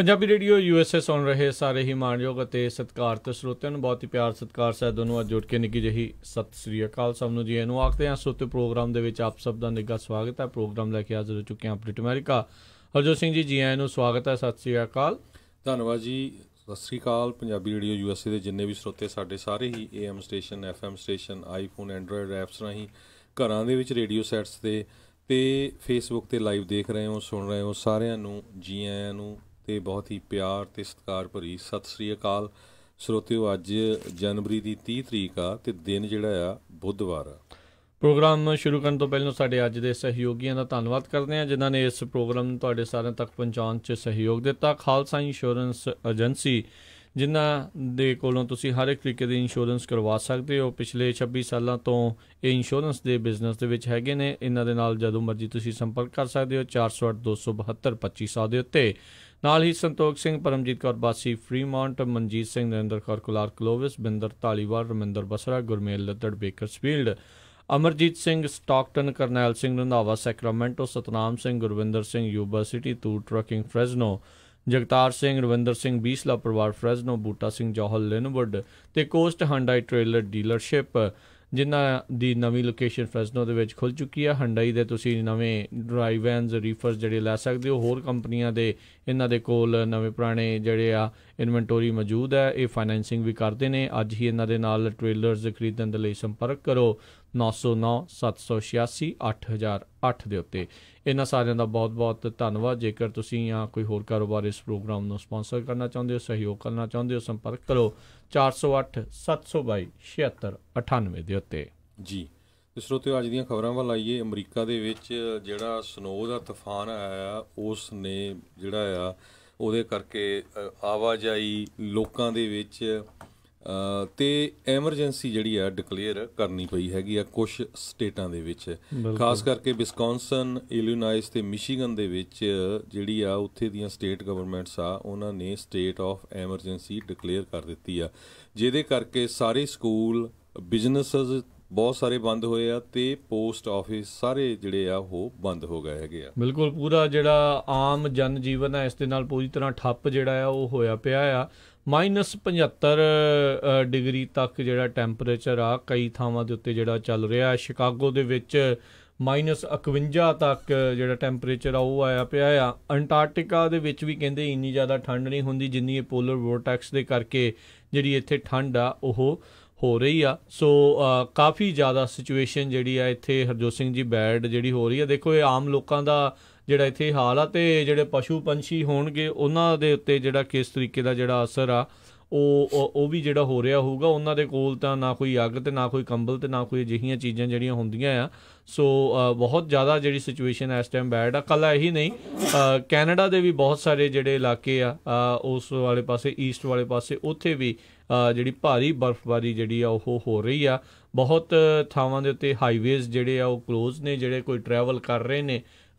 Punjabi radio USA ਸੁਣ ਰਹੇ ਸਾਰੇ ਹੀ ਮਾਣਯੋਗ ਅਤੇ ਸਤਿਕਾਰਤ ਸਰੋਤਿਆਂ ਨੂੰ ਬਹੁਤ ਹੀ ਪਿਆਰ ਸਤਿਕਾਰ ਸਾਹਿਬ ਨੂੰ ਅੱਜ ਜੁੜ ਕੇ ਨਿੱਕੀ ਜਿਹੀ ਸਤਿ ਸ੍ਰੀ ਅਕਾਲ ਸਭ ਨੂੰ ਜੀ ਇਹਨੂੰ ਆਖਦੇ ਹਾਂ। ਸਰੋਤੇ ਪ੍ਰੋਗਰਾਮ ਦੇ ਵਿੱਚ ਆਪ ਸਭ ਦਾ ਨਿੱਘਾ ਸਵਾਗਤ ਹੈ। ਪ੍ਰੋਗਰਾਮ ਲੈ ਕੇ ਹਾਜ਼ਰ ਹੋ ਚੁੱਕੇ ਹਾਂ ਅਪਡੇਟ ਅਮਰੀਕਾ। ਹਰਜੋਤ ਸਿੰਘ ਜੀ ਆਇਆਂ ਨੂੰ ਸਵਾਗਤ ਹੈ। ਸਤਿ ਸ੍ਰੀ ਅਕਾਲ। ਧੰਨਵਾਦ ਜੀ। ਸਤਿ ਸ੍ਰੀ ਅਕਾਲ। ਪੰਜਾਬੀ ਰੇਡੀਓ USA ਦੇ ਜਿੰਨੇ ਵੀ ਸਰੋਤੇ ਸਾਡੇ ਸਾਰੇ ਹੀ AM station, FM station, iPhone, Android apps ਰਾਹੀਂ ਘਰਾਂ ਦੇ ਵਿੱਚ ਰੇਡੀਓ ਸੈਟਸ ਤੇ ਫੇਸਬੁੱਕ 'ਤੇ ਲਾਈਵ ਦੇਖ ਰਹੇ ਹੋ, ਸੁਣ ਰਹੇ ਹੋ, ਸਾਰਿਆਂ ਨੂੰ ਜੀ ਆਇਆਂ ਨੂੰ ਅਤੇ ਬਹੁਤ ਹੀ ਪਿਆਰ ਅਤੇ ਸਤਿਕਾਰ ਭਰੀ ਸਤਿ ਸ੍ਰੀ ਅਕਾਲ। ਸਰੋਤਿਓ, ਅੱਜ ਜਨਵਰੀ ਦੀ 30 ਤਰੀਕ ਆ ਅਤੇ ਦਿਨ ਜਿਹੜਾ ਆ ਬੁੱਧਵਾਰ ਆ। ਪ੍ਰੋਗਰਾਮ ਸ਼ੁਰੂ ਕਰਨ ਤੋਂ ਪਹਿਲਾਂ ਸਾਡੇ ਅੱਜ ਦੇ ਸਹਿਯੋਗੀਆਂ ਦਾ ਧੰਨਵਾਦ ਕਰਦੇ ਹਾਂ ਜਿਨ੍ਹਾਂ ਨੇ ਇਸ ਪ੍ਰੋਗਰਾਮ ਨੂੰ ਤੁਹਾਡੇ ਸਾਰਿਆਂ ਤੱਕ ਪਹੁੰਚਾਉਣ 'ਚ ਸਹਿਯੋਗ ਦਿੱਤਾ। ਖਾਲਸਾ ਇੰਸ਼ੋਰੈਂਸ ਏਜੰਸੀ, ਜਿਨ੍ਹਾਂ ਦੇ ਕੋਲੋਂ ਤੁਸੀਂ ਹਰ ਇੱਕ ਤਰੀਕੇ ਦੀ ਇੰਸ਼ੋਰੈਂਸ ਕਰਵਾ ਸਕਦੇ ਹੋ। ਪਿਛਲੇ 26 ਸਾਲਾਂ ਤੋਂ ਇਹ ਇੰਸ਼ੋਰੈਂਸ ਦੇ ਬਿਜ਼ਨਸ ਦੇ ਵਿੱਚ ਹੈਗੇ ਨੇ। ਇਹਨਾਂ ਦੇ ਨਾਲ ਜਦੋਂ ਮਰਜ਼ੀ ਤੁਸੀਂ ਸੰਪਰਕ ਕਰ ਸਕਦੇ ਹੋ 408-272-2500 ਦੇ ਉੱਤੇ। ਨਾਲ ਹੀ Santokh Singh, Paramjit Kaur Basi Fremont, Manjit Singh, Narinder Kaur Kular Clovis, Binder Dhaliwal, Raminder Basra, Gurmel Laddar Bakersfield, Amarjit Singh Stockton, Karnail Singh Randhawa Sacramento, Satnam Singh, Gurvinder Singh Yuba City, Toor trucking Fresno, Jagtar Singh, Ravinder Singh Bisla ਪਰਿਵਾਰ ਫਰੈਜ਼ਨੋ, ਬੂਟਾ ਸਿੰਘ ਜੌਹਲ ਲਿਨਵੁੱਡ ਅਤੇ ਕੋਸਟ ਹੰਡਾਈ ਟ੍ਰੇਲਰ ਡੀਲਰਸ਼ਿਪ, ਜਿਨ੍ਹਾਂ ਦੀ ਨਵੀਂ ਲੋਕੇਸ਼ਨ ਫਰੈਜ਼ਨੋ ਦੇ ਵਿੱਚ ਖੁੱਲ੍ਹ ਚੁੱਕੀ ਹੈ। ਹੰਡਾਈ ਦੇ ਤੁਸੀਂ ਨਵੇਂ ਡਰਾਈਵ ਵੈਨਸ, ਰੀਫਰਸ ਜਿਹੜੇ ਲੈ ਸਕਦੇ ਹੋ। ਹੋਰ ਕੰਪਨੀਆਂ ਦੇ ਇਹਨਾਂ ਦੇ ਕੋਲ ਨਵੇਂ ਪੁਰਾਣੇ ਜਿਹੜੇ ਆ ਇਨਵੈਂਟੋਰੀ ਮੌਜੂਦ ਹੈ। ਇਹ ਫਾਈਨੈਂਸਿੰਗ ਵੀ ਕਰਦੇ ਨੇ। ਅੱਜ ਹੀ ਇਹਨਾਂ ਦੇ ਨਾਲ ਟ੍ਰੇਲਰਸ ਖਰੀਦਣ ਦੇ ਲਈ ਸੰਪਰਕ ਕਰੋ 909-786-8008 ਦੇ ਉੱਤੇ। ਇਹਨਾਂ ਸਾਰਿਆਂ ਦਾ ਬਹੁਤ ਬਹੁਤ ਧੰਨਵਾਦ। ਜੇਕਰ ਤੁਸੀਂ ਜਾਂ ਕੋਈ ਹੋਰ ਕਾਰੋਬਾਰ ਇਸ ਪ੍ਰੋਗਰਾਮ ਨੂੰ ਸਪਾਂਸਰ ਕਰਨਾ ਚਾਹੁੰਦੇ ਹੋ, ਸਹਿਯੋਗ ਕਰਨਾ ਚਾਹੁੰਦੇ ਹੋ, ਸੰਪਰਕ ਕਰੋ 408-722-7698 ਦੇ ਉੱਤੇ ਜੀ। ਤੇ ਸਰੋਤਿਓ, ਅੱਜ ਦੀਆਂ ਖਬਰਾਂ ਵੱਲ ਆਈਏ। ਅਮਰੀਕਾ ਦੇ ਵਿੱਚ ਜਿਹੜਾ ਸਨੋ ਦਾ ਤੂਫਾਨ ਆਇਆ ਉਸ ਨੇ ਜਿਹੜਾ ਆ ਉਹਦੇ ਕਰਕੇ ਆਵਾਜਾਈ ਲੋਕਾਂ ਦੇ ਵਿੱਚ ਤੇ ਐਮਰਜੈਂਸੀ ਜਿਹੜੀ ਆ ਡਿਕਲੇਅਰ ਕਰਨੀ ਪਈ ਹੈਗੀ ਆ ਕੁਛ ਸਟੇਟਾਂ ਦੇ ਵਿੱਚ, ਖਾਸ ਕਰਕੇ ਵਿਸਕੌਨਸਨ, ਇਲੀਨਾਇਸ ਤੇ ਮਿਸ਼ੀਗਨ ਦੇ ਵਿੱਚ ਜਿਹੜੀ ਆ ਉੱਥੇ ਦੀਆਂ ਸਟੇਟ ਗਵਰਨਮੈਂਟਸ ਆ ਉਹਨਾਂ ਨੇ ਸਟੇਟ ਆਫ ਐਮਰਜੈਂਸੀ ਡਿਕਲੇਅਰ ਕਰ ਦਿੱਤੀ ਆ, ਜਿਹਦੇ ਕਰਕੇ ਸਾਰੇ ਸਕੂਲ, ਬਿਜ਼ਨਸਸ ਬਹੁਤ ਸਾਰੇ ਬੰਦ ਹੋਏ ਆ ਤੇ ਪੋਸਟ ਆਫਿਸ ਸਾਰੇ ਜਿਹੜੇ ਆ ਉਹ ਬੰਦ ਹੋ ਗਏ ਹੈਗੇ ਆ। ਬਿਲਕੁਲ, ਪੂਰਾ ਜਿਹੜਾ ਆਮ ਜਨ ਜੀਵਨ ਹੈ ਇਸ ਦੇ ਨਾਲ ਪੂਰੀ ਤਰ੍ਹਾਂ ਠੱਪ ਜਿਹੜਾ ਆ ਉਹ ਹੋਇਆ ਪਿਆ ਆ। -75 ਡਿਗਰੀ ਤੱਕ ਜਿਹੜਾ ਟੈਂਪਰੇਚਰ ਆ ਕਈ ਥਾਵਾਂ ਦੇ ਉੱਤੇ ਜਿਹੜਾ ਚੱਲ ਰਿਹਾ। ਸ਼ਿਕਾਗੋ ਦੇ ਵਿੱਚ -51 ਤੱਕ ਜਿਹੜਾ ਟੈਂਪਰੇਚਰ ਆ ਉਹ ਆਇਆ ਪਿਆ ਆ। ਅੰਟਾਰਕਟਿਕਾ ਦੇ ਵਿੱਚ ਵੀ ਕਹਿੰਦੇ ਇੰਨੀ ਜ਼ਿਆਦਾ ਠੰਡ ਨਹੀਂ ਹੁੰਦੀ ਜਿੰਨੀ ਇਹ ਪੋਲਰ ਵੋਰਟੈਕਸ ਦੇ ਕਰਕੇ ਜਿਹੜੀ ਇੱਥੇ ਠੰਡ ਆ ਉਹ ਹੋ ਰਹੀ ਆ। ਸੋ ਕਾਫੀ ਜ਼ਿਆਦਾ ਸਿਚੁਏਸ਼ਨ ਜਿਹੜੀ ਆ ਇੱਥੇ ਹਰਜੋਤ ਸਿੰਘ ਜੀ ਬੈਡ ਜਿਹੜੀ ਹੋ ਰਹੀ ਆ। ਦੇਖੋ, ਇਹ ਆਮ ਲੋਕਾਂ ਦਾ ਜਿਹੜਾ ਇੱਥੇ ਹਾਲ ਆ ਅਤੇ ਜਿਹੜੇ ਪਸ਼ੂ ਪੰਛੀ ਹੋਣਗੇ ਉਹਨਾਂ ਦੇ ਉੱਤੇ ਜਿਹੜਾ ਕਿਸ ਤਰੀਕੇ ਦਾ ਜਿਹੜਾ ਅਸਰ ਆ ਉਹ ਵੀ ਜਿਹੜਾ ਹੋ ਰਿਹਾ ਹੋਊਗਾ। ਉਹਨਾਂ ਦੇ ਕੋਲ ਤਾਂ ਨਾ ਕੋਈ ਅੱਗ ਅਤੇ ਨਾ ਕੋਈ ਕੰਬਲ ਅਤੇ ਨਾ ਕੋਈ ਅਜਿਹੀਆਂ ਚੀਜ਼ਾਂ ਜਿਹੜੀਆਂ ਹੁੰਦੀਆਂ ਆ। ਸੋ ਬਹੁਤ ਜ਼ਿਆਦਾ ਜਿਹੜੀ ਸਿਚੁਏਸ਼ਨ ਇਸ ਟਾਈਮ ਬੈਡ ਆ। ਕੱਲ੍ਹ ਇਹੀ ਨਹੀਂ, ਕੈਨੇਡਾ ਦੇ ਵੀ ਬਹੁਤ ਸਾਰੇ ਜਿਹੜੇ ਇਲਾਕੇ ਆ ਉਸ ਵਾਲੇ ਪਾਸੇ, ਈਸਟ ਵਾਲੇ ਪਾਸੇ, ਉੱਥੇ ਵੀ ਜਿਹੜੀ ਭਾਰੀ ਬਰਫਬਾਰੀ ਜਿਹੜੀ ਆ ਉਹ ਹੋ ਰਹੀ ਆ। ਬਹੁਤ ਥਾਵਾਂ ਦੇ ਉੱਤੇ ਹਾਈਵੇਜ਼ ਜਿਹੜੇ ਆ ਉਹ ਕਲੋਜ਼ ਨੇ। ਜਿਹੜੇ ਕੋਈ ਟਰੈਵਲ ਕਰ ਰਹੇ ਨੇ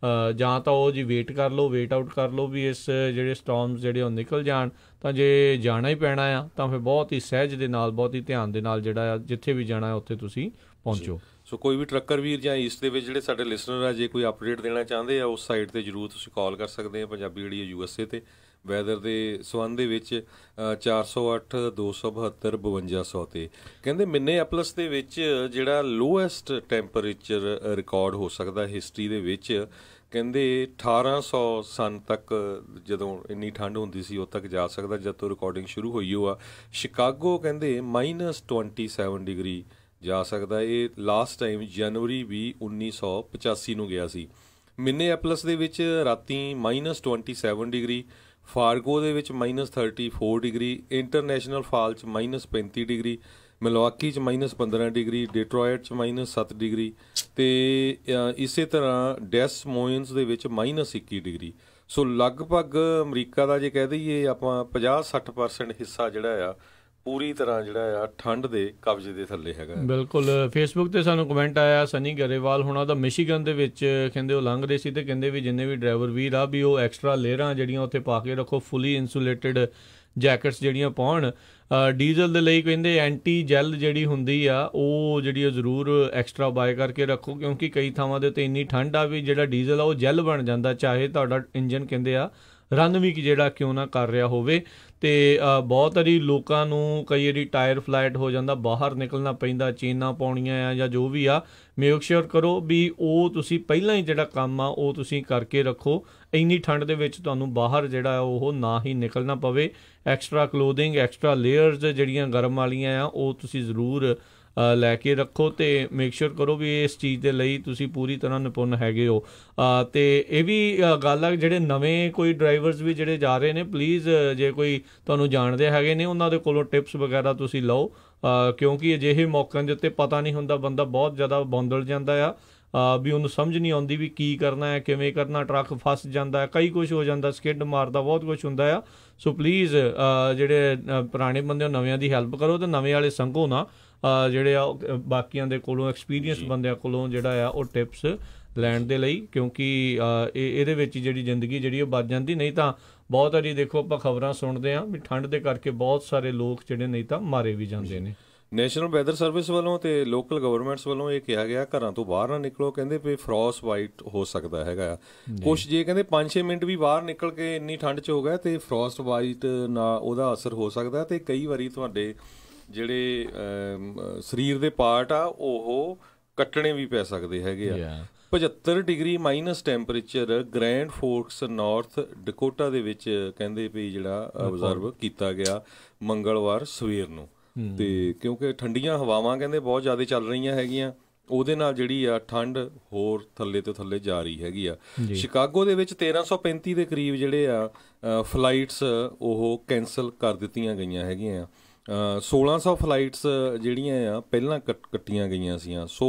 ਜਾਂ ਤਾਂ ਉਹ ਜੀ ਵੇਟ ਕਰ ਲਓ, ਵੇਟ ਆਊਟ ਕਰ ਲਓ ਵੀ ਇਸ ਜਿਹੜੇ ਸਟੋਰਮਸ ਜਿਹੜੇ ਉਹ ਨਿਕਲ ਜਾਣ, ਤਾਂ ਜੇ ਜਾਣਾ ਹੀ ਪੈਣਾ ਆ ਤਾਂ ਫਿਰ ਬਹੁਤ ਹੀ ਸਹਿਜ ਦੇ ਨਾਲ, ਬਹੁਤ ਹੀ ਧਿਆਨ ਦੇ ਨਾਲ ਜਿਹੜਾ ਆ ਜਿੱਥੇ ਵੀ ਜਾਣਾ ਹੈ ਉੱਥੇ ਤੁਸੀਂ ਪਹੁੰਚੋ। ਸੋ ਕੋਈ ਵੀ ਟਰੱਕਰ ਵੀਰ ਜਾਂ ਈਸਟ ਦੇ ਵਿੱਚ ਜਿਹੜੇ ਸਾਡੇ ਲਿਸਨਰ ਆ, ਜੇ ਕੋਈ ਅਪਡੇਟ ਦੇਣਾ ਚਾਹੁੰਦੇ ਆ ਉਸ ਸਾਈਡ 'ਤੇ ਜ਼ਰੂਰ ਤੁਸੀਂ ਕਾਲ ਕਰ ਸਕਦੇ ਆ ਪੰਜਾਬੀ ਰੇਡੀਓ USA 'ਤੇ। ਵੈਦਰ ਦੇ ਸੰਬੰਧ ਦੇ ਵਿੱਚ 408-272-5200 'ਤੇ ਕਹਿੰਦੇ ਮਿਨੇਐਪਲਸ ਦੇ ਵਿੱਚ ਜਿਹੜਾ ਲੋਐਸਟ ਟੈਂਪਰੇਚਰ ਰਿਕਾਰਡ ਹੋ ਸਕਦਾ ਹਿਸਟਰੀ ਦੇ ਵਿੱਚ। ਕਹਿੰਦੇ 1800 ਸਨ ਤੱਕ ਜਦੋਂ ਇੰਨੀ ਠੰਡ ਹੁੰਦੀ ਸੀ ਉਦੋਂ ਤੱਕ ਜਾ ਸਕਦਾ ਜਦ ਤੋਂ ਰਿਕਾਰਡਿੰਗ ਸ਼ੁਰੂ ਹੋਈ ਉਹ ਆ। ਸ਼ਿਕਾਗੋ ਕਹਿੰਦੇ -27 ਡਿਗਰੀ ਜਾ ਸਕਦਾ। ਇਹ ਲਾਸਟ ਟਾਈਮ ਜਨਵਰੀ 1985 ਨੂੰ ਗਿਆ ਸੀ। ਮਿਨੇਐਪਲਸ ਦੇ ਵਿੱਚ ਰਾਤੀ -27 ਡਿਗਰੀ, ਫਾਰਗੋ ਦੇ ਵਿੱਚ -34 ਡਿਗਰੀ, ਇੰਟਰਨੈਸ਼ਨਲ ਫਾਲ 'ਚ -35 ਡਿਗਰੀ, ਮਿਲਵਾਕੀ 'ਚ -15 ਡਿਗਰੀ, ਡਿਟਰੋਇਟ 'ਚ -7 ਡਿਗਰੀ ਅਤੇ ਇਸੇ ਤਰ੍ਹਾਂ ਡੈਸ ਮੋਇਨਸ ਦੇ ਵਿੱਚ -21 ਡਿਗਰੀ। ਸੋ ਲਗਭਗ ਅਮਰੀਕਾ ਦਾ ਜੇ ਕਹਿ ਦਈਏ ਆਪਾਂ 50-60% ਹਿੱਸਾ ਜਿਹੜਾ ਆ ਪੂਰੀ ਤਰ੍ਹਾਂ ਜਿਹੜਾ ਆ ਠੰਡ ਦੇ ਕਬਜ਼ੇ ਦੇ ਥੱਲੇ ਹੈਗਾ। ਬਿਲਕੁਲ। ਫੇਸਬੁੱਕ 'ਤੇ ਸਾਨੂੰ ਕਮੈਂਟ ਆਇਆ ਸਨੀ ਗਰੇਵਾਲ ਹੁਣਾਂ ਦਾ, ਮਿਸ਼ੀਗਨ ਦੇ ਵਿੱਚ ਕਹਿੰਦੇ ਉਹ ਲੰਘ ਰਹੇ ਸੀ ਅਤੇ ਕਹਿੰਦੇ ਵੀ ਜਿੰਨੇ ਵੀ ਡਰਾਈਵਰ ਵੀਰ ਆ ਵੀ ਉਹ ਐਕਸਟਰਾ ਲੇਅਰਾਂ ਜਿਹੜੀਆਂ ਉੱਥੇ ਪਾ ਕੇ ਰੱਖੋ, ਫੁੱਲੀ ਇਨਸੂਲੇਟਿਡ ਜੈਕਟਸ ਜਿਹੜੀਆਂ ਪਾਉਣ। ਡੀਜ਼ਲ ਦੇ ਲਈ ਕਹਿੰਦੇ ਐਂਟੀ ਜੈਲ ਜਿਹੜੀ ਹੁੰਦੀ ਆ ਉਹ ਜਿਹੜੀ ਜ਼ਰੂਰ ਐਕਸਟਰਾ ਬਾਏ ਕਰਕੇ ਰੱਖੋ, ਕਿਉਂਕਿ ਕਈ ਥਾਵਾਂ ਦੇ ਉੱਤੇ ਇੰਨੀ ਠੰਡ ਆ ਵੀ ਜਿਹੜਾ ਡੀਜ਼ਲ ਆ ਉਹ ਜੈਲ ਬਣ ਜਾਂਦਾ, ਚਾਹੇ ਤੁਹਾਡਾ ਇੰਜਨ ਕਹਿੰਦੇ ਆ ਰਨ ਵੀ ਜਿਹੜਾ ਕਿਉਂ ਨਾ ਕਰ ਰਿਹਾ ਹੋਵੇ। ਅਤੇ ਬਹੁਤ ਵਾਰੀ ਲੋਕਾਂ ਨੂੰ ਕਈ ਵਾਰੀ ਟਾਇਰ ਫਲਾਈਟ ਹੋ ਜਾਂਦਾ, ਬਾਹਰ ਨਿਕਲਣਾ ਪੈਂਦਾ, ਚੇਨਾਂ ਪਾਉਣੀਆਂ ਆ ਜਾਂ ਜੋ ਵੀ ਆ। ਮੇਕ ਸ਼ੋਰ ਕਰੋ ਵੀ ਉਹ ਤੁਸੀਂ ਪਹਿਲਾਂ ਹੀ ਜਿਹੜਾ ਕੰਮ ਆ ਉਹ ਤੁਸੀਂ ਕਰਕੇ ਰੱਖੋ। ਇੰਨੀ ਠੰਡ ਦੇ ਵਿੱਚ ਤੁਹਾਨੂੰ ਬਾਹਰ ਜਿਹੜਾ ਉਹ ਨਾ ਹੀ ਨਿਕਲਣਾ ਪਵੇ। ਐਕਸਟਰਾ ਕਲੋਥਿੰਗ, ਐਕਸਟਰਾ ਲੇਅਰਸ ਜਿਹੜੀਆਂ ਗਰਮ ਵਾਲੀਆਂ ਆ ਉਹ ਤੁਸੀਂ ਜ਼ਰੂਰ ਲੈ ਕੇ ਰੱਖੋ ਅਤੇ ਮੇਕ ਸ਼ੋਰ ਕਰੋ ਵੀ ਇਸ ਚੀਜ਼ ਦੇ ਲਈ ਤੁਸੀਂ ਪੂਰੀ ਤਰ੍ਹਾਂ ਨਿਪੁੰਨ ਹੈਗੇ ਹੋ। ਅਤੇ ਇਹ ਵੀ ਗੱਲ ਆ, ਜਿਹੜੇ ਨਵੇਂ ਕੋਈ ਡਰਾਈਵਰਸ ਵੀ ਜਿਹੜੇ ਜਾ ਰਹੇ ਨੇ, ਪਲੀਜ਼ ਜੇ ਕੋਈ ਤੁਹਾਨੂੰ ਜਾਣਦੇ ਹੈਗੇ ਨੇ ਉਹਨਾਂ ਦੇ ਕੋਲੋਂ ਟਿਪਸ ਵਗੈਰਾ ਤੁਸੀਂ ਲਓ, ਕਿਉਂਕਿ ਅਜਿਹੇ ਮੌਕਿਆਂ ਦੇ ਉੱਤੇ ਪਤਾ ਨਹੀਂ ਹੁੰਦਾ, ਬੰਦਾ ਬਹੁਤ ਜ਼ਿਆਦਾ ਬੌਂਦਲ ਜਾਂਦਾ ਆ ਵੀ ਉਹਨੂੰ ਸਮਝ ਨਹੀਂ ਆਉਂਦੀ ਵੀ ਕੀ ਕਰਨਾ ਹੈ, ਕਿਵੇਂ ਕਰਨਾ, ਟਰੱਕ ਫਸ ਜਾਂਦਾ ਹੈ, ਕਈ ਕੁਛ ਹੋ ਜਾਂਦਾ, ਸਕਿੱਡ ਮਾਰਦਾ, ਬਹੁਤ ਕੁਛ ਹੁੰਦਾ ਆ। ਸੋ ਪਲੀਜ਼ ਜਿਹੜੇ ਪੁਰਾਣੇ ਬੰਦੇ ਉਹ ਨਵਿਆਂ ਦੀ ਹੈਲਪ ਕਰੋ ਅਤੇ ਨਵੇਂ ਵਾਲੇ ਸੰਘੋ ਨਾ, ਜਿਹੜੇ ਆ ਬਾਕੀਆਂ ਦੇ ਕੋਲੋਂ ਐਕਸਪੀਰੀਅੰਸ ਬੰਦਿਆਂ ਕੋਲੋਂ ਜਿਹੜਾ ਆ ਉਹ ਟਿਪਸ ਲੈਣ ਦੇ ਲਈ, ਕਿਉਂਕਿ ਇਹਦੇ ਵਿੱਚ ਜਿਹੜੀ ਜ਼ਿੰਦਗੀ ਜਿਹੜੀ ਉਹ ਬਚ ਜਾਂਦੀ। ਨਹੀਂ ਤਾਂ ਬਹੁਤ ਵਾਰੀ ਦੇਖੋ ਆਪਾਂ ਖਬਰਾਂ ਸੁਣਦੇ ਹਾਂ ਵੀ ਠੰਡ ਦੇ ਕਰਕੇ ਬਹੁਤ ਸਾਰੇ ਲੋਕ ਜਿਹੜੇ ਨਹੀਂ ਤਾਂ ਮਾਰੇ ਵੀ ਜਾਂਦੇ ਨੇ। ਨੈਸ਼ਨਲ ਵੈਦਰ ਸਰਵਿਸ ਵੱਲੋਂ ਤੇ ਲੋਕਲ ਗਵਰਨਮੈਂਟਸ ਵੱਲੋਂ ਇਹ ਕਿਹਾ ਗਿਆ ਘਰਾਂ ਤੋਂ ਬਾਹਰ ਨਾ ਨਿਕਲੋ, ਕਹਿੰਦੇ ਵੀ ਫਰੋਸ ਵਾਈਟ ਹੋ ਸਕਦਾ ਹੈਗਾ ਆ ਕੁਛ। ਜੇ ਕਹਿੰਦੇ 5-6 ਮਿੰਟ ਵੀ ਬਾਹਰ ਨਿਕਲ ਕੇ ਇੰਨੀ ਠੰਡ 'ਚ ਹੋ ਗਿਆ ਤੇ ਫਰੋਸਟ ਵਾਈਟ ਨਾ ਉਹਦਾ ਅਸਰ ਹੋ ਸਕਦਾ, ਤੇ ਕਈ ਵਾਰੀ ਤੁਹਾਡੇ ਜਿਹੜੇ ਸਰੀਰ ਦੇ ਪਾਰਟ ਆ ਉਹ ਕੱਟਣੇ ਵੀ ਪੈ ਸਕਦੇ ਹੈਗੇ ਆ। 75 degree minus temperature Grand Forks North Dakota ਦੇ ਵਿੱਚ ਕਹਿੰਦੇ ਵੀ ਜਿਹੜਾ ਅਬਜ਼ਰਵ ਕੀਤਾ ਗਿਆ ਮੰਗਲਵਾਰ ਸਵੇਰ ਨੂੰ। ਤੇ ਕਿਉਂਕਿ ਠੰਡੀਆਂ ਹਵਾਵਾਂ ਕਹਿੰਦੇ ਬਹੁਤ ਜ਼ਿਆਦਾ ਚੱਲ ਰਹੀਆਂ ਹੈਗੀਆਂ, ਉਹਦੇ ਨਾਲ ਜਿਹੜੀ ਆ ਠੰਡ ਹੋਰ ਥੱਲੇ ਤੋਂ ਥੱਲੇ ਜਾ ਰਹੀ ਹੈਗੀ ਆ। ਸ਼ਿਕਾਗੋ ਦੇ ਵਿੱਚ 1335 ਦੇ ਕਰੀਬ ਜਿਹੜੇ ਆ ਫਲਾਈਟਸ ਉਹ ਕੈਂਸਲ ਕਰ ਦਿੱਤੀਆਂ ਗਈਆਂ ਹੈਗੀਆਂ। 1600 ਫਲਾਈਟਸ ਜਿਹੜੀਆਂ ਆ ਪਹਿਲਾਂ ਕੱਟੀਆਂ ਗਈਆਂ ਸੀਆਂ। ਸੋ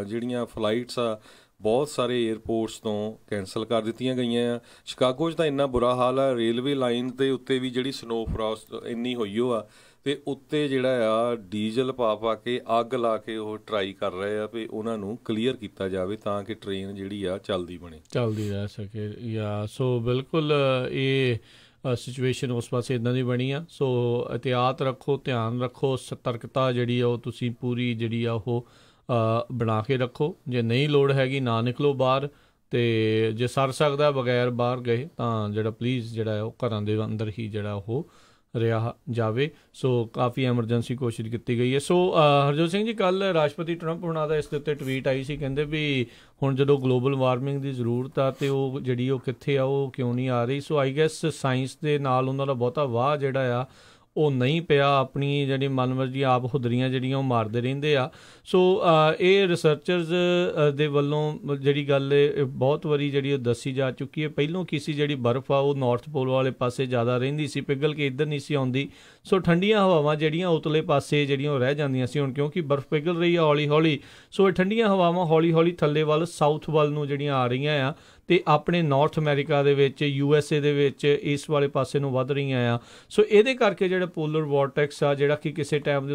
ਜਿਹੜੀਆਂ ਫਲਾਈਟਸ ਆ ਬਹੁਤ ਸਾਰੇ ਏਅਰਪੋਰਟਸ ਤੋਂ ਕੈਂਸਲ ਕਰ ਦਿੱਤੀਆਂ ਗਈਆਂ ਆ। ਸ਼ਿਕਾਗੋ 'ਚ ਤਾਂ ਇੰਨਾ ਬੁਰਾ ਹਾਲ ਆ, ਰੇਲਵੇ ਲਾਈਨ ਦੇ ਉੱਤੇ ਵੀ ਜਿਹੜੀ ਸਨੋ ਫਰੋਸਟ ਇੰਨੀ ਹੋਈ ਉਹ ਆ, ਅਤੇ ਉੱਤੇ ਜਿਹੜਾ ਆ ਡੀਜ਼ਲ ਪਾ ਕੇ ਅੱਗ ਲਾ ਕੇ ਉਹ ਟਰਾਈ ਕਰ ਰਹੇ ਆ ਵੀ ਉਹਨਾਂ ਨੂੰ ਕਲੀਅਰ ਕੀਤਾ ਜਾਵੇ ਤਾਂ ਕਿ ਟ੍ਰੇਨ ਜਿਹੜੀ ਆ ਚੱਲਦੀ ਰਹਿ ਸਕੇ। ਸੋ ਬਿਲਕੁਲ ਇਹ ਸਿਚੁਏਸ਼ਨ ਉਸ ਪਾਸੇ ਇੱਦਾਂ ਦੀ ਬਣੀ ਆ। ਸੋ ਇਹਤਿਆਤ ਰੱਖੋ, ਧਿਆਨ ਰੱਖੋ, ਸਤਰਕਤਾ ਜਿਹੜੀ ਆ ਉਹ ਤੁਸੀਂ ਪੂਰੀ ਜਿਹੜੀ ਆ ਉਹ ਬਣਾ ਕੇ ਰੱਖੋ। ਜੇ ਨਹੀਂ ਲੋੜ ਹੈਗੀ ਨਾ ਨਿਕਲੋ ਬਾਹਰ, ਅਤੇ ਜੇ ਸਰ ਸਕਦਾ ਬਗੈਰ ਬਾਹਰ ਗਏ ਤਾਂ ਜਿਹੜਾ ਪਲੀਜ਼ ਜਿਹੜਾ ਉਹ ਘਰਾਂ ਦੇ ਅੰਦਰ ਹੀ ਜਿਹੜਾ ਉਹ ਰਿਹਾ ਜਾਵੇ। ਸੋ ਕਾਫੀ ਐਮਰਜੈਂਸੀ ਕੋਸ਼ਿਸ਼ ਕੀਤੀ ਗਈ ਹੈ। ਸੋ ਹਰਜੋਤ ਸਿੰਘ ਜੀ, ਕੱਲ੍ਹ ਰਾਸ਼ਟਰਪਤੀ ਟਰੰਪ ਹੁਣਾਂ ਦਾ ਇਸ ਦੇ ਉੱਤੇ ਟਵੀਟ ਆਈ ਸੀ, ਕਹਿੰਦੇ ਵੀ ਹੁਣ ਜਦੋਂ ਗਲੋਬਲ ਵਾਰਮਿੰਗ ਦੀ ਜ਼ਰੂਰਤ ਆ ਅਤੇ ਉਹ ਜਿਹੜੀ ਉਹ ਕਿੱਥੇ ਆ, ਉਹ ਕਿਉਂ ਨਹੀਂ ਆ ਰਹੀ। ਸੋ ਆਈ ਗੈਸ ਸਾਇੰਸ ਦੇ ਨਾਲ ਉਹਨਾਂ ਦਾ ਬਹੁਤਾ ਵਾਹ ਜਿਹੜਾ ਆ ਉਹ ਨਹੀਂ ਪਿਆ, ਆਪਣੀ ਜਿਹੜੀ ਮਨਮਰਜ਼ੀ ਆਪ ਹੁਦਰੀਆਂ ਜਿਹੜੀਆਂ ਉਹ ਮਾਰਦੇ ਰਹਿੰਦੇ ਆ। ਸੋ ਇਹ ਰਿਸਰਚਰਸ ਦੇ ਵੱਲੋਂ ਜਿਹੜੀ ਗੱਲ ਬਹੁਤ ਵਾਰੀ ਜਿਹੜੀ ਉਹ ਦੱਸੀ ਜਾ ਚੁੱਕੀ ਹੈ। ਪਹਿਲੋਂ ਕੀ ਸੀ, ਜਿਹੜੀ ਬਰਫ਼ ਆ ਉਹ ਨਾਰਥ ਪੋਲ ਵਾਲੇ ਪਾਸੇ ਜ਼ਿਆਦਾ ਰਹਿੰਦੀ ਸੀ, ਪਿਘਲ ਕੇ ਇੱਧਰ ਨਹੀਂ ਸੀ ਆਉਂਦੀ। ਸੋ ਠੰਡੀਆਂ ਹਵਾਵਾਂ ਜਿਹੜੀਆਂ ਉਤਲੇ ਪਾਸੇ ਜਿਹੜੀਆਂ ਉਹ ਰਹਿ ਜਾਂਦੀਆਂ ਸੀ। ਹੁਣ ਕਿਉਂਕਿ ਬਰਫ਼ ਪਿਘਲ ਰਹੀ ਆ ਹੌਲੀ ਹੌਲੀ, ਸੋ ਇਹ ਠੰਡੀਆਂ ਹਵਾਵਾਂ ਹੌਲੀ ਹੌਲੀ ਥੱਲੇ ਵੱਲ ਸਾਊਥ ਵੱਲ ਨੂੰ ਜਿਹੜੀਆਂ ਆ ਰਹੀਆਂ ਆ, ਅਤੇ ਆਪਣੇ ਨਾਰਥ ਅਮਰੀਕਾ ਦੇ ਵਿੱਚ, USA ਦੇ ਵਿੱਚ ਇਸ ਵਾਲੇ ਪਾਸੇ ਨੂੰ ਵੱਧ ਰਹੀਆਂ ਆ। ਸੋ ਇਹਦੇ ਕਰਕੇ ਜਿਹੜਾ ਪੋਲਰ ਵੋਰਟੈਕਸ ਆ, ਜਿਹੜਾ ਕਿ ਕਿਸੇ ਟਾਈਮ ਦੇ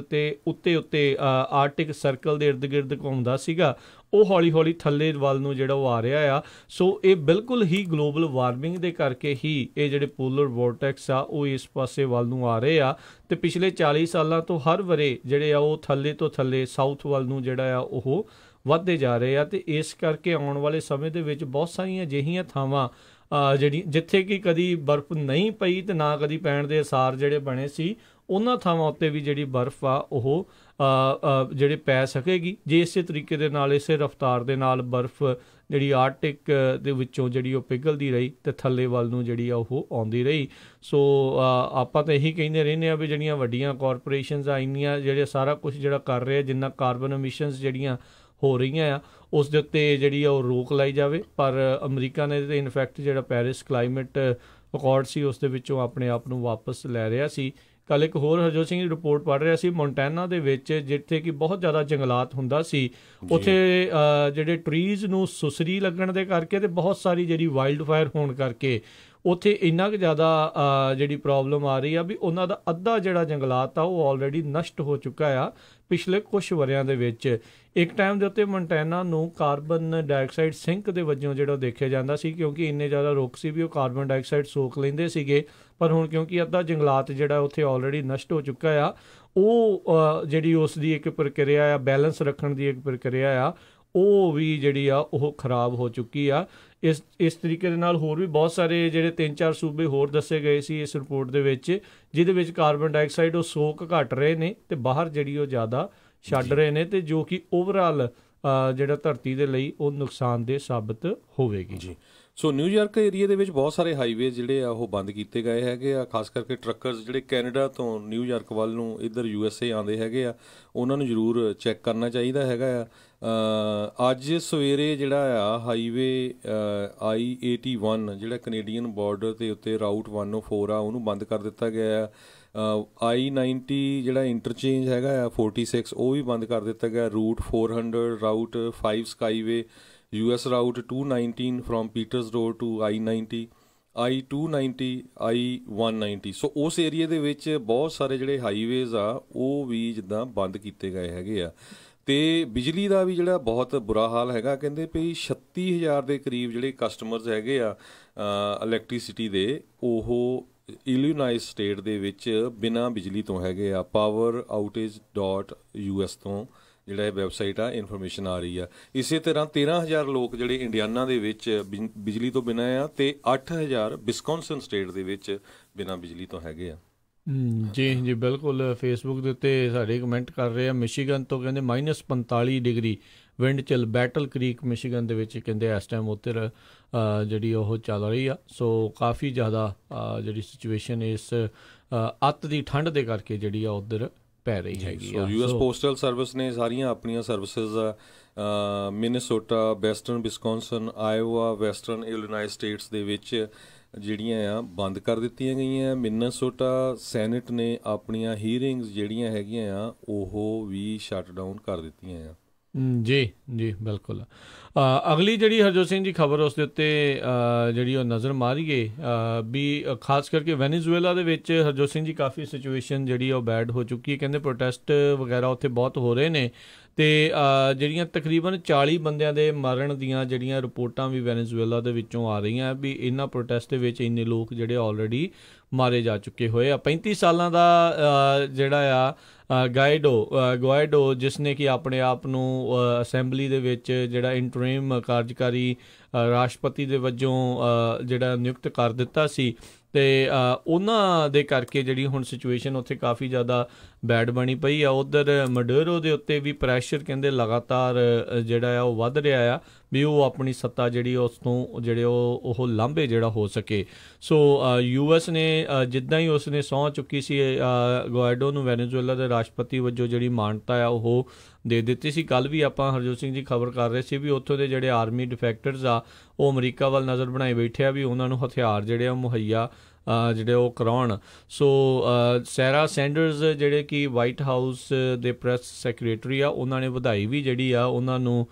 ਉੱਤੇ ਆਰਟਿਕ ਸਰਕਲ ਦੇ ਇਰਦ ਗਿਰਦ ਘੁੰਮਦਾ ਸੀਗਾ, ਉਹ ਹੌਲੀ ਹੌਲੀ ਥੱਲੇ ਵੱਲ ਨੂੰ ਜਿਹੜਾ ਉਹ ਆ ਰਿਹਾ ਆ। ਸੋ ਇਹ ਬਿਲਕੁਲ ਹੀ ਗਲੋਬਲ ਵਾਰਮਿੰਗ ਦੇ ਕਰਕੇ ਹੀ ਇਹ ਜਿਹੜੇ ਪੋਲਰ ਵੋਰਟੈਕਸ ਆ ਉਹ ਇਸ ਪਾਸੇ ਵੱਲ ਨੂੰ ਆ ਰਹੇ ਆ। ਅਤੇ ਪਿਛਲੇ 40 ਸਾਲਾਂ ਤੋਂ ਹਰ ਵਰੇ ਜਿਹੜੇ ਆ ਉਹ ਥੱਲੇ ਤੋਂ ਥੱਲੇ ਸਾਊਥ ਵੱਲ ਨੂੰ ਜਿਹੜਾ ਆ ਉਹ ਵੱਧਦੇ ਜਾ ਰਹੇ ਆ। ਅਤੇ ਇਸ ਕਰਕੇ ਆਉਣ ਵਾਲੇ ਸਮੇਂ ਦੇ ਵਿੱਚ ਬਹੁਤ ਸਾਰੀਆਂ ਅਜਿਹੀਆਂ ਥਾਵਾਂ ਜਿੱਥੇ ਕਿ ਕਦੀ ਬਰਫ਼ ਨਹੀਂ ਪਈ ਅਤੇ ਨਾ ਕਦੀ ਪੈਣ ਦੇ ਅਸਾਰ ਜਿਹੜੇ ਬਣੇ ਸੀ, ਉਹਨਾਂ ਥਾਵਾਂ ਉੱਤੇ ਵੀ ਜਿਹੜੀ ਬਰਫ਼ ਆ ਉਹ ਜਿਹੜੇ ਪੈ ਸਕੇਗੀ, ਜੇ ਇਸੇ ਤਰੀਕੇ ਦੇ ਨਾਲ, ਇਸੇ ਰਫ਼ਤਾਰ ਦੇ ਨਾਲ ਬਰਫ਼ ਜਿਹੜੀ ਆਰਟਿਕ ਦੇ ਵਿੱਚੋਂ ਜਿਹੜੀ ਉਹ ਪਿਘਲਦੀ ਰਹੀ ਅਤੇ ਥੱਲੇ ਵੱਲ ਨੂੰ ਜਿਹੜੀ ਆ ਉਹ ਆਉਂਦੀ ਰਹੀ। ਸੋ ਆਪਾਂ ਤਾਂ ਇਹੀ ਕਹਿੰਦੇ ਰਹਿੰਦੇ ਹਾਂ ਵੀ ਜਿਹੜੀਆਂ ਵੱਡੀਆਂ ਕਾਰਪੋਰੇਸ਼ਨਸ ਆ ਇੰਨੀਆਂ ਜਿਹੜੇ ਸਾਰਾ ਕੁਛ ਜਿਹੜਾ ਕਰ ਰਹੇ ਆ, ਜਿੰਨਾ ਕਾਰਬਨ ਐਮਿਸ਼ਨਸ ਜਿਹੜੀਆਂ ਹੋ ਰਹੀਆਂ ਆ ਉਸ ਦੇ ਉੱਤੇ ਜਿਹੜੀ ਆ ਉਹ ਰੋਕ ਲਾਈ ਜਾਵੇ। ਪਰ ਅਮਰੀਕਾ ਨੇ ਤਾਂ ਇਨਫੈਕਟ ਜਿਹੜਾ ਪੈਰਿਸ ਕਲਾਈਮੇਟ ਅਕੋਰਡ ਸੀ ਉਸ ਦੇ ਵਿੱਚੋਂ ਆਪਣੇ ਆਪ ਨੂੰ ਵਾਪਸ ਲੈ ਰਿਹਾ ਸੀ। ਕੱਲ੍ਹ ਇੱਕ ਹੋਰ ਹਰਜੋਤ ਸਿੰਘ ਦੀ ਰਿਪੋਰਟ ਪੜ੍ਹ ਰਿਹਾ ਸੀ, ਮੋਂਟੈਨਾ ਦੇ ਵਿੱਚ ਜਿੱਥੇ ਕਿ ਬਹੁਤ ਜ਼ਿਆਦਾ ਜੰਗਲਾਤ ਹੁੰਦਾ ਸੀ, ਉੱਥੇ ਜਿਹੜੇ ਟਰੀਜ਼ ਨੂੰ ਸੁਸਰੀ ਲੱਗਣ ਦੇ ਕਰਕੇ ਅਤੇ ਬਹੁਤ ਸਾਰੀ ਜਿਹੜੀ ਵਾਈਲਡ ਫਾਇਰ ਹੋਣ ਕਰਕੇ ਉੱਥੇ ਇੰਨਾ ਕੁ ਜ਼ਿਆਦਾ ਜਿਹੜੀ ਪ੍ਰੋਬਲਮ ਆ ਰਹੀ ਆ ਵੀ ਉਹਨਾਂ ਦਾ ਅੱਧਾ ਜਿਹੜਾ ਜੰਗਲਾਤ ਆ ਉਹ ਆਲਰੇਡੀ ਨਸ਼ਟ ਹੋ ਚੁੱਕਾ ਆ ਪਿਛਲੇ ਕੁਛ ਵਰ੍ਹਿਆਂ ਦੇ ਵਿੱਚ। ਇੱਕ ਟਾਈਮ ਦੇ ਉੱਤੇ ਮੋਂਟੈਨਾ ਨੂੰ ਕਾਰਬਨ ਡਾਈਆਕਸਾਈਡ ਸਿੰਕ ਦੇ ਵਜੋਂ ਜਿਹੜਾ ਦੇਖਿਆ ਜਾਂਦਾ ਸੀ, ਕਿਉਂਕਿ ਇੰਨੇ ਜ਼ਿਆਦਾ ਰੁੱਖ ਸੀ ਵੀ ਉਹ ਕਾਰਬਨ ਡਾਈਆਕਸਾਈਡ ਸੋਖ ਲੈਂਦੇ ਸੀਗੇ। ਪਰ ਹੁਣ ਕਿਉਂਕਿ ਅੱਧਾ ਜੰਗਲਾਤ ਜਿਹੜਾ ਉੱਥੇ ਆਲਰੇਡੀ ਨਸ਼ਟ ਹੋ ਚੁੱਕਾ ਆ, ਉਹ ਜਿਹੜੀ ਉਸ ਦੀ ਇੱਕ ਪ੍ਰਕਿਰਿਆ ਆ, ਬੈਲੈਂਸ ਰੱਖਣ ਦੀ ਇੱਕ ਪ੍ਰਕਿਰਿਆ ਆ, ਉਹ ਵੀ ਜਿਹੜੀ ਆ ਉਹ ਖਰਾਬ ਹੋ ਚੁੱਕੀ ਆ। ਇਸ ਤਰੀਕੇ ਦੇ ਨਾਲ ਹੋਰ ਵੀ ਬਹੁਤ ਸਾਰੇ ਜਿਹੜੇ 3-4 ਸੂਬੇ ਹੋਰ ਦੱਸੇ ਗਏ ਸੀ ਇਸ ਰਿਪੋਰਟ ਦੇ ਵਿੱਚ, ਜਿਹਦੇ ਵਿੱਚ ਕਾਰਬਨ ਡਾਈਆਕਸਾਈਡ ਉਹ ਸੋਕ ਘਟ ਰਹੇ ਨੇ ਤੇ ਬਾਹਰ ਜਿਹੜੀ ਉਹ ਜ਼ਿਆਦਾ ਛੱਡ ਰਹੇ ਨੇ, ਤੇ ਜੋ ਕਿ ਓਵਰਆਲ ਜਿਹੜਾ ਧਰਤੀ ਦੇ ਲਈ ਉਹ ਨੁਕਸਾਨਦੇਹ ਸਾਬਤ ਹੋਵੇਗੀ ਜੀ। ਸੋ ਨਿਊਯਾਰਕ ਏਰੀਆ ਦੇ ਵਿੱਚ ਬਹੁਤ ਸਾਰੇ ਹਾਈਵੇ ਜਿਹੜੇ ਆ ਉਹ ਬੰਦ ਕੀਤੇ ਗਏ ਹੈਗੇ ਆ, ਖਾਸ ਕਰਕੇ ਟਰੱਕਰਸ ਜਿਹੜੇ ਕੈਨੇਡਾ ਤੋਂ ਨਿਊਯਾਰਕ ਵੱਲ ਨੂੰ ਇੱਧਰ USA ਆਉਂਦੇ ਹੈਗੇ ਆ, ਉਹਨਾਂ ਨੂੰ ਜ਼ਰੂਰ ਚੈੱਕ ਕਰਨਾ ਚਾਹੀਦਾ ਹੈਗਾ ਆ। ਅੱਜ ਸਵੇਰੇ ਜਿਹੜਾ ਆ ਹਾਈਵੇ I-81 ਜਿਹੜਾ ਕੈਨੇਡੀਅਨ ਬਾਰਡਰ ਦੇ ਉੱਤੇ ਰਾਊਟ 104 ਆ ਉਹਨੂੰ ਬੰਦ ਕਰ ਦਿੱਤਾ ਗਿਆ ਆ। I-90 ਜਿਹੜਾ ਇੰਟਰਚੇਂਜ ਹੈਗਾ ਆ 46 ਉਹ ਵੀ ਬੰਦ ਕਰ ਦਿੱਤਾ ਗਿਆ। Route 400 route 5 skyway US route 219 from Peters Road to I-90 I-290 I-190। ਸੋ ਉਸ ਏਰੀਏ ਦੇ ਵਿੱਚ ਬਹੁਤ ਸਾਰੇ ਜਿਹੜੇ ਹਾਈਵੇਜ਼ ਆ ਉਹ ਵੀ ਜਿੱਦਾਂ ਬੰਦ ਕੀਤੇ ਗਏ ਹੈਗੇ ਆ। ਤੇ ਬਿਜਲੀ ਦਾ ਵੀ ਜਿਹੜਾ ਬਹੁਤ ਬੁਰਾ ਹਾਲ ਹੈਗਾ, ਕਹਿੰਦੇ ਵੀ 36,000 ਦੇ ਕਰੀਬ ਜਿਹੜੇ ਕਸਟਮਰਸ ਹੈਗੇ ਆ ਇਲੈਕਟ੍ਰੀਸਿਟੀ ਦੇ, ਉਹ ਇਲੀਨਾਇਸ ਸਟੇਟ ਦੇ ਵਿੱਚ ਬਿਨਾਂ ਬਿਜਲੀ ਤੋਂ ਹੈਗੇ ਆ। poweroutage.us ਤੋਂ ਜਿਹੜਾ ਇਹ ਵੈਬਸਾਈਟ ਆ ਇਨਫੋਰਮੇਸ਼ਨ ਆ ਰਹੀ ਆ। ਇਸੇ ਤਰ੍ਹਾਂ 13,000 ਲੋਕ ਜਿਹੜੇ ਇੰਡੀਆਨਾ ਦੇ ਵਿੱਚ ਬਿਜਲੀ ਤੋਂ ਬਿਨਾਂ ਆ, ਤੇ 8,000 ਵਿਸਕੌਨਸਨ ਸਟੇਟ ਦੇ ਵਿੱਚ ਬਿਨਾਂ ਬਿਜਲੀ ਤੋਂ ਹੈਗੇ ਆ। ਜੀ ਜੀ ਬਿਲਕੁਲ। ਫੇਸਬੁੱਕ ਦੇ ਉੱਤੇ ਸਾਡੇ ਕਮੈਂਟ ਕਰ ਰਹੇ ਆ, ਮਿਸ਼ੀਗਨ ਤੋਂ ਕਹਿੰਦੇ -45 degree wind chill battle creek Michigan ਦੇ ਵਿੱਚ ਕਹਿੰਦੇ ਇਸ ਟਾਈਮ ਉੱਧਰ ਜਿਹੜੀ ਉਹ ਚੱਲ ਰਹੀ ਆ। ਸੋ ਕਾਫੀ ਜ਼ਿਆਦਾ ਜਿਹੜੀ ਸਿਚੁਏਸ਼ਨ ਇਸ ਅੱਤ ਦੀ ਠੰਡ ਦੇ ਕਰਕੇ ਜਿਹੜੀ ਆ ਉੱਧਰ ਪੈ ਰਹੀ ਹੈਗੀ ਆ। US ਪੋਸਟਲ ਸਰਵਿਸ ਨੇ ਸਾਰੀਆਂ ਆਪਣੀਆਂ services Minnesota, western Wisconsin, Iowa, western Illinois states ਦੇ ਵਿੱਚ ਜਿਹੜੀਆਂ ਆ ਬੰਦ ਕਰ ਦਿੱਤੀਆਂ ਗਈਆਂ। ਮਿਨੇਸੋਟਾ ਸੈਨੇਟ ਨੇ ਆਪਣੀਆਂ ਹੀਅਰਿੰਗਸ ਜਿਹੜੀਆਂ ਹੈਗੀਆਂ ਆ ਉਹ ਵੀ ਸ਼ਟ ਡਾਊਨ ਕਰ ਦਿੱਤੀਆਂ ਆ। ਜੀ ਜੀ ਬਿਲਕੁਲ। ਅਗਲੀ ਜਿਹੜੀ ਹਰਜੋਤ ਸਿੰਘ ਜੀ ਖਬਰ ਉਸ ਦੇ ਉੱਤੇ ਜਿਹੜੀ ਉਹ ਨਜ਼ਰ ਮਾਰੀਏ ਵੀ ਖਾਸ ਕਰਕੇ ਵੈਨੇਜ਼ੁਏਲਾ ਦੇ ਵਿੱਚ ਹਰਜੋਤ ਸਿੰਘ ਜੀ ਕਾਫੀ ਸਿਚੁਏਸ਼ਨ ਜਿਹੜੀ ਉਹ ਬੈਡ ਹੋ ਚੁੱਕੀ ਹੈ। ਕਹਿੰਦੇ ਪ੍ਰੋਟੈਸਟ ਵਗੈਰਾ ਉੱਥੇ ਬਹੁਤ ਹੋ ਰਹੇ ਨੇ, ਤੇ ਜਿਹੜੀਆਂ ਤਕਰੀਬਨ 40 ਬੰਦਿਆਂ ਦੇ ਮਰਨ ਦੀਆਂ ਜਿਹੜੀਆਂ ਰਿਪੋਰਟਾਂ ਵੀ ਵੈਨੇਜ਼ੁਏਲਾ ਦੇ ਵਿੱਚੋਂ ਆ ਰਹੀਆਂ ਵੀ ਇਹਨਾਂ ਪ੍ਰੋਟੈਸਟ ਦੇ ਵਿੱਚ ਇੰਨੇ ਲੋਕ ਜਿਹੜੇ ਆਲਰੇਡੀ ਮਾਰੇ ਜਾ ਚੁੱਕੇ ਹੋਏ ਆ। 35 ਸਾਲਾਂ ਦਾ ਜਿਹੜਾ ਆ ਗੁਆਇਡੋ ਜਿਸ ਨੇ ਕਿ ਆਪਣੇ ਆਪ ਨੂੰ ਅਸੈਂਬਲੀ ਦੇ ਵਿੱਚ ਜਿਹੜਾ ਇੰਟਰੀਮ ਕਾਰਜਕਾਰੀ ਰਾਸ਼ਟਰਪਤੀ ਦੇ ਵਜੋਂ ਜਿਹੜਾ ਨਿਯੁਕਤ ਕਰ ਦਿੱਤਾ ਸੀ, ਤੇ ਉਹਨਾਂ ਦੇ ਕਰਕੇ ਜਿਹੜੀ ਹੁਣ ਸਿਚੁਏਸ਼ਨ ਉੱਥੇ ਕਾਫੀ ਜ਼ਿਆਦਾ ਬੈਡ ਬਣੀ ਪਈ ਆ। ਉੱਧਰ ਮਡੂਰੋ ਦੇ ਉੱਤੇ ਵੀ ਪ੍ਰੈਸ਼ਰ ਕਹਿੰਦੇ ਲਗਾਤਾਰ ਜਿਹੜਾ ਆ ਉਹ ਵੱਧ ਰਿਹਾ ਆ ਵੀ ਉਹ ਆਪਣੀ ਸੱਤਾ ਜਿਹੜੀ ਉਸ ਤੋਂ ਜਿਹੜੇ ਉਹ ਲਾਂਭੇ ਜਿਹੜਾ ਹੋ ਸਕੇ। ਸੋ US ਨੇ ਜਿੱਦਾਂ ਹੀ ਉਸ ਨੇ ਸਹੁੰ ਚੁੱਕੀ ਸੀ ਗੁਆਇਡੋ ਨੂੰ ਵੈਨੇਜ਼ੁਏਲਾ ਦੇ ਰਾਸ਼ਟਰਪਤੀ ਵਜੋਂ ਜਿਹੜੀ ਮਾਨਤਾ ਆ ਉਹ ਦੇ ਦਿੱਤੀ ਸੀ। ਕੱਲ੍ਹ ਵੀ ਆਪਾਂ ਹਰਜੋਤ ਸਿੰਘ ਜੀ ਖਬਰ ਕਰ ਰਹੇ ਸੀ ਵੀ ਉੱਥੋਂ ਦੇ ਜਿਹੜੇ ਆਰਮੀ ਡਿਫੈਕਟਰਸ ਆ ਉਹ ਅਮਰੀਕਾ ਵੱਲ ਨਜ਼ਰ ਬਣਾਈ ਬੈਠੇ ਆ ਵੀ ਉਹਨਾਂ ਨੂੰ ਹਥਿਆਰ ਜਿਹੜੇ ਆ ਮੁਹੱਈਆ ਜਿਹੜੇ ਉਹ ਕਰਾਉਣ। ਸੋ ਸੈਰਾ ਸੈਂਡਰਸ ਜਿਹੜੇ ਕਿ ਵਾਈਟ ਹਾਊਸ ਦੇ ਪ੍ਰੈਸ ਸੈਕਟਰੀ ਆ, ਉਹਨਾਂ ਨੇ ਵਧਾਈ ਵੀ ਜਿਹੜੀ ਆ ਉਹਨਾਂ ਨੂੰ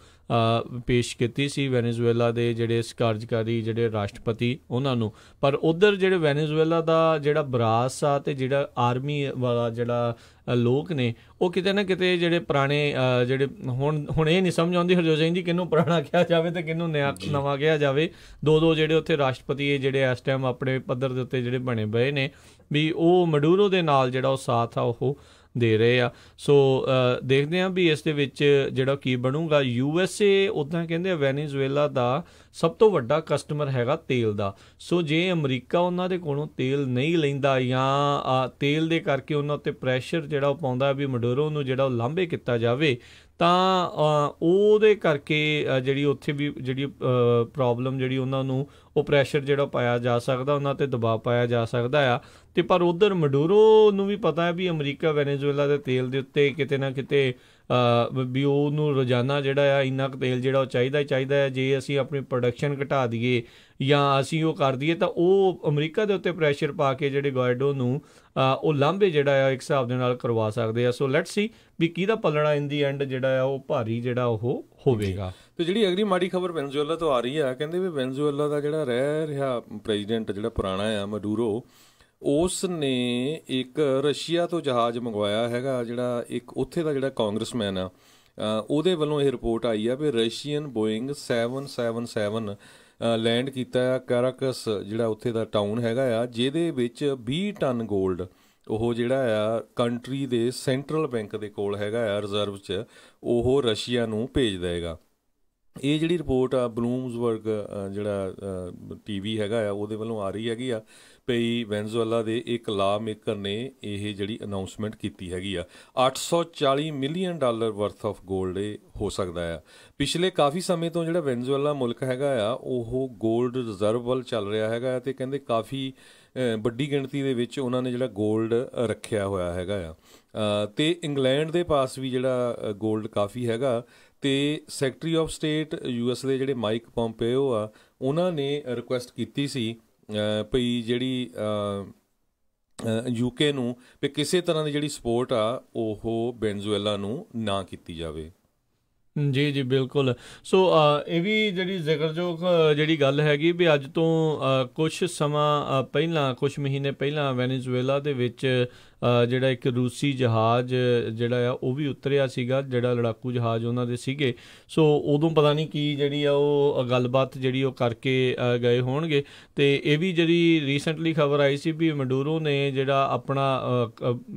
ਪੇਸ਼ ਕੀਤੀ ਸੀ ਵੈਨੇਜ਼ੁਏਲਾ ਦੇ ਜਿਹੜੇ ਇਸ ਕਾਰਜਕਾਰੀ ਜਿਹੜੇ ਰਾਸ਼ਟਰਪਤੀ ਉਹਨਾਂ ਨੂੰ। ਪਰ ਉੱਧਰ ਜਿਹੜੇ ਵੈਨੇਜ਼ੁਏਲਾ ਦਾ ਜਿਹੜਾ ਬਰਾਸ ਆ ਤੇ ਜਿਹੜਾ ਆਰਮੀ ਵਾਲਾ ਜਿਹੜਾ ਲੋਕ ਨੇ ਉਹ ਕਿਤੇ ਨਾ ਕਿਤੇ ਜਿਹੜੇ ਪੁਰਾਣੇ ਜਿਹੜੇ ਹੁਣ ਇਹ ਨਹੀਂ ਸਮਝ ਆਉਂਦੀ ਹਰਜੋਤ ਸਿੰਘ ਜੀ ਕਿਹਨੂੰ ਪੁਰਾਣਾ ਕਿਹਾ ਜਾਵੇ ਤੇ ਕਿਹਨੂੰ ਨਵਾਂ ਕਿਹਾ ਜਾਵੇ। ਦੋ ਜਿਹੜੇ ਉੱਥੇ ਰਾਸ਼ਟਰਪਤੀ ਜਿਹੜੇ ਇਸ ਟਾਈਮ ਆਪਣੇ ਪੱਧਰ ਦੇ ਉੱਤੇ ਜਿਹੜੇ ਬਣੇ ਪਏ ਨੇ ਵੀ ਉਹ ਮਡੂਰੋ ਦੇ ਨਾਲ ਜਿਹੜਾ ਉਹ ਸਾਥ ਆ ਉਹ ਦੇ ਰਹੇ ਆ। ਸੋ ਦੇਖਦੇ ਹਾਂ ਵੀ ਇਸ ਦੇ ਵਿੱਚ ਜਿਹੜਾ ਕੀ ਬਣੂਗਾ। USA ਉੱਦਾਂ ਕਹਿੰਦੇ ਵੈਨੇਜ਼ੁਏਲਾ ਦਾ ਸਭ ਤੋਂ ਵੱਡਾ ਕਸਟਮਰ ਹੈਗਾ ਤੇਲ ਦਾ। ਸੋ ਜੇ ਅਮਰੀਕਾ ਉਹਨਾਂ ਦੇ ਕੋਲੋਂ ਤੇਲ ਨਹੀਂ ਲੈਂਦਾ ਜਾਂ ਤੇਲ ਦੇ ਕਰਕੇ ਉਹਨਾਂ ਉੱਤੇ ਪ੍ਰੈਸ਼ਰ ਜਿਹੜਾ ਉਹ ਪਾਉਂਦਾ ਵੀ ਮਡੂਰੋ ਨੂੰ ਜਿਹੜਾ ਉਹ ਲਾਂਭੇ ਕੀਤਾ ਜਾਵੇ, ਤਾਂ ਉਹਦੇ ਕਰਕੇ ਜਿਹੜੀ ਉੱਥੇ ਵੀ ਜਿਹੜੀ ਪ੍ਰੋਬਲਮ ਜਿਹੜੀ ਉਹਨਾਂ ਨੂੰ ਉਹ ਪ੍ਰੈਸ਼ਰ ਜਿਹੜਾ ਪਾਇਆ ਜਾ ਸਕਦਾ, ਉਹਨਾਂ 'ਤੇ ਦਬਾਅ ਪਾਇਆ ਜਾ ਸਕਦਾ ਆ। ਅਤੇ ਪਰ ਉੱਧਰ ਮਡੂਰੋ ਨੂੰ ਵੀ ਪਤਾ ਹੈ ਵੀ ਅਮਰੀਕਾ ਵੈਨੇਜ਼ੁਏਲਾ ਦੇ ਤੇਲ ਦੇ ਉੱਤੇ ਕਿਤੇ ਨਾ ਕਿਤੇ ਵੀ ਉਹਨੂੰ ਰੋਜ਼ਾਨਾ ਜਿਹੜਾ ਆ ਇੰਨਾ ਕੁ ਤੇਲ ਜਿਹੜਾ ਉਹ ਚਾਹੀਦਾ ਹੀ ਚਾਹੀਦਾ ਹੈ। ਜੇ ਅਸੀਂ ਆਪਣੀ ਪ੍ਰੋਡਕਸ਼ਨ ਘਟਾ ਦਈਏ ਜਾਂ ਅਸੀਂ ਉਹ ਕਰ ਦਈਏ ਤਾਂ ਉਹ ਅਮਰੀਕਾ ਦੇ ਉੱਤੇ ਪ੍ਰੈਸ਼ਰ ਪਾ ਕੇ ਜਿਹੜੇ ਗੁਆਇਡੋ ਨੂੰ ਉਹ ਲਾਂਭੇ ਜਿਹੜਾ ਆ ਇੱਕ ਹਿਸਾਬ ਦੇ ਨਾਲ ਕਰਵਾ ਸਕਦੇ ਆ। ਸੋ ਲੈਟਸ ਸੀ ਵੀ ਕਿਹਦਾ ਪੱਲਣਾ ਇਨ ਦੀ ਐਂਡ ਜਿਹੜਾ ਆ ਉਹ ਭਾਰੀ ਜਿਹੜਾ ਉਹ ਹੋਵੇਗਾ। ਤੇ ਜਿਹੜੀ ਅਗਲੀ ਮਾੜੀ ਖਬਰ ਵੈਨੇਜ਼ੁਏਲਾ ਤੋਂ ਆ ਰਹੀ ਆ, ਕਹਿੰਦੇ ਵੀ ਵੈਨੇਜ਼ੁਏਲਾ ਦਾ ਜਿਹੜਾ ਰਹਿ ਰਿਹਾ ਪ੍ਰੈਜ਼ੀਡੈਂਟ ਜਿਹੜਾ ਪੁਰਾਣਾ ਆ ਮਡੂਰੋ, ਉਸ ਨੇ ਇੱਕ ਰਸ਼ੀਆ ਤੋਂ ਜਹਾਜ਼ ਮੰਗਵਾਇਆ ਹੈਗਾ। ਜਿਹੜਾ ਇੱਕ ਉੱਥੇ ਦਾ ਜਿਹੜਾ ਕਾਂਗਰਸਮੈਨ ਆ ਉਹਦੇ ਵੱਲੋਂ ਇਹ ਰਿਪੋਰਟ ਆਈ ਆ ਵੀ ਰਸ਼ੀਅਨ ਬੋਇੰਗ 777 ਲੈਂਡ ਕੀਤਾ ਆ ਕੈਰਾਕਸ ਜਿਹੜਾ ਉੱਥੇ ਦਾ ਟਾਊਨ ਹੈਗਾ ਆ, ਜਿਹਦੇ ਵਿੱਚ 20 ਟਨ ਗੋਲਡ ਉਹ ਜਿਹੜਾ ਆ ਕੰਟਰੀ ਦੇ ਸੈਂਟਰਲ ਬੈਂਕ ਦੇ ਕੋਲ ਹੈਗਾ ਆ ਰਿਜ਼ਰਵ 'ਚ, ਉਹ ਰਸ਼ੀਆ ਨੂੰ ਭੇਜ ਦੇਵੇਗਾ। ਇਹ ਜਿਹੜੀ ਰਿਪੋਰਟ ਆ ਬਲੂਮਸਬਰਗ ਜਿਹੜਾ TV ਹੈਗਾ ਆ ਉਹਦੇ ਵੱਲੋਂ ਆ ਰਹੀ ਹੈਗੀ ਆ ਭਈ ਵੈਨਜ਼ੂਏਲਾ ਦੇ ਇੱਕ ਲਾ ਮੇਕਰ ਨੇ ਇਹ ਜਿਹੜੀ ਅਨਾਊਂਸਮੈਂਟ ਕੀਤੀ ਹੈਗੀ ਆ $840 ਮਿਲੀਅਨ ਵਰਥ ਆਫ ਗੋਲਡ ਇਹ ਹੋ ਸਕਦਾ ਆ। ਪਿਛਲੇ ਕਾਫੀ ਸਮੇਂ ਤੋਂ ਜਿਹੜਾ ਵੈਨਜ਼ੂਏਲਾ ਮੁਲਕ ਹੈਗਾ ਆ ਉਹ ਗੋਲਡ ਰਿਜ਼ਰਵ ਵੱਲ ਚੱਲ ਰਿਹਾ ਹੈਗਾ ਅਤੇ ਕਹਿੰਦੇ ਕਾਫੀ ਵੱਡੀ ਗਿਣਤੀ ਦੇ ਵਿੱਚ ਉਹਨਾਂ ਨੇ ਜਿਹੜਾ ਗੋਲਡ ਰੱਖਿਆ ਹੋਇਆ ਹੈਗਾ ਆ ਅਤੇ ਇੰਗਲੈਂਡ ਦੇ ਪਾਸ ਵੀ ਜਿਹੜਾ ਗੋਲਡ ਕਾਫੀ ਹੈਗਾ। ਅਤੇ ਸੈਕਟਰੀ ਆਫ ਸਟੇਟ US ਦੇ ਜਿਹੜੇ ਮਾਈਕ ਪੋਂਪੇਓ ਆ ਉਹਨਾਂ ਨੇ ਰਿਕੁਐਸਟ ਕੀਤੀ ਸੀ ਭਈ ਜਿਹੜੀ UK ਨੂੰ ਵੀ ਕਿਸੇ ਤਰ੍ਹਾਂ ਦੀ ਜਿਹੜੀ ਸਪੋਰਟ ਆ ਉਹ ਵੈਨਜ਼ੂਏਲਾ ਨੂੰ ਨਾ ਕੀਤੀ ਜਾਵੇ। ਜੀ ਜੀ ਬਿਲਕੁਲ। ਸੋ ਇਹ ਵੀ ਜਿਹੜੀ ਜ਼ਿਕਰਯੋਗ ਜਿਹੜੀ ਗੱਲ ਹੈਗੀ ਵੀ ਅੱਜ ਤੋਂ ਕੁਛ ਸਮਾਂ ਪਹਿਲਾਂ ਕੁਛ ਮਹੀਨੇ ਪਹਿਲਾਂ ਵੈਨੇਜ਼ੁਏਲਾ ਦੇ ਵਿੱਚ ਜਿਹੜਾ ਇੱਕ ਰੂਸੀ ਜਹਾਜ਼ ਜਿਹੜਾ ਆ ਉਹ ਵੀ ਉਤਰਿਆ ਸੀਗਾ, ਜਿਹੜਾ ਲੜਾਕੂ ਜਹਾਜ਼ ਉਹਨਾਂ ਦੇ ਸੀਗੇ। ਸੋ ਉਦੋਂ ਪਤਾ ਨਹੀਂ ਕੀ ਜਿਹੜੀ ਆ ਉਹ ਗੱਲਬਾਤ ਜਿਹੜੀ ਉਹ ਕਰਕੇ ਗਏ ਹੋਣਗੇ। ਅਤੇ ਇਹ ਵੀ ਜਿਹੜੀ ਰੀਸੈਂਟਲੀ ਖਬਰ ਆਈ ਸੀ ਵੀ ਮਡੂਰੋ ਨੇ ਜਿਹੜਾ ਆਪਣਾ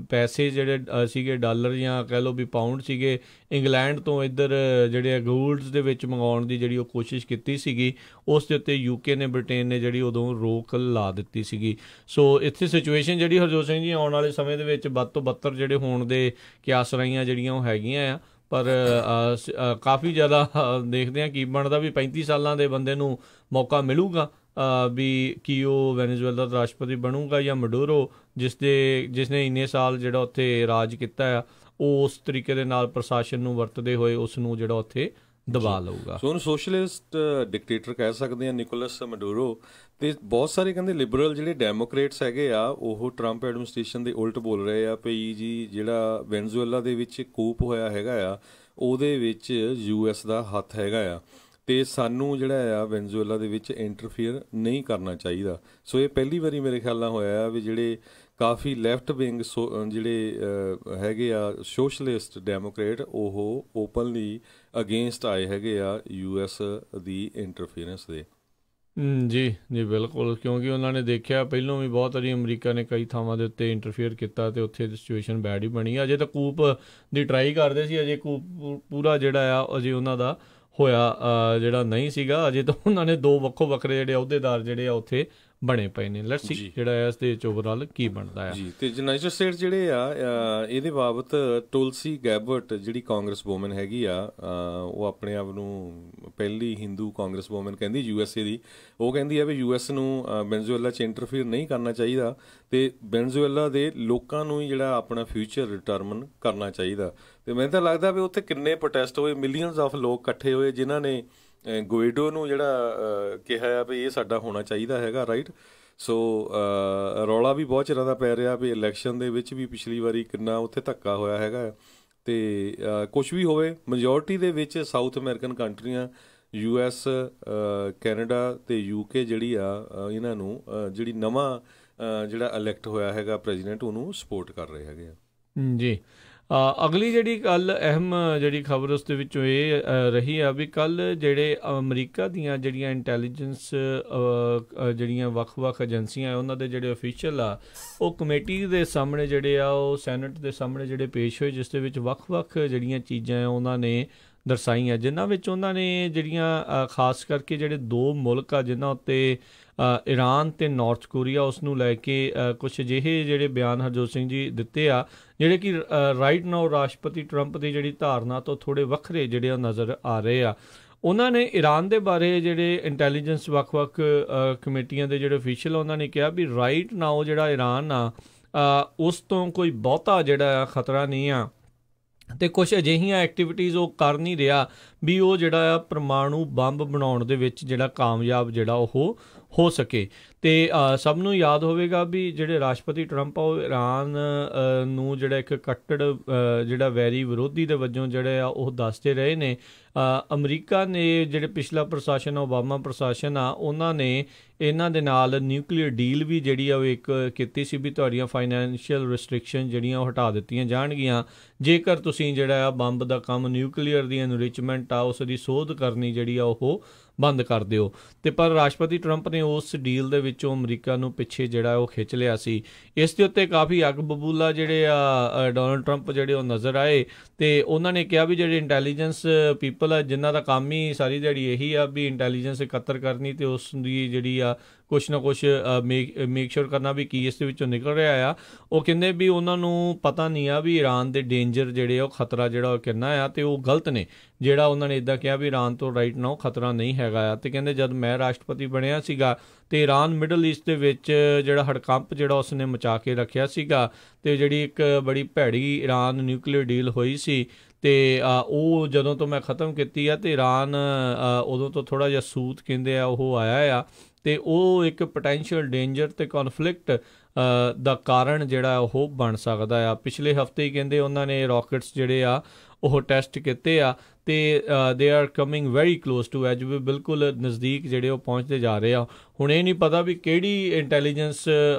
ਪੈਸੇ ਜਿਹੜੇ ਸੀਗੇ ਡਾਲਰ ਜਾਂ ਕਹਿ ਲਓ ਵੀ ਪਾਊਂਡ ਸੀਗੇ ਇੰਗਲੈਂਡ ਤੋਂ ਇੱਧਰ ਜਿਹੜੇ ਗੋਲਡਸ ਦੇ ਵਿੱਚ ਮੰਗਵਾਉਣ ਦੀ ਜਿਹੜੀ ਉਹ ਕੋਸ਼ਿਸ਼ ਕੀਤੀ ਸੀਗੀ, ਉਸ ਦੇ ਉੱਤੇ UK ਨੇ ਬ੍ਰਿਟੇਨ ਨੇ ਜਿਹੜੀ ਉਦੋਂ ਰੋਕ ਲਾ ਦਿੱਤੀ ਸੀਗੀ। ਸੋ ਇੱਥੇ ਸਿਚੁਏਸ਼ਨ ਜਿਹੜੀ ਹਰਜੋਤ ਸਿੰਘ ਜੀ ਆਉਣ ਵਾਲੇ ਸਮੇਂ ਦੇ ਵਿੱਚ ਵੱਧ ਤੋਂ ਬੱਤਰ ਜਿਹੜੇ ਹੋਣ ਦੇ ਕਿਆਸਰਾਈਆਂ ਜਿਹੜੀਆਂ ਉਹ ਹੈਗੀਆਂ ਆ, ਪਰ ਕਾਫੀ ਜ਼ਿਆਦਾ ਦੇਖਦੇ ਹਾਂ ਕੀ ਬਣਦਾ ਵੀ 35 ਸਾਲਾਂ ਦੇ ਬੰਦੇ ਨੂੰ ਮੌਕਾ ਮਿਲੂਗਾ ਵੀ ਕੀ ਉਹ ਵੈਨੇਜ਼ੁਏਲਾ ਦਾ ਰਾਸ਼ਟਰਪਤੀ ਬਣੂਗਾ ਜਾਂ ਮਡੂਰੋ ਜਿਸਨੇ ਇੰਨੇ ਸਾਲ ਜਿਹੜਾ ਉੱਥੇ ਰਾਜ ਕੀਤਾ ਆ ਉਹ ਉਸ ਤਰੀਕੇ ਦੇ ਨਾਲ ਪ੍ਰਸ਼ਾਸਨ ਨੂੰ ਵਰਤਦੇ ਹੋਏ ਉਸ ਨੂੰ ਜਿਹੜਾ ਉੱਥੇ ਦਬਾ ਲਊਗਾ। ਸੋ ਉਹਨੂੰ ਸੋਸ਼ਲਿਸਟ ਡਿਕਟੇਟਰ ਕਹਿ ਸਕਦੇ ਹਾਂ ਨਿਕੋਲਸ ਮਡੂਰੋ। ਅਤੇ ਬਹੁਤ ਸਾਰੇ ਕਹਿੰਦੇ ਲਿਬਰਲ ਜਿਹੜੇ ਡੈਮੋਕ੍ਰੇਟਸ ਹੈਗੇ ਆ ਉਹ ਟਰੰਪ ਐਡਮਿਨਿਸਟ੍ਰੇਸ਼ਨ ਦੇ ਉਲਟ ਬੋਲ ਰਹੇ ਆ ਭਈ ਜੀ ਜਿਹੜਾ ਵੈਨਜ਼ੂਏਲਾ ਦੇ ਵਿੱਚ ਕੂਪ ਹੋਇਆ ਹੈਗਾ ਆ ਉਹਦੇ ਵਿੱਚ US ਦਾ ਹੱਥ ਹੈਗਾ ਆ ਅਤੇ ਸਾਨੂੰ ਜਿਹੜਾ ਆ ਵੈਨਜ਼ੂਏਲਾ ਦੇ ਵਿੱਚ ਇੰਟਰਫੀਅਰ ਨਹੀਂ ਕਰਨਾ ਚਾਹੀਦਾ। ਸੋ ਇਹ ਪਹਿਲੀ ਵਾਰੀ ਮੇਰੇ ਖਿਆਲ ਨਾਲ ਹੋਇਆ ਆ ਵੀ ਜਿਹੜੇ ਕਾਫੀ ਲੈਫਟ ਵਿੰਗ ਜਿਹੜੇ ਹੈਗੇ ਆ ਸੋਸ਼ਲਿਸਟ ਡੈਮੋਕ੍ਰੇਟ ਉਹ ਓਪਨਲੀ ਅਗੇਂਸਟ ਆਏ ਹੈਗੇ ਆ US ਦੀ ਇੰਟਰਫੀਅਰੈਂਸ ਦੇ। ਜੀ ਜੀ ਬਿਲਕੁਲ, ਕਿਉਂਕਿ ਉਹਨਾਂ ਨੇ ਦੇਖਿਆ ਪਹਿਲੋਂ ਵੀ ਬਹੁਤ ਵਾਰੀ ਅਮਰੀਕਾ ਨੇ ਕਈ ਥਾਵਾਂ ਦੇ ਉੱਤੇ ਇੰਟਰਫੀਅਰ ਕੀਤਾ ਅਤੇ ਉੱਥੇ ਦੀ ਸਿਚੁਏਸ਼ਨ ਬੈਡ ਹੀ ਬਣੀ। ਅਜੇ ਤਾਂ ਕੂਪ ਦੀ ਟਰਾਈ ਕਰਦੇ ਸੀ, ਅਜੇ ਕੂਪ ਪੂਰਾ ਜਿਹੜਾ ਆ ਅਜੇ ਉਹਨਾਂ ਦਾ ਹੋਇਆ ਜਿਹੜਾ ਨਹੀਂ ਸੀਗਾ। ਅਜੇ ਤਾਂ ਉਹਨਾਂ ਨੇ 2 ਵੱਖੋ ਵੱਖਰੇ ਜਿਹੜੇ ਅਹੁਦੇਦਾਰ ਜਿਹੜੇ ਆ ਉੱਥੇ ਬਣੇ ਪਏ ਨੇ। ਲੈਟਸ ਸੀ ਜਿਹੜਾ ਇਸ ਦੇ ਵਿੱਚ ਓਵਰਆਲ ਕੀ ਬਣਦਾ ਆ। ਜੀ ਅਤੇ ਯੂਨਾਈਟਿਡ ਸਟੇਟਸ ਜਿਹੜੇ ਆ ਇਹਦੇ ਬਾਬਤ ਤੁਲਸੀ ਗੈਬਟ ਜਿਹੜੀ ਕਾਂਗਰਸ ਵੂਮਨ ਹੈਗੀ ਆ ਉਹ ਆਪਣੇ ਆਪ ਨੂੰ ਪਹਿਲੀ ਹਿੰਦੂ ਕਾਂਗਰਸ ਵੂਮਨ ਕਹਿੰਦੀ USA ਦੀ। ਉਹ ਕਹਿੰਦੀ ਆ ਵੀ US ਨੂੰ ਵੈਨਜ਼ੂਏਲਾ 'ਚ ਇੰਟਰਫੀਅਰ ਨਹੀਂ ਕਰਨਾ ਚਾਹੀਦਾ ਅਤੇ ਵੈਨਜ਼ੂਏਲਾ ਦੇ ਲੋਕਾਂ ਨੂੰ ਹੀ ਜਿਹੜਾ ਆਪਣਾ ਫਿਊਚਰ ਡਿਟਰਮਨ ਕਰਨਾ ਚਾਹੀਦਾ। ਅਤੇ ਮੈਨੂੰ ਤਾਂ ਲੱਗਦਾ ਵੀ ਉੱਥੇ ਕਿੰਨੇ ਪ੍ਰੋਟੈਸਟ ਹੋਏ, ਮਿਲੀਅਨਸ ਆਫ ਲੋਕ ਇਕੱਠੇ ਹੋਏ ਜਿਨ੍ਹਾਂ ਨੇ ਗੁਇਡੋ ਨੂੰ ਜਿਹੜਾ ਕਿਹਾ ਆ ਵੀ ਇਹ ਸਾਡਾ ਹੋਣਾ ਚਾਹੀਦਾ ਹੈਗਾ ਰਾਈਟ। ਸੋ ਰੌਲਾ ਵੀ ਬਹੁਤ ਚਿਰਾਂ ਦਾ ਪੈ ਰਿਹਾ ਵੀ ਇਲੈਕਸ਼ਨ ਦੇ ਵਿੱਚ ਵੀ ਪਿਛਲੀ ਵਾਰੀ ਕਿੰਨਾ ਉੱਥੇ ਧੱਕਾ ਹੋਇਆ ਹੈਗਾ। ਅਤੇ ਕੁਛ ਵੀ ਹੋਵੇ ਮੈਜੋਰਟੀ ਦੇ ਵਿੱਚ ਸਾਊਥ ਅਮਰੀਕਨ ਕੰਟਰੀਆਂ US ਕੈਨੇਡਾ ਅਤੇ UK ਜਿਹੜੀ ਆ ਇਹਨਾਂ ਨੂੰ ਜਿਹੜੀ ਨਵਾਂ ਜਿਹੜਾ ਇਲੈਕਟ ਹੋਇਆ ਹੈਗਾ ਪ੍ਰੈਜ਼ੀਡੈਂਟ ਉਹਨੂੰ ਸਪੋਰਟ ਕਰ ਰਹੇ ਹੈਗੇ ਆ। ਜੀ ਅਗਲੀ ਜਿਹੜੀ ਕੱਲ੍ਹ ਅਹਿਮ ਜਿਹੜੀ ਖਬਰ ਉਸ ਦੇ ਵਿੱਚੋਂ ਇਹ ਰਹੀ ਆ ਵੀ ਕੱਲ੍ਹ ਜਿਹੜੇ ਅਮਰੀਕਾ ਦੀਆਂ ਜਿਹੜੀਆਂ ਇੰਟੈਲੀਜੈਂਸ ਜਿਹੜੀਆਂ ਵੱਖ-ਵੱਖ ਏਜੰਸੀਆਂ ਆ ਉਹਨਾਂ ਦੇ ਜਿਹੜੇ ਅਫੀਸ਼ੀਅਲ ਆ ਉਹ ਕਮੇਟੀ ਦੇ ਸਾਹਮਣੇ ਜਿਹੜੇ ਆ ਉਹ ਸੈਨੇਟ ਦੇ ਸਾਹਮਣੇ ਜਿਹੜੇ ਪੇਸ਼ ਹੋਏ, ਜਿਸ ਦੇ ਵਿੱਚ ਵੱਖ-ਵੱਖ ਜਿਹੜੀਆਂ ਚੀਜ਼ਾਂ ਆ ਉਹਨਾਂ ਨੇ ਦਰਸਾਈਆਂ, ਜਿਨ੍ਹਾਂ ਵਿੱਚ ਉਹਨਾਂ ਨੇ ਜਿਹੜੀਆਂ ਖਾਸ ਕਰਕੇ ਜਿਹੜੇ 2 ਮੁਲਕ ਆ ਜਿਨ੍ਹਾਂ ਉੱਤੇ ਈਰਾਨ ਅਤੇ ਨਾਰਥ ਕੋਰੀਆ ਉਸ ਨੂੰ ਲੈ ਕੇ ਕੁਛ ਅਜਿਹੇ ਜਿਹੜੇ ਬਿਆਨ ਹਰਜੋਤ ਸਿੰਘ ਜੀ ਦਿੱਤੇ ਆ ਜਿਹੜੇ ਕਿ ਰਾਈਟ ਨਾਓ ਰਾਸ਼ਟਰਪਤੀ ਟਰੰਪ ਦੀ ਜਿਹੜੀ ਧਾਰਨਾ ਤੋਂ ਥੋੜ੍ਹੇ ਵੱਖਰੇ ਜਿਹੜੇ ਉਹ ਨਜ਼ਰ ਆ ਰਹੇ ਆ। ਉਹਨਾਂ ਨੇ ਈਰਾਨ ਦੇ ਬਾਰੇ ਜਿਹੜੇ ਇੰਟੈਲੀਜੈਂਸ ਵੱਖ-ਵੱਖ ਕਮੇਟੀਆਂ ਦੇ ਜਿਹੜੇ ਅਫੀਸ਼ੀਅਲ ਉਹਨਾਂ ਨੇ ਕਿਹਾ ਵੀ ਰਾਈਟ ਨਾਓ ਜਿਹੜਾ ਈਰਾਨ ਆ ਉਸ ਤੋਂ ਕੋਈ ਬਹੁਤਾ ਜਿਹੜਾ ਆ ਖਤਰਾ ਨਹੀਂ ਆ ਅਤੇ ਕੁਛ ਅਜਿਹੀਆਂ ਐਕਟੀਵਿਟੀਜ਼ ਉਹ ਕਰ ਨਹੀਂ ਰਿਹਾ ਵੀ ਉਹ ਜਿਹੜਾ ਆ ਪਰਮਾਣੂ ਬੰਬ ਬਣਾਉਣ ਦੇ ਵਿੱਚ ਜਿਹੜਾ ਕਾਮਯਾਬ ਜਿਹੜਾ ਉਹ ਹੋ ਸਕੇ। ਅਤੇ ਸਭ ਨੂੰ ਯਾਦ ਹੋਵੇਗਾ ਵੀ ਜਿਹੜੇ ਰਾਸ਼ਟਰਪਤੀ ਟਰੰਪ ਆ ਉਹ ਈਰਾਨ ਨੂੰ ਜਿਹੜਾ ਇੱਕ ਕੱਟੜ ਜਿਹੜਾ ਵੈਰੀ ਵਿਰੋਧੀ ਦੇ ਵਜੋਂ ਜਿਹੜੇ ਆ ਉਹ ਦੱਸਦੇ ਰਹੇ ਨੇ। ਅਮਰੀਕਾ ਨੇ ਜਿਹੜੇ ਪਿਛਲਾ ਪ੍ਰਸ਼ਾਸਨ ਓਬਾਮਾ ਪ੍ਰਸ਼ਾਸਨ ਆ ਉਹਨਾਂ ਨੇ ਇਹਨਾਂ ਦੇ ਨਾਲ ਨਿਊਕਲੀਅਰ ਡੀਲ ਵੀ ਜਿਹੜੀ ਆ ਉਹ ਇੱਕ ਕੀਤੀ ਸੀ ਵੀ ਤੁਹਾਡੀਆਂ ਫਾਈਨੈਂਸ਼ੀਅਲ ਰਿਸਟ੍ਰਿਕਸ਼ਨ ਜਿਹੜੀਆਂ ਉਹ ਹਟਾ ਦਿੱਤੀਆਂ ਜਾਣਗੀਆਂ ਜੇਕਰ ਤੁਸੀਂ ਜਿਹੜਾ ਆ ਬੰਬ ਦਾ ਕੰਮ ਨਿਊਕਲੀਅਰ ਦੀ ਐਨਰਿਚਮੈਂਟ ਆ ਉਸ ਦੀ ਸੋਧ ਕਰਨੀ ਜਿਹੜੀ ਆ ਉਹ ਬੰਦ ਕਰ ਦਿਓ। ਤੇ ਪਰ ਰਾਸ਼ਟਰਪਤੀ ਟਰੰਪ ਨੇ ਉਸ ਡੀਲ ਦੇ ਵਿੱਚੋਂ ਅਮਰੀਕਾ ਨੂੰ ਪਿੱਛੇ ਜਿਹੜਾ ਉਹ ਖਿੱਚ ਲਿਆ ਸੀ। ਇਸ ਦੇ ਉੱਤੇ ਕਾਫੀ ਅੱਗ ਬਬੂਲਾ ਜਿਹੜੇ ਆ ਡੋਨਲਡ ਟਰੰਪ ਜਿਹੜੇ ਉਹ ਨਜ਼ਰ ਆਏ ਤੇ ਉਹਨਾਂ ਨੇ ਕਿਹਾ ਵੀ ਜਿਹੜੇ ਇੰਟੈਲੀਜੈਂਸ ਪੀਪਲ ਆ ਜਿਨ੍ਹਾਂ ਦਾ ਕੰਮ ਹੀ ਸਾਰੀ ਦਿਹਾੜੀ ਇਹੀ ਆ ਵੀ ਇੰਟੈਲੀਜੈਂਸ ਇਕੱਤਰ ਕਰਨੀ ਤੇ ਉਸ ਦੀ ਜਿਹੜੀ ਆ ਕੁਛ ਨਾ ਕੁਛ ਮੇਕ ਸ਼ੋਰ ਕਰਨਾ ਵੀ ਕੀ ਇਸ ਦੇ ਵਿੱਚੋਂ ਨਿਕਲ ਰਿਹਾ ਆ। ਉਹ ਕਹਿੰਦੇ ਵੀ ਉਹਨਾਂ ਨੂੰ ਪਤਾ ਨਹੀਂ ਆ ਵੀ ਈਰਾਨ ਦੇ ਡੇਂਜਰ ਜਿਹੜੇ ਉਹ ਖਤਰਾ ਜਿਹੜਾ ਉਹ ਕਿੰਨਾ ਆ ਤੇ ਉਹ ਗਲਤ ਨੇ ਜਿਹੜਾ ਉਹਨਾਂ ਨੇ ਇੱਦਾਂ ਕਿਹਾ ਵੀ ਈਰਾਨ ਤੋਂ ਰਾਈਟ ਨਾਓ ਖਤਰਾ ਨਹੀਂ ਹੈਗਾ ਆ। ਤੇ ਕਹਿੰਦੇ ਜਦ ਮੈਂ ਰਾਸ਼ਟਰਪਤੀ ਬਣਿਆ ਸੀਗਾ ਤੇ ਈਰਾਨ ਮਿਡਲ ਈਸਟ ਦੇ ਵਿੱਚ ਜਿਹੜਾ ਹੜਕੰਪ ਜਿਹੜਾ ਉਸਨੇ ਮਚਾ ਕੇ ਰੱਖਿਆ ਸੀਗਾ ਤੇ ਜਿਹੜੀ ਇੱਕ ਬੜੀ ਭੈੜੀ ਈਰਾਨ ਨਿਊਕਲੀਅਰ ਡੀਲ ਹੋਈ ਸੀ ਤੇ ਉਹ ਜਦੋਂ ਤੋਂ ਮੈਂ ਖ਼ਤਮ ਕੀਤੀ ਆ ਤੇ ਈਰਾਨ ਉਦੋਂ ਤੋਂ ਥੋੜ੍ਹਾ ਜਿਹਾ ਸੂਤ ਕਹਿੰਦੇ ਆ ਉਹ ਆਇਆ ਆ ਤੇ ਉਹ ਇੱਕ ਪੋਟੈਂਸ਼ੀਅਲ ਡੇਂਜਰ ਤੇ ਕੌਨਫਲਿਕਟ ਦਾ ਕਾਰਨ ਜਿਹੜਾ ਉਹ ਬਣ ਸਕਦਾ ਆ। ਪਿਛਲੇ ਹਫ਼ਤੇ ਹੀ ਕਹਿੰਦੇ ਉਹਨਾਂ ਨੇ ਰਾਕਟਸ ਜਿਹੜੇ ਆ ਉਹ ਟੈਸਟ ਕੀਤੇ ਆ ਤੇ they are coming very close to edge ਵੀ ਬਿਲਕੁਲ ਨਜ਼ਦੀਕ ਜਿਹੜੇ ਉਹ ਪਹੁੰਚਦੇ ਜਾ ਰਹੇ ਆ। ਹੁਣ ਇਹ ਨਹੀਂ ਪਤਾ ਵੀ ਕਿਹੜੀ ਇੰਟੈਲੀਜੈਂਸ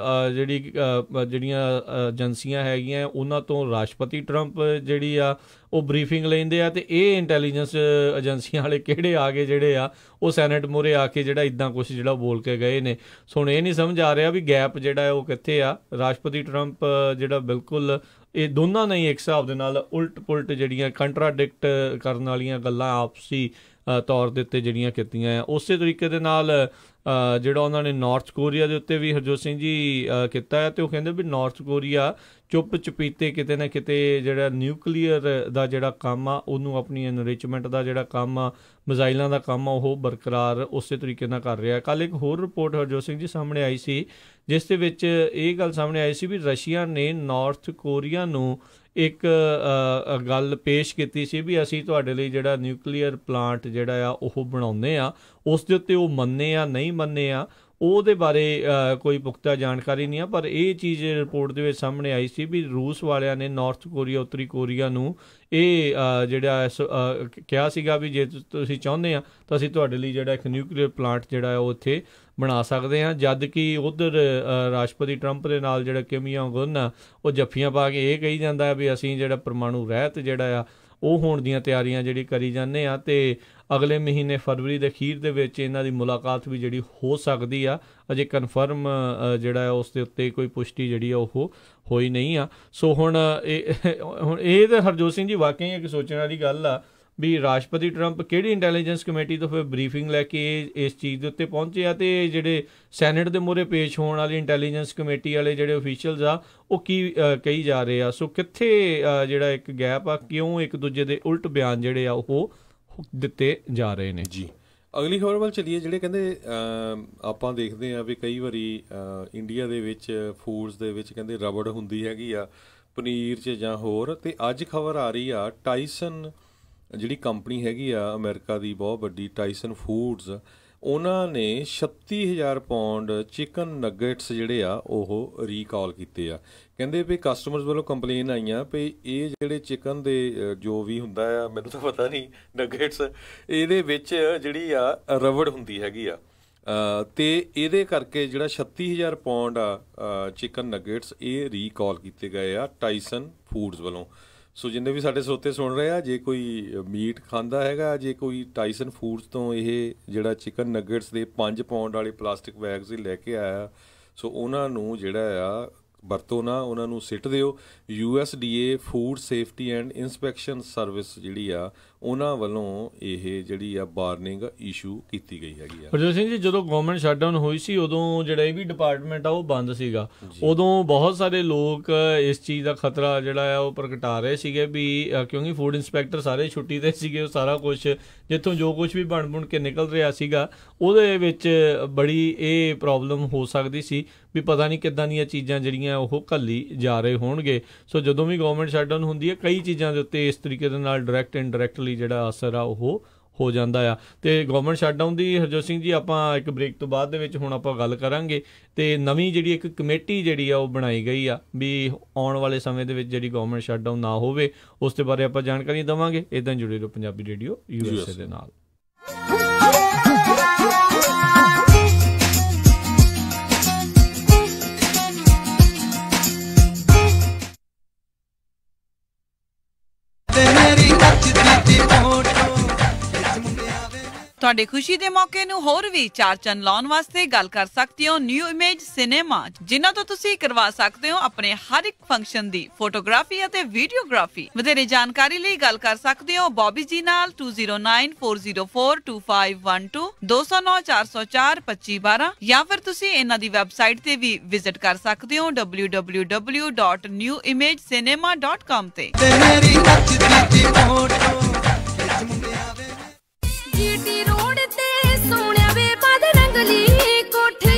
ਜਿਹੜੀਆਂ ਏਜੰਸੀਆਂ ਹੈਗੀਆਂ ਉਹਨਾਂ ਤੋਂ ਰਾਸ਼ਟਰਪਤੀ ਟਰੰਪ ਜਿਹੜੀ ਆ ਉਹ ਬਰੀਫਿੰਗ ਲੈਂਦੇ ਆ ਤੇ ਇਹ ਇੰਟੈਲੀਜੈਂਸ ਏਜੰਸੀਆਂ ਵਾਲੇ ਕਿਹੜੇ ਆ ਗਏ ਜਿਹੜੇ ਆ ਉਹ ਸੈਨੇਟ ਮੂਹਰੇ ਆ ਕੇ ਜਿਹੜਾ ਇੱਦਾਂ ਕੁਛ ਜਿਹੜਾ ਬੋਲ ਕੇ ਗਏ ਨੇ। ਸੋ ਹੁਣ ਇਹ ਨਹੀਂ ਸਮਝ ਆ ਰਿਹਾ ਵੀ ਗੈਪ ਜਿਹੜਾ ਉਹ ਕਿੱਥੇ ਆ। ਰਾਸ਼ਟਰਪਤੀ ਟਰੰਪ ਜਿਹੜਾ ਬਿਲਕੁਲ ਇਹ ਦੋਨਾਂ ਨੇ ਇੱਕ ਹਿਸਾਬ ਦੇ ਨਾਲ ਉਲਟ ਪੁਲਟ ਜਿਹੜੀਆਂ ਕੰਟਰਾਡਿਕਟ ਕਰਨ ਵਾਲੀਆਂ ਗੱਲਾਂ ਆਪਸੀ ਤੌਰ ਦੇ ਉੱਤੇ ਜਿਹੜੀਆਂ ਕੀਤੀਆਂ ਆ। ਉਸੇ ਤਰੀਕੇ ਦੇ ਨਾਲ ਜਿਹੜਾ ਉਹਨਾਂ ਨੇ ਨਾਰਥ ਕੋਰੀਆ ਦੇ ਉੱਤੇ ਵੀ ਹਰਜੋਤ ਸਿੰਘ ਜੀ ਕੀਤਾ ਹੈ ਤੇ ਉਹ ਕਹਿੰਦੇ ਵੀ ਨਾਰਥ ਕੋਰੀਆ ਚੁੱਪ ਚਪੀਤੇ ਕਿਤੇ ਨਾ ਕਿਤੇ ਜਿਹੜਾ ਨਿਊਕਲੀਅਰ ਦਾ ਜਿਹੜਾ ਕੰਮ ਆ ਉਹਨੂੰ ਆਪਣੀ ਐਨਰਿਚਮੈਂਟ ਦਾ ਜਿਹੜਾ ਕੰਮ ਆ ਮਿਜ਼ਾਈਲਾਂ ਦਾ ਕੰਮ ਆ ਉਹ ਬਰਕਰਾਰ ਉਸੇ ਤਰੀਕੇ ਨਾਲ ਕਰ ਰਿਹਾ। ਕੱਲ੍ਹ ਇੱਕ ਹੋਰ ਰਿਪੋਰਟ ਹਰਜੋਤ ਸਿੰਘ ਜੀ ਸਾਹਮਣੇ ਆਈ ਸੀ ਜਿਸ ਦੇ ਵਿੱਚ ਇਹ ਗੱਲ ਸਾਹਮਣੇ ਆਈ ਸੀ ਵੀ ਰਸ਼ੀਆ ਨੇ ਨਾਰਥ ਕੋਰੀਆ ਨੂੰ ਇੱਕ ਗੱਲ ਪੇਸ਼ ਕੀਤੀ ਸੀ ਵੀ ਅਸੀਂ ਤੁਹਾਡੇ ਲਈ ਜਿਹੜਾ ਨਿਊਕਲੀਅਰ ਪਲਾਂਟ ਜਿਹੜਾ ਆ ਉਹ ਬਣਾਉਂਦੇ ਆ। ਉਸ ਦੇ ਉੱਤੇ ਉਹ ਮੰਨੇ ਆ ਨਹੀਂ ਮੰਨੇ ਆ ਉਹਦੇ ਬਾਰੇ ਕੋਈ ਪੁਖਤਾ ਜਾਣਕਾਰੀ ਨਹੀਂ ਆ ਪਰ ਇਹ ਚੀਜ਼ ਰਿਪੋਰਟ ਦੇ ਵਿੱਚ ਸਾਹਮਣੇ ਆਈ ਸੀ ਵੀ ਰੂਸ ਵਾਲਿਆਂ ਨੇ ਨਾਰਥ ਕੋਰੀਆ ਉੱਤਰੀ ਕੋਰੀਆ ਨੂੰ ਇਹ ਜਿਹੜਾ ਕਿਹਾ ਸੀਗਾ ਵੀ ਜੇ ਤੁਸੀਂ ਚਾਹੁੰਦੇ ਆ ਤਾਂ ਅਸੀਂ ਤੁਹਾਡੇ ਲਈ ਜਿਹੜਾ ਇੱਕ ਨਿਊਕਲੀਅਰ ਪਲਾਂਟ ਜਿਹੜਾ ਉਹ ਉੱਥੇ ਬਣਾ ਸਕਦੇ ਹਾਂ। ਜਦ ਕਿ ਉੱਧਰ ਰਾਸ਼ਟਰਪਤੀ ਟਰੰਪ ਦੇ ਨਾਲ ਜਿਹੜਾ ਕਿਮ ਜੋਂਗ ਉਨ ਆ ਉਹ ਜੱਫੀਆਂ ਪਾ ਕੇ ਇਹ ਕਹੀ ਜਾਂਦਾ ਵੀ ਅਸੀਂ ਜਿਹੜਾ ਪਰਮਾਣੂ ਰਹਿਤ ਜਿਹੜਾ ਆ ਉਹ ਹੋਣ ਦੀਆਂ ਤਿਆਰੀਆਂ ਜਿਹੜੀ ਕਰੀ ਜਾਂਦੇ ਆ ਤੇ ਅਗਲੇ ਮਹੀਨੇ ਫਰਵਰੀ ਦੇ ਅਖੀਰ ਦੇ ਵਿੱਚ ਇਹਨਾਂ ਦੀ ਮੁਲਾਕਾਤ ਵੀ ਜਿਹੜੀ ਹੋ ਸਕਦੀ ਆ। ਅਜੇ ਕਨਫਰਮ ਜਿਹੜਾ ਉਸ ਦੇ ਉੱਤੇ ਕੋਈ ਪੁਸ਼ਟੀ ਜਿਹੜੀ ਆ ਉਹ ਹੋਈ ਨਹੀਂ ਆ। ਸੋ ਹੁਣ ਇਹ ਤਾਂ ਹਰਜੋਤ ਸਿੰਘ ਜੀ ਵਾਕਈ ਇੱਕ ਸੋਚਣ ਵਾਲੀ ਗੱਲ ਆ ਵੀ ਰਾਸ਼ਟਰਪਤੀ ਟਰੰਪ ਕਿਹੜੀ ਇੰਟੈਲੀਜੈਂਸ ਕਮੇਟੀ ਤੋਂ ਫਿਰ ਬਰੀਫਿੰਗ ਲੈ ਕੇ ਇਸ ਚੀਜ਼ ਦੇ ਉੱਤੇ ਪਹੁੰਚੇ ਆ ਤੇ ਜਿਹੜੇ ਸੈਨੇਟ ਦੇ ਮੂਹਰੇ ਪੇਸ਼ ਹੋਣ ਵਾਲੀ ਇੰਟੈਲੀਜੈਂਸ ਕਮੇਟੀ ਵਾਲੇ ਜਿਹੜੇ ਅਫੀਸ਼ੀਅਲਸ ਆ ਉਹ ਕੀ ਕਹੀ ਜਾ ਰਹੇ ਆ। ਸੋ ਕਿੱਥੇ ਜਿਹੜਾ ਇੱਕ ਗੈਪ ਆ ਕਿਉਂ ਇੱਕ ਦੂਜੇ ਦੇ ਉਲਟ ਬਿਆਨ ਜਿਹੜੇ ਆ ਉਹ ਦਿੱਤੇ ਜਾ ਰਹੇ ਨੇ। ਜੀ ਅਗਲੀ ਖਬਰ ਵੱਲ ਚੱਲੀਏ। ਜਿਹੜੇ ਕਹਿੰਦੇ ਆਪਾਂ ਦੇਖਦੇ ਆ ਵੀ ਕਈ ਵਾਰੀ ਇੰਡੀਆ ਦੇ ਵਿੱਚ ਫੂਡਸ ਦੇ ਵਿੱਚ ਕਹਿੰਦੇ ਰਬੜ ਹੁੰਦੀ ਹੈਗੀ ਆ ਪਨੀਰ 'ਚ ਜਾਂ ਹੋਰ। ਤੇ ਅੱਜ ਖਬਰ ਆ ਰਹੀ ਆ ਟਾਈਸਨ ਜਿਹੜੀ ਕੰਪਨੀ ਹੈਗੀ ਆ ਅਮਰੀਕਾ ਦੀ ਬਹੁਤ ਵੱਡੀ ਟਾਈਸਨ ਫੂਡਸ ਉਹਨਾਂ ਨੇ 36,000 ਪਾਉਂਡ ਚਿਕਨ ਨਗੇਟਸ ਜਿਹੜੇ ਆ ਉਹ ਰੀਕਾਲ ਕੀਤੇ ਆ। ਕਹਿੰਦੇ ਵੀ ਕਸਟਮਰਸ ਵੱਲੋਂ ਕੰਪਲੇਨ ਆਈਆਂ ਵੀ ਇਹ ਜਿਹੜੇ ਚਿਕਨ ਦੇ ਜੋ ਵੀ ਹੁੰਦਾ ਆ ਮੈਨੂੰ ਤਾਂ ਪਤਾ ਨਹੀਂ ਨਗੇਟਸ ਇਹਦੇ ਵਿੱਚ ਜਿਹੜੀ ਆ ਰਬੜ ਹੁੰਦੀ ਹੈਗੀ ਆ ਤੇ ਇਹਦੇ ਕਰਕੇ ਜਿਹੜਾ 36,000 ਪਾਉਂਡ ਆ ਚਿਕਨ ਨਗੇਟਸ ਇਹ ਰੀਕਾਲ ਕੀਤੇ ਗਏ ਆ ਟਾਈਸਨ ਫੂਡਸ ਵੱਲੋਂ। ਸੋ ਜਿੰਨੇ ਵੀ ਸਾਡੇ ਸਰੋਤੇ ਸੁਣ ਰਹੇ ਆ ਜੇ ਕੋਈ ਮੀਟ ਖਾਂਦਾ ਹੈਗਾ ਜੇ ਕੋਈ ਟਾਈਸਨ ਫੂਡਸ ਤੋਂ ਇਹ ਜਿਹੜਾ ਚਿਕਨ ਨਗੇਟਸ ਦੇ 5 ਪਾਉਂਡ ਵਾਲੇ ਪਲਾਸਟਿਕ ਬੈਗਸ ਹੀ ਲੈ ਕੇ ਆਇਆ ਸੋ ਉਹਨਾਂ ਨੂੰ ਜਿਹੜਾ ਆ ਵਰਤੋਂ ਨਾ ਉਹਨਾਂ ਨੂੰ ਸਿੱਟ ਦਿਓ। USDA food safety and inspection service ਜਿਹੜੀ ਆ ਉਹਨਾਂ ਵੱਲੋਂ ਇਹ ਜਿਹੜੀ ਆ ਵਾਰਨਿੰਗ ਇਸ਼ੂ ਕੀਤੀ ਗਈ ਹੈਗੀ ਆ। ਹਰਜੋਤ ਸਿੰਘ ਜੀ ਜਦੋਂ ਗਵਰਨਮੈਂਟ ਸ਼ਟਡਾਊਨ ਹੋਈ ਸੀ ਉਦੋਂ ਜਿਹੜਾ ਇਹ ਵੀ ਡਿਪਾਰਟਮੈਂਟ ਆ ਉਹ ਬੰਦ ਸੀਗਾ। ਉਦੋਂ ਬਹੁਤ ਸਾਰੇ ਲੋਕ ਇਸ ਚੀਜ਼ ਦਾ ਖਤਰਾ ਜਿਹੜਾ ਆ ਉਹ ਪ੍ਰਗਟਾ ਰਹੇ ਸੀਗੇ ਵੀ ਕਿਉਂਕਿ ਫੂਡ ਇੰਸਪੈਕਟਰ ਸਾਰੇ ਛੁੱਟੀ 'ਤੇ ਸੀਗੇ ਉਹ ਸਾਰਾ ਕੁਛ ਜਿੱਥੋਂ ਜੋ ਕੁਛ ਵੀ ਬਣ ਕੇ ਨਿਕਲ ਰਿਹਾ ਸੀਗਾ ਉਹਦੇ ਵਿੱਚ ਬੜੀ ਇਹ ਪ੍ਰੋਬਲਮ ਹੋ ਸਕਦੀ ਸੀ ਵੀ ਪਤਾ ਨਹੀਂ ਕਿੱਦਾਂ ਦੀਆਂ ਚੀਜ਼ਾਂ ਜਿਹੜੀਆਂ ਉਹ ਘੱਲੀ ਜਾ ਰਹੇ ਹੋਣਗੇ। ਸੋ ਜਦੋਂ ਵੀ ਗਵਰਨਮੈਂਟ ਸ਼ਟਡਾਊਨ ਹੁੰਦੀ ਹੈ ਕਈ ਚੀਜ਼ਾਂ ਦੇ ਉੱਤੇ ਇਸ ਤਰੀਕੇ ਦੇ ਨਾਲ ਡਾਇਰੈਕਟ ਇਨਡਾਇਰੈਕਟਲੀ ਜਿਹੜਾ ਅਸਰ ਆ ਉਹ ਹੋ ਜਾਂਦਾ ਆ। ਤੇ ਗਵਰਨਮੈਂਟ ਸ਼ਟਡਾਊਨ ਦੀ ਹਰਜੋਤ ਸਿੰਘ ਜੀ ਆਪਾਂ ਇੱਕ ਬ੍ਰੇਕ ਤੋਂ ਬਾਅਦ ਦੇ ਵਿੱਚ ਹੁਣ ਆਪਾਂ ਗੱਲ ਕਰਾਂਗੇ ਤੇ ਨਵੀਂ ਜਿਹੜੀ ਇੱਕ ਕਮੇਟੀ ਜਿਹੜੀ ਆ ਉਹ ਬਣਾਈ ਗਈ ਆ ਵੀ ਆਉਣ ਵਾਲੇ ਸਮੇਂ ਦੇ ਵਿੱਚ ਜਿਹੜੀ ਗਵਰਨਮੈਂਟ ਸ਼ਟਡਾਊਨ ਨਾ ਹੋਵੇ ਉਸ ਦੇ ਬਾਰੇ ਆਪਾਂ ਜਾਣਕਾਰੀ ਦੇਵਾਂਗੇ। ਇੱਦਾਂ ਜੁੜੇ ਰਹੋ ਪੰਜਾਬੀ ਰੇਡੀਓ USA ਦੇ ਨਾਲ। ਤੁਹਾਡੇ ਖੁਸ਼ੀ ਦੇ ਮੌਕੇ ਨੂੰ ਹੋਰ ਵੀ ਚਾਰ ਚੰਨ ਲਾਉਣ ਵਾਸਤੇ ਗੱਲ ਕਰ ਸਕਦੇ ਹੋ ਨਿਊ ਇਮੇਜ ਸਿਨੇਮਾ, ਜਿਨ੍ਹਾਂ ਤੋਂ ਤੁਸੀਂ ਕਰਵਾ ਸਕਦੇ ਹੋ ਆਪਣੇ ਹਰ ਇੱਕ ਫੰਕਸ਼ਨ ਦੀ ਫੋਟੋਗ੍ਰਾਫੀ ਅਤੇ ਵੀਡੀਓਗ੍ਰਾਫੀ। ਵਧੇਰੇ ਜਾਣਕਾਰੀ ਲਈ ਗੱਲ ਕਰ ਸਕਦੇ ਹੋ ਬੌਬੀ ਜੀ ਨਾਲ 2094042512 209 404 2512 ਜਾਂ ਫਿਰ ਤੁਸੀਂ ਇਹਨਾਂ ਦੀ ਵੈਬਸਾਈਟ ਤੇ ਵੀ ਵਿਜ਼ਿਟ ਕਰ ਸਕਦੇ ਹੋ www.newimagecinema.com ਤੇ। ਜੀਟੀ ਰੋਡ ਤੇ ਸੋਹਣਿਆ ਵੇ ਬਦ ਰੰਗਲੀ ਕੋਠੀ।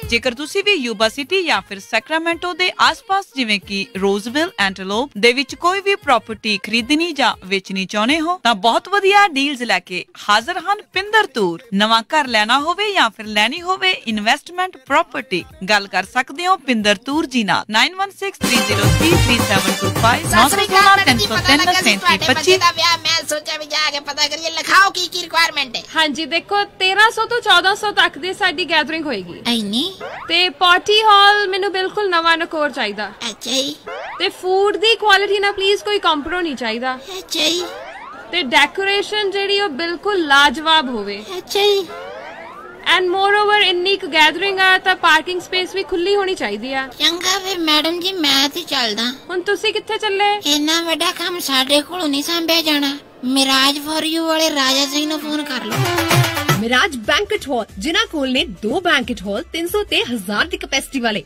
ਜੇਕਰ ਤੁਸੀਂ ਵੀ ਯੂਬਾ ਸਿਟੀ ਜਾਂ ਫਿਰ ਸੈਕਰਾਮੈਂਟੋ ਦੇ ਆਸ-ਪਾਸ ਜਿਵੇਂ ਕਿ ਰੋਜ਼ਵਿਲ, ਐਂਟਲੋਪ ਦੇ ਵਿੱਚ ਕੋਈ ਵੀ ਪ੍ਰਾਪਰਟੀ ਖਰੀਦਣੀ ਜਾਂ ਵੇਚਣੀ ਚਾਹੁੰਦੇ ਹੋ ਤਾਂ ਬਹੁਤ ਵਧੀਆ ਡੀਲਸ ਲੈ ਕੇ ਹਾਜ਼ਰ ਹਨ ਪਿੰਦਰ ਤੂਰ। ਨਵਾਂ ਘਰ ਲੈਣਾ ਹੋਵੇ ਜਾਂ ਫਿਰ ਲੈਣੀ ਹੋਵੇ ਇਨਵੈਸਟਮੈਂਟ ਪ੍ਰਾਪਰਟੀ, ਗੱਲ ਕਰ ਸਕਦੇ ਹੋ ਪਿੰਦਰ ਤੂਰ ਜੀ ਨਾਲ 9163033725 916-303-3725। ਮੈਂ ਸੋਚਿਆ ਵੀ ਜਾ ਕੇ ਪਤਾ ਕਰੀਏ ਲਿਖਾਓ ਕੀ ਕੀ ਰਿਕੁਆਇਰਮੈਂਟ ਹੈ। ਹਾਂਜੀ ਦੇਖੋ 1300 ਤੋਂ 1400 ਤੱਕ ਦੀ ਸਾਡੀ ਗੈਦਰਿੰਗ ਹੋਏਗੀ ਐਨੀ ਤੇ ਪਾਰਟੀ ਹਾਲ ਮੈਨੂੰ ਬਿਲਕੁਲ ਨਵਾਂ ਨਕੋਰ ਚਾਹੀਦਾ। ਅੱਛਾ ਜੀ। ਤੇ ਫੂਡ ਦੀ ਕੁਆਲਿਟੀ ਨਾਲ ਪਲੀਜ਼ ਕੋਈ ਕੰਪਰੋ ਨਹੀਂ ਚਾਹੀਦਾ। ਅੱਛਾ ਜੀ। ਤੇ ਡੈਕੋਰੇਸ਼ਨ ਜਿਹੜੀ ਉਹ ਬਿਲਕੁਲ ਲਾਜਵਾਬ ਹੋਵੇ। ਅੱਛਾ ਜੀ। ਐਂਡ ਮੋਰਓਵਰ ਇੰਨੀ ਕੁ ਗੈਦਰਿੰਗ ਆ ਤਾਂ ਪਾਰਕਿੰਗ ਸਪੇਸ ਵੀ ਖੁੱਲੀ ਹੋਣੀ ਚਾਹੀਦੀ ਆ। ਚੰਗਾ ਫਿਰ ਮੈਡਮ ਜੀ ਮੈਂ ਤੇ ਚੱਲਦਾ। ਹੁਣ ਤੁਸੀਂ ਕਿੱਥੇ ਚੱਲੇ? ਇੰਨਾ ਵੱਡਾ ਕੰਮ ਸਾਡੇ ਕੋਲੋਂ ਨਹੀਂ ਸੰਭਿਆ ਜਾਣਾ। ਮਿਰਾਜ ਫॉर यू ਵਾਲੇ ਰਾਜਾ ਸਿੰਘ ਨੂੰ ਫੋਨ ਕਰ ਲਓ। मिराज बैंकेट हॉल जिन्हां कोल ने 2 बैंकेट हॉल 300 ते 1000 दी कैपेसिटी वाले।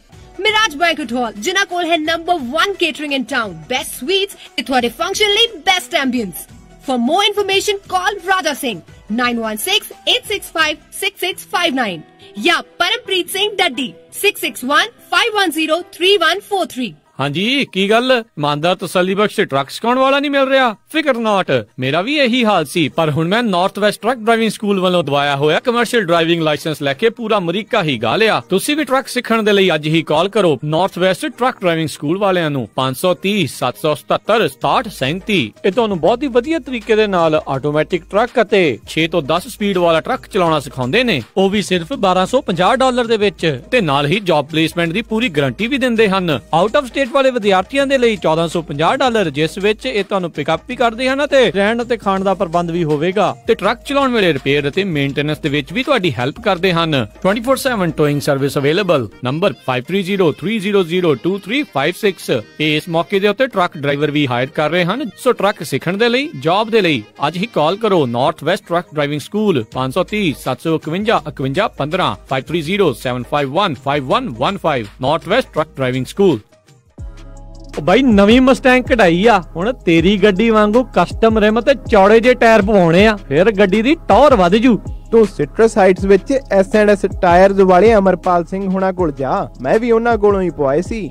मिराज बैंकेट हॉल जिन्हां कोल है number 1 catering in town, best sweets ते तुहाडे फंक्शन लई best ambience. For more information call Raja Singh 9168656659 या परमप्रीत सिंह डड्डी 6615103143। ਹਾਂਜੀ ਕੀ ਗੱਲ ਇਮਾਨਦਾਰ ਤਸੱਲੀ ਬਖਸ਼ ਟਰੱਕ ਸਿਖਾਉਣ ਵਾਲਾ ਨਹੀਂ ਮਿਲ ਰਿਹਾ? ਫਿਕਰ ਨਾਟ, ਮੇਰਾ ਵੀ ਇਹੀ ਹਾਲ ਸੀ, ਪਰ ਹੁਣ ਮੈਂ north west truck driving school ਵੱਲੋਂ ਦਵਾਇਆ ਹੋਇਆ ਕਮਰਸ਼ੀਅਲ ਡਰਾਈਵਿੰਗ ਲਾਇਸੈਂਸ ਲੈ ਕੇ ਪੂਰਾ ਅਮਰੀਕਾ ਹੀ ਗਾ ਲਿਆ। ਤੁਸੀਂ ਵੀ ਟਰੱਕ ਸਿੱਖਣ ਦੇ ਲਈ ਅੱਜ ਹੀ ਕਾਲ ਕਰੋ north west truck driving school ਵਾਲਿਆਂ ਨੂੰ 530 777 6737। ਇਹ ਤੁਹਾਨੂੰ ਬਹੁਤ ਹੀ ਵਧੀਆ ਤਰੀਕੇ ਦੇ ਨਾਲ ਆਟੋਮੈਟਿਕ ਟਰੱਕ ਅਤੇ 6 ਤੋਂ 10 ਸਪੀਡ ਵਾਲਾ ਟਰੱਕ ਚਲਾਉਣਾ ਸਿਖਾਉਂਦੇ ਨੇ, ਉਹ ਵੀ ਸਿਰਫ $1250 ਦੇ ਵਿੱਚ, ਤੇ ਨਾਲ ਹੀ ਜੌਬ ਪਲੇਸਮੈਂਟ ਦੀ ਪੂਰੀ ਗਾਰੰਟੀ ਵੀ ਦਿੰਦੇ ਹਨ। ਆਊਟ ਆਫ ਸਟੇਟ ਵਾਲੇ ਵਿਦਿਆਰਥੀਆਂ ਦੇ ਲਈ $1450, ਜਿਸ ਵਿੱਚ ਇਹ ਤੁਹਾਨੂੰ ਪਿਕਅਪ ਵੀ ਕਰਦੇ ਹਨ ਤੇ ਰਹਿਣ ਅਤੇ ਖਾਣ ਦਾ ਪ੍ਰਬੰਧ ਵੀ ਹੋਵੇਗਾ, ਤੇ ਟਰੱਕ ਚਲਾਉਣ ਵੇਲੇ ਰਿਪੇਅਰ ਅਤੇ ਮੇਨਟੇਨੈਂਸ ਦੇ ਵਿੱਚ ਵੀ ਤੁਹਾਡੀ ਹੈਲਪ ਕਰਦੇ ਹਨ। 24/7 ਟੋਇੰਗ ਸਰਵਿਸ ਅਵੇਲੇਬਲ। ਨੰਬਰ 5303002356। ਇਸ ਮੌਕੇ ਦੇ ਉੱਤੇ ਟਰੱਕ ਡਰਾਈਵਰ ਵੀ ਹਾਇਰ ਕਰ ਰਹੇ ਹਨ, ਸੋ ਟਰੱਕ ਸਿੱਖਣ ਦੇ ਲਈ, ਜੌਬ ਦੇ ਲਈ ਅੱਜ ਹੀ ਕਾਲ ਕਰੋ north west truck driving school 530 751 5115 5307515115 north west truck driving school. ਬਾਈ ਨਵੀਂ ਮਸਟੈਂਗ ਕਢਾਈ ਆ, ਹੁਣ ਤੇਰੀ ਗੱਡੀ ਵਾਂਗੂ ਕਸਟਮ ਰਿਮ ਤੇ ਚੌੜੇ ਜੇ ਟਾਇਰ ਪਵਾਉਣੇ ਆ, ਫਿਰ ਗੱਡੀ ਦੀ ਟੌਰ ਵੱਧ ਜੂ। ਤੂੰ ਸਿਟਰਸ ਹਾਈਟਸ ਵਿੱਚ S&S ਟਾਇਰਸ ਵਾਲੇ ਅਮਰਪਾਲ ਸਿੰਘ ਹੁਣਾਂ ਕੋਲ ਜਾ, ਮੈਂ ਵੀ ਉਹਨਾਂ ਕੋਲੋਂ ਹੀ ਪਵਾਏ ਸੀ।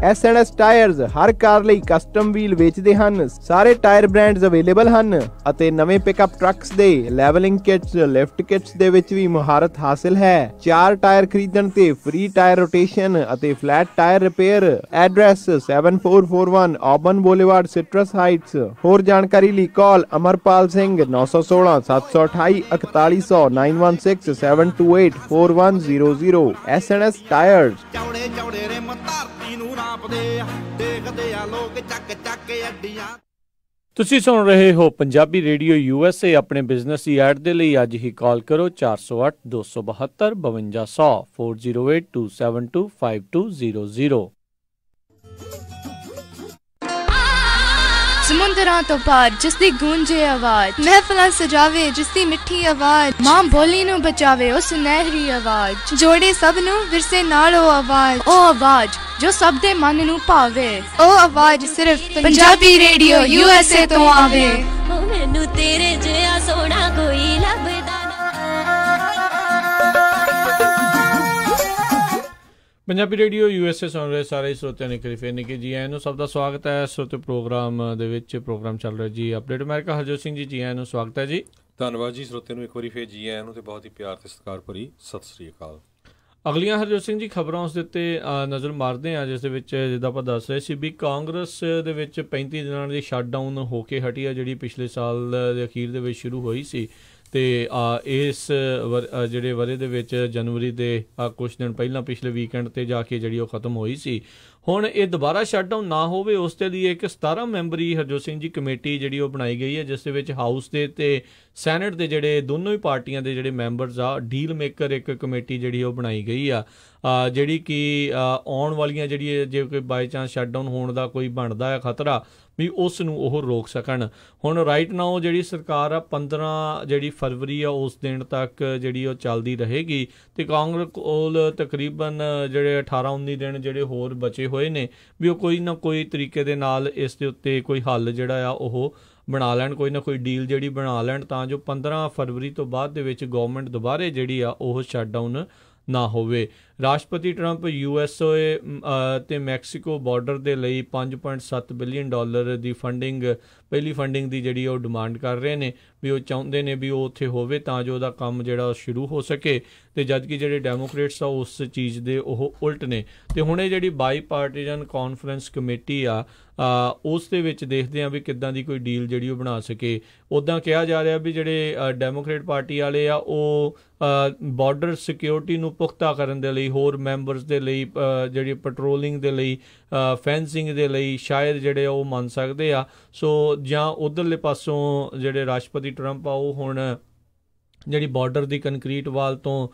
S&S ਟਾਇਰਸ ਹਰ ਕਾਰ ਲਈ ਕਸਟਮ ਵੀਲ ਵੇਚਦੇ ਹਨ। ਸਾਰੇ ਟਾਇਰ ਬ੍ਰਾਂਡਸ ਅਵੇਲੇਬਲ ਹਨ ਅਤੇ ਨਵੇਂ ਪਿਕਅਪ ਟਰੱਕਸ ਦੇ ਲੈਵਲਿੰਗ ਕਿਟਸ, ਲਿਫਟ ਕਿਟਸ ਦੇ ਵਿੱਚ ਵੀ ਮੁਹਾਰਤ ਹਾਸਲ ਹੈ। 4 ਟਾਇਰ ਖਰੀਦਣ ਤੇ ਫ੍ਰੀ ਟਾਇਰ ਰੋਟੇਸ਼ਨ ਅਤੇ flat tyre repair. Address 7441 Auburn boulevard, Citrus Heights. ਹੋਰ ਜਾਣਕਾਰੀ ਲਈ ਕਾਲ ਅਮਰਪਾਲ ਸਿੰਘ 916 728 4100 916 728 4100। S&S tyres. ਚੌੜੇ ਚੌੜੇ ਰੇ ਧਰਤੀ ਨੂੰ ਨਾਪਦੇ ਆ, ਦੇਖਦੇ ਆ ਲੋਕ ਚੱਕ ਚੱਕ ਅੱਡੀਆਂ। ਤੁਸੀਂ ਸੁਣ ਰਹੇ ਹੋ ਪੰਜਾਬੀ ਰੇਡੀਓ USA। ਆਪਣੇ ਬਿਜ਼ਨਸ ਦੀ ਐਡ ਦੇ ਲਈ ਅੱਜ ਹੀ ਕਾਲ ਕਰੋ 408 272 5200 408 272 5200। ਸਮੁੰਦਰਾਂ ਤੋਂ ਪਾਰ ਜਿਸ ਦੀ ਗੂੰਜੇ ਆਵਾਜ਼, ਮਹਿਫਲਾਂ ਸਜਾਵੇ ਜਿਸ ਦੀ ਮਿੱਠੀ ਆਵਾਜ਼, ਮਾਂ ਬੋਲੀ ਨੂੰ ਬਚਾਵੇ ਉਹ ਸੁਨਹਿਰੀ ਆਵਾਜ਼, ਜੋੜੇ ਸਭ ਨੂੰ ਵਿਰਸੇ ਨਾਲ ਉਹ ਆਵਾਜ਼ ਜੋ ਸਭ ਦੇ ਮਨ ਨੂੰ ਭਾਵੇ, ਉਹ ਆਵਾਜ਼ ਸਿਰਫ ਪੰਜਾਬੀ ਰੇਡੀਓ USA ਤੋਂ ਆਵੇ। ਮੈਨੂੰ ਤੇਰੇ ਜਿਹਾ ਸੋਹਣਾ ਕੋਈ ਲੱਭਦਾ ਨਾ। ਪੰਜਾਬੀ ਰੇਡੀਓ USA ਸੁਣ ਰਹੇ ਸਾਰੇ ਸਰੋਤਿਆਂ ਨੇ ਫਿਰ ਨੇ ਕਿ ਜੀ ਆਇਆਂ ਨੂੰ, ਸਭ ਦਾ ਸਵਾਗਤ ਹੈ ਸਰੋਤੇ ਪ੍ਰੋਗਰਾਮ ਦੇ ਵਿੱਚ। ਪ੍ਰੋਗਰਾਮ ਚੱਲ ਰਿਹਾ ਜੀ ਅਪਡੇਟ ਅਮਰੀਕਾ। ਹਰਜੋਤ ਸਿੰਘ ਜੀ ਆਇਆਂ ਨੂੰ, ਸਵਾਗਤ ਹੈ ਜੀ। ਧੰਨਵਾਦ ਜੀ ਸਰੋਤੇ ਨੂੰ ਇੱਕ ਵਾਰੀ ਫਿਰ ਜੀ ਆਇਆਂ ਨੂੰ ਤੇ ਬਹੁਤ ਹੀ ਪਿਆਰ ਤੇ ਸਤਿਕਾਰ ਭਰੀ ਸਤਿ ਸ੍ਰੀ ਅਕਾਲ। ਅਗਲੀਆਂ ਹਰਜੋਤ ਸਿੰਘ ਜੀ ਖਬਰਾਂ ਉਸ ਦੇ ਉੱਤੇ ਨਜ਼ਰ ਮਾਰਦੇ ਹਾਂ, ਜਿਸ ਦੇ ਵਿੱਚ ਜਿੱਦਾਂ ਆਪਾਂ ਦੱਸ ਰਹੇ ਸੀ ਵੀ ਕਾਂਗਰਸ ਦੇ ਵਿੱਚ 35 ਦਿਨਾਂ ਦੀ ਸ਼ਟਡਾਊਨ ਹੋ ਕੇ ਹਟੀ ਆ, ਜਿਹੜੀ ਪਿਛਲੇ ਸਾਲ ਦੇ ਅਖੀਰ ਦੇ ਵਿੱਚ ਸ਼ੁਰੂ ਹੋਈ ਸੀ। ਤੇ ਇਸ ਜਿਹੜੇ ਵਰ੍ਹੇ ਦੇ ਵਿੱਚ ਜਨਵਰੀ ਦੇ ਕੁਛ ਦਿਨ ਪਹਿਲਾਂ ਪਿਛਲੇ ਵੀਕਐਂਡ ਤੇ ਜਾ ਕੇ ਜਿਹੜੀ ਉਹ ਖਤਮ ਹੋਈ ਸੀ। ਹੁਣ ਇਹ ਦੁਬਾਰਾ ਸ਼ਟਡਾਊਨ ਨਾ ਹੋਵੇ ਉਸ ਦੇ ਲਈ ਇੱਕ 17 ਮੈਂਬਰੀ ਹਰਜੋਤ ਸਿੰਘ ਜੀ ਕਮੇਟੀ ਜਿਹੜੀ ਉਹ ਬਣਾਈ ਗਈ ਹੈ, ਜਿਸ ਦੇ ਵਿੱਚ ਹਾਊਸ ਦੇ ਤੇ ਸੈਨੇਟ ਦੇ ਜਿਹੜੇ ਦੋਨੋਂ ਹੀ ਪਾਰਟੀਆਂ ਦੇ ਜਿਹੜੇ ਮੈਂਬਰਸ ਆ, ਡੀਲ ਮੇਕਰ ਇੱਕ ਕਮੇਟੀ ਜਿਹੜੀ ਉਹ ਬਣਾਈ ਗਈ ਆ, ਜਿਹੜੀ ਕਿ ਆਉਣ ਵਾਲੀਆਂ ਜਿਹੜੀ ਜੇ ਕੋਈ ਬਾਈ ਚਾਂਸ ਸ਼ਟਡਾਊਨ ਹੋਣ ਦਾ ਕੋਈ ਬਣਦਾ ਹੈ ਖਤਰਾ ਵੀ ਉਸ ਨੂੰ ਉਹ ਰੋਕ ਸਕਣ। ਹੁਣ ਰਾਈਟ ਨਾਓ ਜਿਹੜੀ ਸਰਕਾਰ ਆ 15 ਜਿਹੜੀ ਫਰਵਰੀ ਆ ਉਸ ਦਿਨ ਤੱਕ ਜਿਹੜੀ ਉਹ ਚੱਲਦੀ ਰਹੇਗੀ ਤੇ ਕਾਂਗਰਸ ਕੋਲ ਤਕਰੀਬਨ ਜਿਹੜੇ 18-19 ਦਿਨ ਜਿਹੜੇ ਹੋਰ ਬਚੇ ਹੋਏ ਨੇ ਵੀ ਉਹ ਕੋਈ ਨਾ ਕੋਈ ਤਰੀਕੇ ਦੇ ਨਾਲ ਇਸ ਦੇ ਉੱਤੇ ਕੋਈ ਹੱਲ ਜਿਹੜਾ ਆ ਉਹ ਬਣਾ ਲੈਣ, ਕੋਈ ਨਾ ਕੋਈ ਡੀਲ ਜਿਹੜੀ ਬਣਾ ਲੈਣ ਤਾਂ ਜੋ 15 ਫਰਵਰੀ ਤੋਂ ਬਾਅਦ ਦੇ ਵਿੱਚ ਗਵਰਨਮੈਂਟ ਦੁਬਾਰੇ ਜਿਹੜੀ ਆ ਉਹ ਸ਼ਟਡਾਊਨ ਨਾ ਹੋਵੇ। ਰਾਸ਼ਟਰਪਤੀ ਟਰੰਪ USA ਤੇ ਮੈਕਸੀਕੋ ਬਾਰਡਰ ਦੇ ਲਈ $5.7 ਬਿਲੀਅਨ ਦੀ ਫੰਡਿੰਗ, ਪਹਿਲੀ ਫੰਡਿੰਗ ਦੀ ਜਿਹੜੀ ਉਹ ਡਿਮਾਂਡ ਕਰ ਰਹੇ ਨੇ ਵੀ ਉਹ ਚਾਹੁੰਦੇ ਨੇ ਵੀ ਉਹ ਉੱਥੇ ਹੋਵੇ ਤਾਂ ਜੋ ਉਹਦਾ ਕੰਮ ਜਿਹੜਾ ਸ਼ੁਰੂ ਹੋ ਸਕੇ, ਤੇ ਜਦਕਿ ਜਿਹੜੇ ਡੈਮੋਕ੍ਰੇਟਸ ਆ ਉਸ ਚੀਜ਼ ਦੇ ਉਹ ਉਲਟ ਨੇ। ਤੇ ਹੁਣ ਇਹ ਜਿਹੜੀ ਬਾਈ ਪਾਰਟੀਜਨ ਕਾਨਫਰੰਸ ਕਮੇਟੀ ਆ ਉਸ ਦੇ ਵਿੱਚ ਦੇਖਦੇ ਆ ਵੀ ਕਿੱਦਾਂ ਦੀ ਕੋਈ ਡੀਲ ਜਿਹੜੀ ਉਹ ਬਣਾ ਸਕੇ। ਉੱਦਾਂ ਕਿਹਾ ਜਾ ਰਿਹਾ ਵੀ ਜਿਹੜੇ ਡੈਮੋਕ੍ਰੇਟ ਪਾਰਟੀ ਵਾਲੇ ਆ ਉਹ ਬਾਰਡਰ ਸਿਕਿਉਰਿਟੀ ਨੂੰ ਪੁਖਤਾ ਕਰਨ ਦੇ ਲਈ, ਹੋਰ ਮੈਂਬਰਸ ਦੇ ਲਈ, ਜਿਹੜੀ ਪੈਟਰੋਲਿੰਗ ਦੇ ਲਈ, ਫੈਂਸਿੰਗ ਦੇ ਲਈ ਸ਼ਾਇਦ ਜਿਹੜੇ ਉਹ ਮੰਨ ਸਕਦੇ ਆ। ਸੋ ਜਾਂ ਉੱਧਰਲੇ ਪਾਸੋਂ ਜਿਹੜੇ ਰਾਸ਼ਟਰਪਤੀ ਟਰੰਪ ਆ ਉਹ ਹੁਣ ਜਿਹੜੀ ਬਾਰਡਰ ਦੀ ਕੰਕਰੀਟ ਵਾਲ ਤੋਂ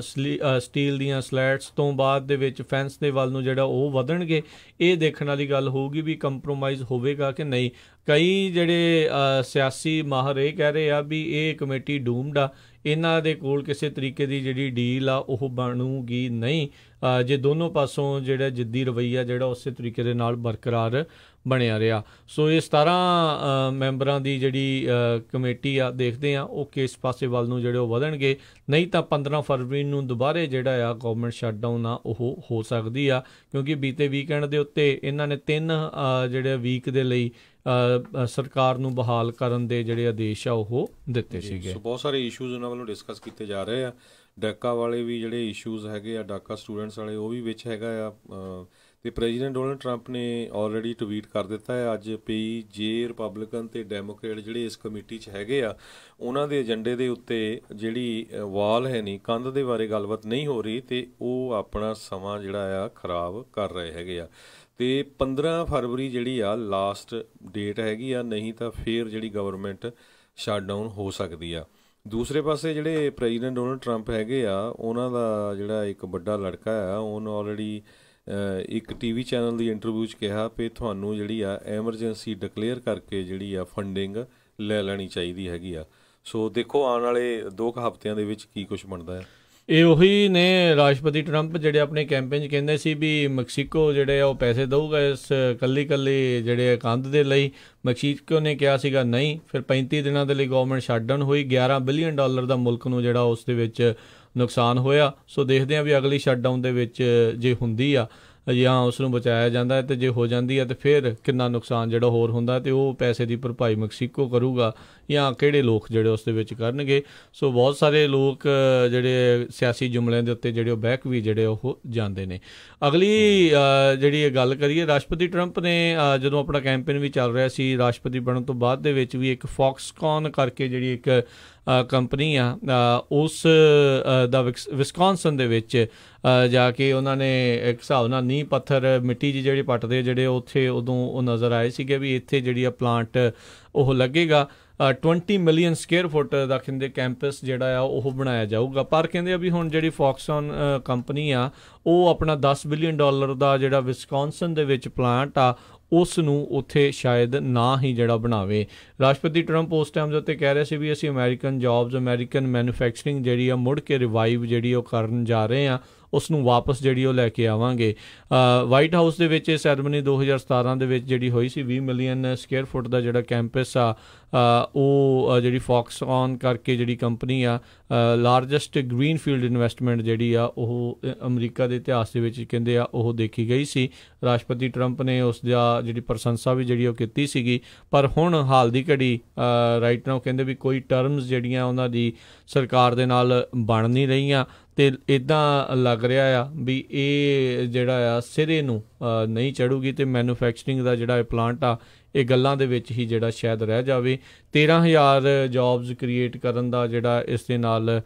ਸਟੀਲ ਦੀਆਂ ਸਲੈਟਸ ਤੋਂ ਬਾਅਦ ਦੇ ਵਿੱਚ ਫੈਂਸ ਦੇ ਵੱਲ ਨੂੰ ਜਿਹੜਾ ਉਹ ਵਧਣਗੇ। ਇਹ ਦੇਖਣ ਵਾਲੀ ਗੱਲ ਹੋਊਗੀ ਵੀ ਕੰਪਰੋਮਾਈਜ਼ ਹੋਵੇਗਾ ਕਿ ਨਹੀਂ। ਕਈ ਜਿਹੜੇ ਸਿਆਸੀ ਮਾਹਰ ਇਹ ਕਹਿ ਰਹੇ ਆ ਵੀ ਇਹ ਕਮੇਟੀ ਡੂਮਡ ਆ, ਇਹਨਾਂ ਦੇ ਕੋਲ ਕਿਸੇ ਤਰੀਕੇ ਦੀ ਜਿਹੜੀ ਡੀਲ ਆ ਉਹ ਬਣੂਗੀ ਨਹੀਂ ਜੇ ਦੋਨੋਂ ਪਾਸੋਂ ਜਿਹੜਾ ਜਿੱਦੀ ਰਵੱਈਆ ਜਿਹੜਾ ਉਸੇ ਤਰੀਕੇ ਦੇ ਨਾਲ ਬਰਕਰਾਰ ਬਣਿਆ ਰਿਹਾ। ਸੋ ਇਹ 17 ਮੈਂਬਰਾਂ ਦੀ ਜਿਹੜੀ ਕਮੇਟੀ ਆ, ਦੇਖਦੇ ਆ ਉਹ ਕਿਸ ਪਾਸੇ ਵੱਲ ਨੂੰ ਜਿਹੜੇ ਉਹ ਵਧਣਗੇ। ਨਹੀਂ ਤਾਂ 15 ਫਰਵਰੀ ਨੂੰ ਦੁਬਾਰੇ ਜਿਹੜਾ ਆ ਗਵਰਨਮੈਂਟ ਸ਼ਟਡਾਊਨ ਆ ਉਹ ਹੋ ਸਕਦੀ ਆ, ਕਿਉਂਕਿ ਬੀਤੇ ਵੀਕਐਂਡ ਦੇ ਉੱਤੇ ਇਹਨਾਂ ਨੇ 3 ਜਿਹੜੇ ਵੀਕ ਦੇ ਲਈ ਸਰਕਾਰ ਨੂੰ ਬਹਾਲ ਕਰਨ ਦੇ ਜਿਹੜੇ ਆਦੇਸ਼ ਆ ਉਹ ਦਿੱਤੇ ਸੀਗੇ। ਬਹੁਤ ਸਾਰੇ ਇਸ਼ੂਜ਼ ਉਹਨਾਂ ਵੱਲੋਂ ਡਿਸਕਸ ਕੀਤੇ ਜਾ ਰਹੇ ਆ। ਡਾਕਾ ਵਾਲੇ ਵੀ ਜਿਹੜੇ ਇਸ਼ੂਜ਼ ਹੈਗੇ ਆ, ਡਾਕਾ ਸਟੂਡੈਂਟਸ ਵਾਲੇ, ਉਹ ਵੀ ਵਿੱਚ ਹੈਗਾ ਆ। ਤੇ ਪ੍ਰੈਜ਼ੀਡੈਂਟ ਡੋਨਲਡ ਟਰੰਪ ਨੇ ਆਲਰੇਡੀ ਟਵੀਟ ਕਰ ਦਿੱਤਾ ਹੈ ਅੱਜ ਵੀ ਜੇ ਰਿਪਬਲਿਕਨ ਤੇ ਡੈਮੋਕ੍ਰੇਟ ਜਿਹੜੇ ਇਸ ਕਮੇਟੀ 'ਚ ਹੈਗੇ ਆ ਉਹਨਾਂ ਦੇ ਏਜੰਡੇ ਦੇ ਉੱਤੇ ਜਿਹੜੀ ਵਾਲ ਹੈ ਨਹੀਂ, ਕੰਧ ਦੇ ਬਾਰੇ ਗੱਲਬਾਤ ਨਹੀਂ ਹੋ ਰਹੀ ਤੇ ਉਹ ਆਪਣਾ ਸਮਾਂ ਜਿਹੜਾ ਆ ਖਰਾਬ ਕਰ ਰਹੇ ਹੈਗੇ ਆ। ਤੇ 15 ਫਰਵਰੀ ਜਿਹੜੀ ਆ ਲਾਸਟ ਡੇਟ ਹੈਗੀ ਆ, ਨਹੀਂ ਤਾਂ ਫਿਰ ਜਿਹੜੀ ਗਵਰਨਮੈਂਟ ਸ਼ਟਡਾਊਨ ਹੋ ਸਕਦੀ ਆ। ਦੂਸਰੇ ਪਾਸੇ ਜਿਹੜੇ ਪ੍ਰੈਜ਼ੀਡੈਂਟ ਡੋਨਲਡ ਟਰੰਪ ਹੈਗੇ ਆ ਉਹਨਾਂ ਦਾ ਜਿਹੜਾ ਇੱਕ ਵੱਡਾ ਲੜਕਾ ਆ ਉਹਨੇ ਆਲਰੇਡੀ ਇੱਕ TV ਚੈਨਲ ਦੀ ਇੰਟਰਵਿਊ 'ਚ ਕਿਹਾ ਵੀ ਤੁਹਾਨੂੰ ਜਿਹੜੀ ਆ ਐਮਰਜੈਂਸੀ ਡਿਕਲੇਅਰ ਕਰਕੇ ਜਿਹੜੀ ਆ ਫੰਡਿੰਗ ਲੈ ਲੈਣੀ ਚਾਹੀਦੀ ਹੈਗੀ ਆ। ਸੋ ਦੇਖੋ ਆਉਣ ਵਾਲੇ 2 ਹਫ਼ਤਿਆਂ ਦੇ ਵਿੱਚ ਕੀ ਕੁਛ ਬਣਦਾ ਹੈ। ਇਹ ਉਹੀ ਨੇ ਰਾਸ਼ਟਰਪਤੀ ਟਰੰਪ ਜਿਹੜੇ ਆਪਣੇ ਕੈਂਪੇਨ 'ਚ ਕਹਿੰਦੇ ਸੀ ਵੀ ਮੈਕਸੀਕੋ ਜਿਹੜੇ ਆ ਉਹ ਪੈਸੇ ਦਊਗਾ ਇਸ ਕੱਲੀ ਜਿਹੜੇ ਕੰਧ ਦੇ ਲਈ। ਮੈਕਸੀਕੋ ਨੇ ਕਿਹਾ ਸੀਗਾ ਨਹੀਂ, ਫਿਰ 35 ਦਿਨਾਂ ਦੇ ਲਈ ਗਵਰਨਮੈਂਟ ਸ਼ਟਡਾਊਨ ਹੋਈ। $11 ਬਿਲੀਅਨ ਦਾ ਮੁਲਕ ਨੂੰ ਜਿਹੜਾ ਉਸ ਦੇ ਵਿੱਚ ਨੁਕਸਾਨ ਹੋਇਆ। ਸੋ ਦੇਖਦੇ ਹਾਂ ਵੀ ਅਗਲੀ ਸ਼ਟਡਾਊਨ ਦੇ ਵਿੱਚ ਜੇ ਹੁੰਦੀ ਆ ਜਾਂ ਉਸ ਨੂੰ ਬਚਾਇਆ ਜਾਂਦਾ ਹੈ, ਤੇ ਜੇ ਹੋ ਜਾਂਦੀ ਹੈ ਤੇ ਫਿਰ ਕਿੰਨਾ ਨੁਕਸਾਨ ਜਿਹੜਾ ਹੋਰ ਹੁੰਦਾ, ਤੇ ਉਹ ਪੈਸੇ ਦੀ ਭਰਪਾਈ ਮੈਕਸੀਕੋ ਕਰੂਗਾ ਜਾਂ ਕਿਹੜੇ ਲੋਕ ਜਿਹੜੇ ਉਸ ਦੇ ਵਿੱਚ ਕਰਨਗੇ। ਸੋ ਬਹੁਤ ਸਾਰੇ ਲੋਕ ਜਿਹੜੇ ਸਿਆਸੀ ਜੁਮਲਿਆਂ ਦੇ ਉੱਤੇ ਜਿਹੜੇ ਉਹ ਬਹਿਕ ਵੀ ਜਿਹੜੇ ਉਹ ਜਾਂਦੇ ਨੇ। ਅਗਲੀ ਜਿਹੜੀ ਗੱਲ ਕਰੀਏ, ਰਾਸ਼ਟਰਪਤੀ ਟਰੰਪ ਨੇ ਜਦੋਂ ਆਪਣਾ ਕੈਂਪੇਨ ਵੀ ਚੱਲ ਰਿਹਾ ਸੀ ਰਾਸ਼ਟਰਪਤੀ ਬਣਨ ਤੋਂ ਬਾਅਦ ਦੇ ਵਿੱਚ ਵੀ ਇੱਕ ਫੌਕਸਕੌਨ ਕਰਕੇ ਜਿਹੜੀ ਇੱਕ ਕੰਪਨੀ ਆ ਉਸ ਦਾ ਵਿਸਕੌਨਸਨ ਦੇ ਵਿੱਚ ਜਾ ਕੇ ਉਹਨਾਂ ਨੇ ਇੱਕ ਹਿਸਾਬ ਨਾਲ ਨੀਂਹ ਪੱਥਰ ਮਿੱਟੀ ਜਿਹੜੀ ਪੱਟਦੇ ਜਿਹੜੇ ਉੱਥੇ ਉਦੋਂ ਉਹ ਨਜ਼ਰ ਆਏ ਸੀਗੇ ਵੀ ਇੱਥੇ ਜਿਹੜੀ ਆ ਪਲਾਂਟ ਉਹ ਲੱਗੇਗਾ। 20 ਮਿਲੀਅਨ ਸਕੁਅਰ ਫੁੱਟ ਦਾ ਕਹਿੰਦੇ ਕੈਂਪਸ ਜਿਹੜਾ ਆ ਉਹ ਬਣਾਇਆ ਜਾਊਗਾ। ਪਰ ਕਹਿੰਦੇ ਆ ਵੀ ਹੁਣ ਜਿਹੜੀ ਫੌਕਸਕੌਨ ਕੰਪਨੀ ਆ ਉਹ ਆਪਣਾ $10 ਬਿਲੀਅਨ ਦਾ ਜਿਹੜਾ ਵਿਸਕੌਨਸਨ ਦੇ ਵਿੱਚ ਪਲਾਂਟ ਆ ਉਸ ਨੂੰ ਉੱਥੇ ਸ਼ਾਇਦ ਨਾ ਹੀ ਜਿਹੜਾ ਬਣਾਵੇ। ਰਾਸ਼ਟਰਪਤੀ ਟਰੰਪ ਉਸ ਟਾਈਮ ਦੇ ਉੱਤੇ ਕਹਿ ਰਹੇ ਸੀ ਵੀ ਅਸੀਂ ਅਮਰੀਕਨ ਜੌਬਸ, ਅਮਰੀਕਨ ਮੈਨੂਫੈਕਚਰਿੰਗ ਜਿਹੜੀ ਆ ਮੁੜ ਕੇ ਰਿਵਾਈਵ ਜਿਹੜੀ ਉਹ ਕਰਨ ਜਾ ਰਹੇ ਹਾਂ, ਉਸ ਨੂੰ ਵਾਪਸ ਜਿਹੜੀ ਉਹ ਲੈ ਕੇ ਆਵਾਂਗੇ। ਵਾਈਟ ਹਾਊਸ ਦੇ ਵਿੱਚ ਇਹ ਸੈਰਮਨੀ 2017 ਦੇ ਵਿੱਚ ਜਿਹੜੀ ਹੋਈ ਸੀ 20 ਮਿਲੀਅਨ ਸਕੁਅਰ ਫੁੱਟ ਦਾ ਜਿਹੜਾ ਕੈਂਪਸ ਆ ਉਹ ਜਿਹੜੀ ਫੌਕਸਕੌਨ ਕਰਕੇ ਜਿਹੜੀ ਕੰਪਨੀ ਆ ਲਾਰਜੈਸਟ ਗ੍ਰੀਨਫੀਲਡ ਇਨਵੈਸਟਮੈਂਟ ਜਿਹੜੀ ਆ ਉਹ ਅਮਰੀਕਾ ਦੇ ਇਤਿਹਾਸ ਦੇ ਵਿੱਚ ਕਹਿੰਦੇ ਆ ਉਹ ਦੇਖੀ ਗਈ ਸੀ। ਰਾਸ਼ਟਰਪਤੀ ਟਰੰਪ ਨੇ ਉਸ ਦਾ ਜਿਹੜੀ ਪ੍ਰਸ਼ੰਸਾ ਵੀ ਜਿਹੜੀ ਉਹ ਕੀਤੀ ਸੀਗੀ। ਪਰ ਹੁਣ ਹਾਲ ਦੀ ਘੜੀ ਰਾਈਟ ਨਾਓ ਕਹਿੰਦੇ ਵੀ ਕੋਈ ਟਰਮਸ ਜਿਹੜੀਆਂ ਉਹਨਾਂ ਦੀ ਸਰਕਾਰ ਦੇ ਨਾਲ ਬਣ ਨਹੀਂ ਰਹੀਆਂ, ਤੇ ਇੱਦਾਂ ਲੱਗ ਰਿਹਾ ਆ ਵੀ ਇਹ ਜਿਹੜਾ ਆ ਸਿਰੇ ਨੂੰ ਨਹੀਂ ਚੜੂਗੀ ਤੇ ਮੈਨੂਫੈਕਚਰਿੰਗ ਦਾ ਜਿਹੜਾ ਇਹ ਪਲਾਂਟ ਆ ਇਹ ਗੱਲਾਂ ਦੇ ਵਿੱਚ ਹੀ ਜਿਹੜਾ ਸ਼ਾਇਦ ਰਹਿ ਜਾਵੇ। 13,000 ਜੌਬਸ ਕ੍ਰੀਏਟ ਕਰਨ ਦਾ ਜਿਹੜਾ ਇਸ ਦੇ ਨਾਲ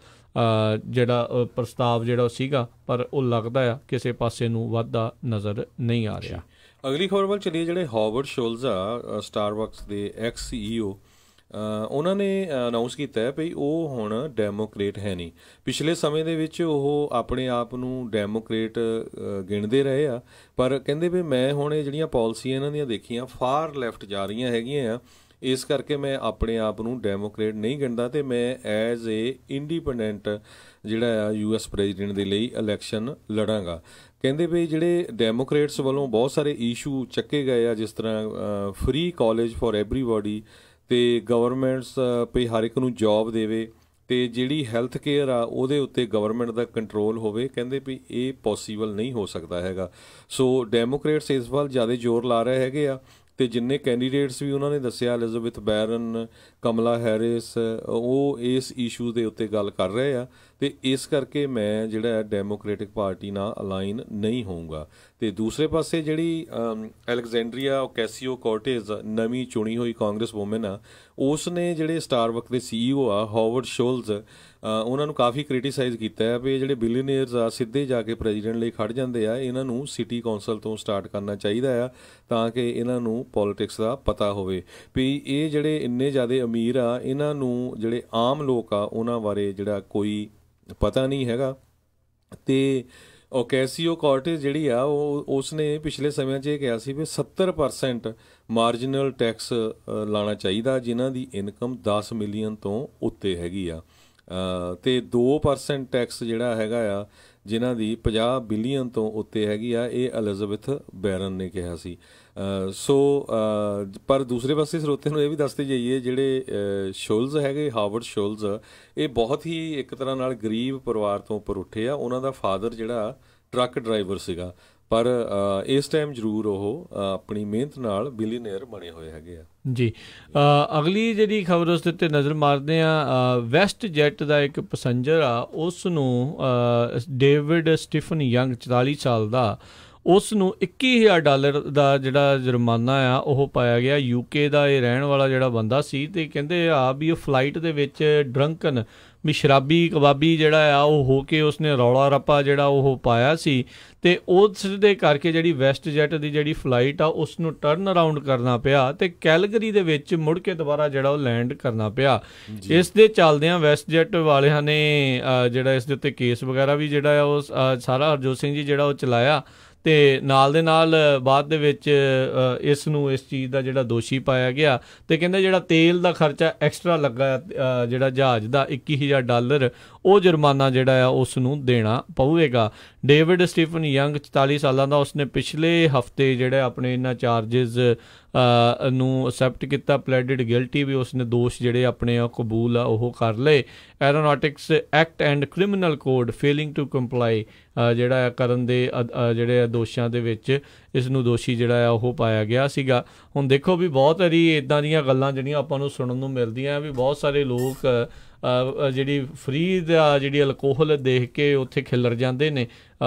ਜਿਹੜਾ ਪ੍ਰਸਤਾਵ ਜਿਹੜਾ ਸੀਗਾ, ਪਰ ਉਹ ਲੱਗਦਾ ਆ ਕਿਸੇ ਪਾਸੇ ਨੂੰ ਵੱਧਦਾ ਨਜ਼ਰ ਨਹੀਂ ਆ ਰਿਹਾ। ਅਗਲੀ ਖਬਰ ਵੱਲ ਚੱਲੀਏ। ਜਿਹੜੇ ਹਾਵਰਡ ਸ਼ੋਲਜ਼ ਆ, ਸਟਾਰਬਕਸ ਦੇ ਐਕਸ CEO, ਉਹਨਾਂ ਨੇ ਅਨਾਊਂਸ ਕੀਤਾ ਹੈ ਵੀ ਉਹ ਹੁਣ ਡੈਮੋਕ੍ਰੇਟ ਹੈ ਨਹੀਂ। ਪਿਛਲੇ ਸਮੇਂ ਦੇ ਵਿੱਚ ਉਹ ਆਪਣੇ ਆਪ ਨੂੰ ਡੈਮੋਕ੍ਰੇਟ ਗਿਣਦੇ ਰਹੇ ਆ, ਪਰ ਕਹਿੰਦੇ ਵੀ ਮੈਂ ਹੁਣ ਇਹ ਜਿਹੜੀਆਂ ਪਾਲਿਸੀਆਂ ਇਹਨਾਂ ਦੀਆਂ ਦੇਖੀਆਂ ਫਾਰ ਲੈਫਟ ਜਾ ਰਹੀਆਂ ਹੈਗੀਆਂ ਆ, ਇਸ ਕਰਕੇ ਮੈਂ ਆਪਣੇ ਆਪ ਨੂੰ ਡੈਮੋਕ੍ਰੇਟ ਨਹੀਂ ਗਿਣਦਾ ਅਤੇ ਮੈਂ ਐਜ਼ ਏ ਇੰਡੀਪੈਂਡੈਂਟ ਜਿਹੜਾ ਆ US ਪ੍ਰੈਜ਼ੀਡੈਂਟ ਦੇ ਲਈ ਇਲੈਕਸ਼ਨ ਲੜਾਂਗਾ। ਕਹਿੰਦੇ ਵੀ ਜਿਹੜੇ ਡੈਮੋਕ੍ਰੇਟਸ ਵੱਲੋਂ ਬਹੁਤ ਸਾਰੇ ਇਸ਼ੂ ਚੱਕੇ ਗਏ ਆ, ਜਿਸ ਤਰ੍ਹਾਂ ਫ੍ਰੀ ਕਾਲਜ ਫॉर ਐਵਰੀਬਾਡੀ ਅਤੇ ਗਵਰਨਮੈਂਟਸ ਵੀ ਹਰ ਇੱਕ ਨੂੰ ਜੋਬ ਦੇਵੇ, ਅਤੇ ਜਿਹੜੀ ਹੈਲਥ ਕੇਅਰ ਆ ਉਹਦੇ ਉੱਤੇ ਗਵਰਨਮੈਂਟ ਦਾ ਕੰਟਰੋਲ ਹੋਵੇ। ਕਹਿੰਦੇ ਵੀ ਇਹ ਪੋਸੀਬਲ ਨਹੀਂ ਹੋ ਸਕਦਾ ਹੈਗਾ। ਸੋ ਡੈਮੋਕ੍ਰੇਟਸ ਇਸ ਵੱਲ ਜ਼ਿਆਦਾ ਜ਼ੋਰ ਲਾ ਰਹੇ ਹੈਗੇ ਆ, ਅਤੇ ਜਿੰਨੇ ਕੈਂਡੀਡੇਟਸ ਵੀ ਉਹਨਾਂ ਨੇ ਦੱਸਿਆ, ਐਲਿਜ਼ਾਬੈਥ ਬੈਰਨ, ਕਮਲਾ ਹੈਰਿਸ, ਉਹ ਇਸ ਇਸ਼ੂ ਦੇ ਉੱਤੇ ਗੱਲ ਕਰ ਰਹੇ ਆ, ਅਤੇ ਇਸ ਕਰਕੇ ਮੈਂ ਜਿਹੜਾ ਡੈਮੋਕ੍ਰੇਟਿਕ ਪਾਰਟੀ ਨਾਲ ਅਲਾਈਨ ਨਹੀਂ ਹੋਊਂਗਾ। ਅਤੇ ਦੂਸਰੇ ਪਾਸੇ ਜਿਹੜੀ ਅਲੈਗਜ਼ੈਂਡਰੀਆ ਓਕੈਸੀਓ-ਕੋਰਟੇਜ਼ ਨਵੀਂ ਚੁਣੀ ਹੋਈ ਕਾਂਗਰਸ ਵੂਮਨ ਆ, ਉਸ ਨੇ ਜਿਹੜੇ ਸਟਾਰਬਕਸ ਦੇ CEO ਆ ਹਾਵਰਡ ਸ਼ੋਲਜ਼, ਉਹਨਾਂ ਨੂੰ ਕਾਫੀ ਕ੍ਰਿਟੀਸਾਈਜ਼ ਕੀਤਾ ਹੈ ਵੀ ਇਹ ਜਿਹੜੇ ਬਿਲੀਅਨੀਅਰਸ ਆ ਸਿੱਧੇ ਜਾ ਕੇ ਪ੍ਰੈਜ਼ੀਡੈਂਟ ਲਈ ਖੜ੍ਹ ਜਾਂਦੇ ਆ, ਇਹਨਾਂ ਨੂੰ ਸਿਟੀ ਕੌਂਸਲ ਤੋਂ ਸਟਾਰਟ ਕਰਨਾ ਚਾਹੀਦਾ ਆ ਤਾਂ ਕਿ ਇਹਨਾਂ ਨੂੰ ਪੋਲੀਟਿਕਸ ਦਾ ਪਤਾ ਹੋਵੇ ਵੀ ਇਹ ਜਿਹੜੇ ਇੰਨੇ ਜ਼ਿਆਦਾ ਅਮੀਰ ਆ, ਇਹਨਾਂ ਨੂੰ ਜਿਹੜੇ ਆਮ ਲੋਕ ਆ ਉਹਨਾਂ ਬਾਰੇ ਜਿਹੜਾ ਕੋਈ ਪਤਾ ਨਹੀਂ ਹੈਗਾ। ਅਤੇ ਓਕੈਸੀਓ-ਕੋਰਟੇਜ਼ ਜਿਹੜੀ ਆ ਉਸ ਨੇ ਪਿਛਲੇ ਸਮਿਆਂ 'ਚ ਇਹ ਕਿਹਾ ਸੀ ਵੀ 70% ਮਾਰਜਨਲ ਟੈਕਸ ਲਾਉਣਾ ਚਾਹੀਦਾ ਜਿਨ੍ਹਾਂ ਦੀ ਇਨਕਮ 10 ਮਿਲੀਅਨ ਤੋਂ ਉੱਤੇ ਹੈਗੀ ਆ, ਅਤੇ 2% ਟੈਕਸ ਜਿਹੜਾ ਹੈਗਾ ਆ ਜਿਨ੍ਹਾਂ ਦੀ 50 ਬਿਲੀਅਨ ਤੋਂ ਉੱਤੇ ਹੈਗੀ ਆ, ਇਹ ਐਲਿਜ਼ਾਬੈਥ ਬੈਰਨ ਨੇ ਕਿਹਾ ਸੀ। ਪਰ ਦੂਸਰੇ ਪਾਸੇ ਸਰੋਤੇ ਨੂੰ ਇਹ ਵੀ ਦੱਸਦੇ ਜਾਈਏ, ਜਿਹੜੇ ਸ਼ੋਲਜ਼ ਹੈਗੇ, ਹਾਵਰਡ ਸ਼ੋਲਜ਼, ਇਹ ਬਹੁਤ ਹੀ ਇੱਕ ਤਰ੍ਹਾਂ ਨਾਲ ਗਰੀਬ ਪਰਿਵਾਰ ਤੋਂ ਉੱਪਰ ਉੱਠੇ ਆ। ਉਹਨਾਂ ਦਾ ਫਾਦਰ ਜਿਹੜਾ ਟਰੱਕ ਡਰਾਈਵਰ ਸੀਗਾ, ਪਰ ਇਸ ਟਾਈਮ ਜ਼ਰੂਰ ਉਹ ਆਪਣੀ ਮਿਹਨਤ ਨਾਲ ਬਿਲੀਅਨੇਅਰ ਬਣੇ ਹੋਏ ਹੈਗੇ ਆ ਜੀ। ਅਗਲੀ ਜਿਹੜੀ ਖਬਰ ਉਸ ਦੇ ਉੱਤੇ ਨਜ਼ਰ ਮਾਰਦੇ ਆ, ਵੈਸਟ ਜੈਟ ਦਾ ਇੱਕ ਪੈਸੰਜਰ ਆ, ਉਸ ਨੂੰ ਡੇਵਿਡ ਸਟੀਫਨ ਯੰਗ 44 ਸਾਲ ਦਾ, ਉਸ ਨੂੰ $21,000 ਦਾ ਜਿਹੜਾ ਜੁਰਮਾਨਾ ਆ ਉਹ ਪਾਇਆ ਗਿਆ। UK ਦਾ ਇਹ ਰਹਿਣ ਵਾਲਾ ਜਿਹੜਾ ਬੰਦਾ ਸੀ, ਅਤੇ ਕਹਿੰਦੇ ਆ ਵੀ ਉਹ ਫਲਾਈਟ ਦੇ ਵਿੱਚ ਡਰੰਕਨ ਵੀ ਸ਼ਰਾਬੀ ਕਬਾਬੀ ਜਿਹੜਾ ਆ ਉਹ ਹੋ ਕੇ ਉਸਨੇ ਰੌਲਾ ਰੱਪਾ ਜਿਹੜਾ ਉਹ ਪਾਇਆ ਸੀ, ਅਤੇ ਉਸ ਦੇ ਕਰਕੇ ਜਿਹੜੀ ਵੈਸਟ ਜੈਟ ਦੀ ਜਿਹੜੀ ਫਲਾਈਟ ਆ ਉਸ ਨੂੰ ਟਰਨ ਅਰਾਊਂਡ ਕਰਨਾ ਪਿਆ ਅਤੇ ਕੈਲਗਰੀ ਦੇ ਵਿੱਚ ਮੁੜ ਕੇ ਦੁਬਾਰਾ ਜਿਹੜਾ ਉਹ ਲੈਂਡ ਕਰਨਾ ਪਿਆ। ਇਸ ਦੇ ਚੱਲਦਿਆਂ ਵੈਸਟ ਜੈਟ ਵਾਲਿਆਂ ਨੇ ਜਿਹੜਾ ਇਸ ਦੇ ਉੱਤੇ ਕੇਸ ਵਗੈਰਾ ਵੀ ਜਿਹੜਾ ਆ ਉਹ ਸਾਰਾ ਹਰਜੋਤ ਸਿੰਘ ਜੀ ਜਿਹੜਾ ਉਹ ਚਲਾਇਆ, ਅਤੇ ਨਾਲ ਦੇ ਨਾਲ ਬਾਅਦ ਦੇ ਵਿੱਚ ਇਸ ਚੀਜ਼ ਦਾ ਜਿਹੜਾ ਦੋਸ਼ੀ ਪਾਇਆ ਗਿਆ, ਅਤੇ ਕਹਿੰਦੇ ਜਿਹੜਾ ਤੇਲ ਦਾ ਖਰਚਾ ਐਕਸਟਰਾ ਲੱਗਾ ਜਿਹੜਾ ਜਹਾਜ਼ ਦਾ $21,000 ਉਹ ਜੁਰਮਾਨਾ ਜਿਹੜਾ ਆ ਉਸ ਨੂੰ ਦੇਣਾ ਪਵੇਗਾ। ਡੇਵਿਡ ਸਟੀਫਨ ਯੰਗ 44 ਸਾਲਾਂ ਦਾ, ਉਸਨੇ ਪਿਛਲੇ ਹਫ਼ਤੇ ਜਿਹੜੇ ਆਪਣੇ ਇਹਨਾਂ ਚਾਰਜਿਸ ਨੂੰ ਅਸੈਪਟ ਕੀਤਾ, ਪਲੈਡਡ ਗਿਲਟੀ ਵੀ ਉਸਨੇ ਦੋਸ਼ ਜਿਹੜੇ ਆਪਣੇ ਕਬੂਲ ਆ ਉਹ ਕਰ ਲਏ। Aeronautics act and criminal code failing to comply ਜਿਹੜਾ ਕਰਨ ਦੇ ਜਿਹੜੇ ਦੋਸ਼ਾਂ ਦੇ ਵਿੱਚ ਇਸ ਨੂੰ ਦੋਸ਼ੀ ਜਿਹੜਾ ਆ ਉਹ ਪਾਇਆ ਗਿਆ ਸੀਗਾ। ਹੁਣ ਦੇਖੋ ਵੀ ਬਹੁਤ ਸਾਰੀ ਇੱਦਾਂ ਦੀਆਂ ਗੱਲਾਂ ਜਿਹੜੀਆਂ ਆਪਾਂ ਨੂੰ ਸੁਣਨ ਨੂੰ ਮਿਲਦੀਆਂ ਵੀ ਬਹੁਤ ਸਾਰੇ ਲੋਕ ਜਿਹੜੀ ਫਰੀ ਦਾ ਜਿਹੜੀ ਅਲਕੋਹਲ ਦੇਖ ਕੇ ਉੱਥੇ ਖਿਲਰ ਜਾਂਦੇ ਨੇ